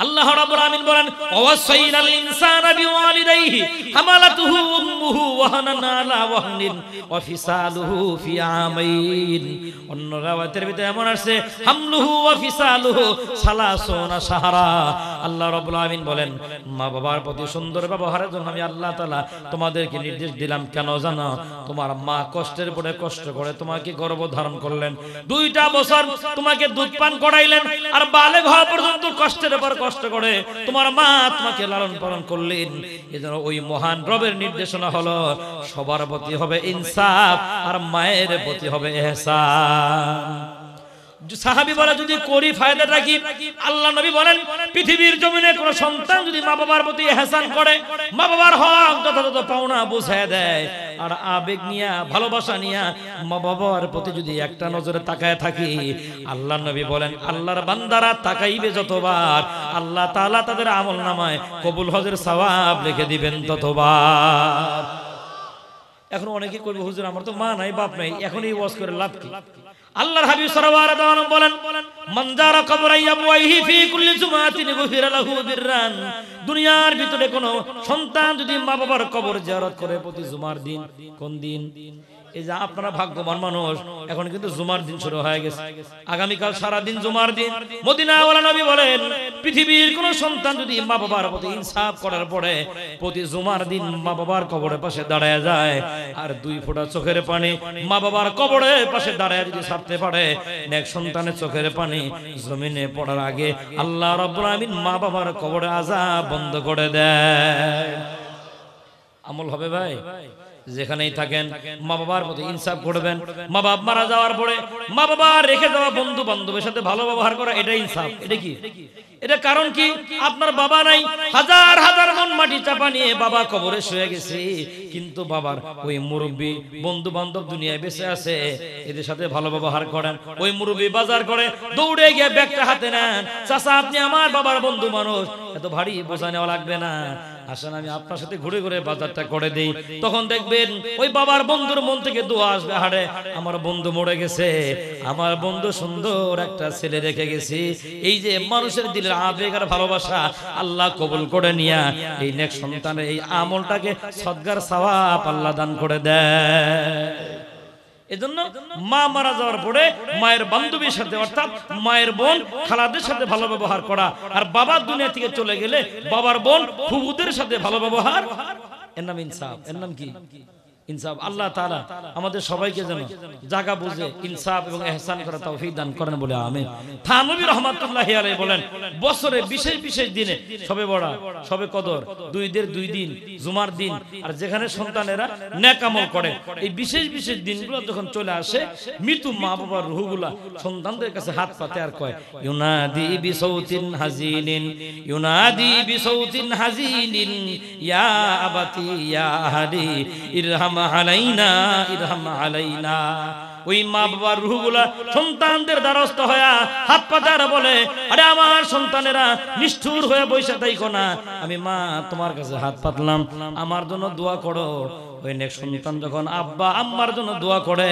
Speaker 1: আল্লাহ রাব্বুল আমিন বলেন, ওয়াসাইনাল ইনসানা বিওয়ালিদাইহি হামালাতুহু উম্মুহু ওয়াহানান আলা ওয়াহনিন ওয়া ফিসালুহু ফি আমাইন। অন্য রাওয়ায়াতের ভিতরে এমন আছে, হামলুহু ওয়া ফিসালুহু সালাসুনা শাহরা। আল্লাহ রাব্বুল আলামিন বলেন মা বাবার প্রতি সুন্দর ব্যবহারের জন্য আমি আল্লাহ তাআলা তোমাদেরকে নির্দেশ দিলাম। কেন জানো? তোমার মা কষ্টের পরে কষ্ট করে তোমাকে গর্ভ ধারণ করলেন, 2টা বছর তোমাকে দুধ পান করাইলেন, আর বালেগ হওয়া পর্যন্ত কষ্টের পর কষ্ট করে তোমার মা তোমাকে লালন পালন করলেন। এজন্য ওই মহান রবের নির্দেশনা হলো সবার প্রতি হবে ইনসাফ, আর মায়ের প্রতি হবে ইহসান। সাহাবী বলে যদি করি ফায়দাটা কি? আল্লাহ নবী বলেন পৃথিবীর জমিনে কোন সন্তান যদি মা বাবার প্রতি ইহসান করে, মা বাবার হক যথাযথ পাওনা বুঝায় দেয়, আর আবেগ নিয়ে ভালোবাসা নিয়ে মা বাবার প্রতি যদি একটা নজরে তাকায় থাকি, আল্লাহ নবী বলেন আল্লাহর বান্দারা তাকাইবে যতবার, আল্লাহ তাআলা তাদের আমলনামায় কবুল হজের সওয়াব লিখে দিবেন ততবার। এখন অনেকে কইবে হুজুর আমার তো মা নাই বাপ নাই, এখন এই ওয়াজ করে লাভ কি? আল্লাহর হাবিব সাল্লাল্লাহু আলাইহি ওয়াসাল্লাম বলেন মান যারা কবরাই আবওয়াইহি ফি কুল্লি জুমাতিন গুফিরা লাহু বিররান। দুনিয়ার ভিতরে কোন সন্তান যদি মা বাবার কবর জিয়ারত করে প্রতি জুমার দিন, কোন দিন? এই যে আপনারা ভাগ্যবান মানুষ, এখন কিন্তু জুমার দিন শুরু হয়ে গেছে, আগামীকাল সারা দিন জুমার দিন। মদিনাওয়ালা নবী বলেন পৃথিবীর কোন সন্তান যদি মা বাবার প্রতি ইনসাফ করার পরে প্রতি জুমার দিন মা বাবার কবরের পাশে দাঁড়ায় যায়, আর 2 ফোঁটা চোখের পানি মা বাবার কবরের পাশে দাঁড়ায় যদি ছাড়তে পারে, নেক সন্তানের চোখের পানি জমিনে পড়ার আগে আল্লাহ রাব্বুল আলামিন মা বাবার কবরে আযাব বন্ধ করে দেয়। আমল হবে ভাই, যেখানেই থাকেন মা বাবার প্রতি ইনসাফ করবেন। মা বাবা মারা যাওয়ার পরে মা বাবা রেখে যাওয়া বন্ধু বান্ধবের সাথে ভালো ব্যবহার করা, এটা ইনসাফ। এটা কি? এটা কারণ কি? আপনার বাবা নাই, হাজার হাজার মন মাটি চাপা নিয়ে বাবা কবরে শুয়ে গেছে, কিন্তু বাবার ওই মুরব্বী বন্ধু বান্ধব দুনিয়ায় বেঁচে আছে, এদের সাথে ভালো ব্যবহার করেন। ওই মুরব্বী বাজার করে দৌড়ে গিয়ে ব্যাগটা হাতে নেন, চাচা আপনি আমার বাবার বন্ধু মানুষ, এত ভারী বোঝা নেওয়া লাগবে না, আসেন আমি আপনার সাথে ঘুরে ঘুরে বাজারটা করে দেই। তখন দেখবেন ওই বাবার বন্ধুর মন থেকে দোয়া আসবে, হাড়ে আমার বন্ধু মরে গেছে, আমার বন্ধু সুন্দর একটা ছেলে রেখে গেছি। এই যে মানুষের দিলের আবেগ আর ভালোবাসা আল্লাহ কবুল করে নিয়া এই নেক সন্তানের এই আমলটাকে সদকার সওয়াব আল্লাহ দান করে দেয়। এজন্য মা মারা যাওয়ার পরে মায়ের বান্ধবীর সাথে অর্থাৎ মায়ের বোন খালাদের সাথে ভালো ব্যবহার করা, আর বাবা দুনিয়া থেকে চলে গেলে বাবার বোন ফুফুদের সাথে ভালো ব্যবহার, এর নাম ইনসাফ। এর নাম কি? ইনসাফ। আল্লাহ তাআলা আমাদের সবাইকে যেন জায়গা বুঝে ইনসাফ এবং ইহসান করার তৌফিক দান করেন বলে আমিন। থানভী রাহমাতুল্লাহি আলাইহি বলেন বছরে বিশেষ বিশেষ দিনে শবে বড়া, শবে কদর, 2 দিন, জুমার দিন, আর যেখানে সন্তানেরা নেক আমল করে, এই বিশেষ বিশেষ দিনগুলো যখন চলে আসে, মৃত মা বাবার রূহগুলা সন্তানদের কাছে হাত পাতে আর কয় ইউনাদি বিসাউতিন হাজিনিন, ইউনাদি বিসাউতিন হাজিনিন ইয়া আবাতি ইয়া আহলি ইরহাম আলাইনা ইরহাম আলাইনা। ওই মা বাবার রূহগুলা সন্তানদের দ্বারস্থ হয়ে হাত পাতার বলে আরে আমার সন্তানেরা নিষ্ঠুর হয়ে বসে থাইকো না, আমি মা তোমার কাছে হাত পাতলাম, আমার জন্য দোয়া করো। ওই নেক সন্তান যখন আব্বা আম্মার জন্য দোয়া করে,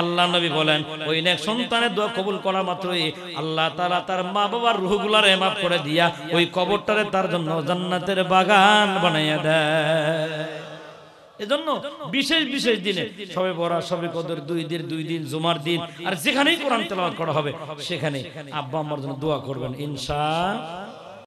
Speaker 1: আল্লাহ নবী বলেন ওই নেক সন্তানের দোয়া কবুল করা মাত্রই আল্লাহ তাআলা তার মা বাবার রূহগুলারে মাফ করে দিয়া ওই কবরটারে তার জন্য জান্নাতের বাগান বানাইয়া দেয়। এজন্য বিশেষ বিশেষ দিনে শবে বরাত, শবে কদর, 2 দিন, জুমার দিন, আর যেখানেই কোরআন তেলাওয়াত করা হবে সেখানে আব্বা আম্মার জন্য দোয়া করবেন ইনশাআল্লাহ।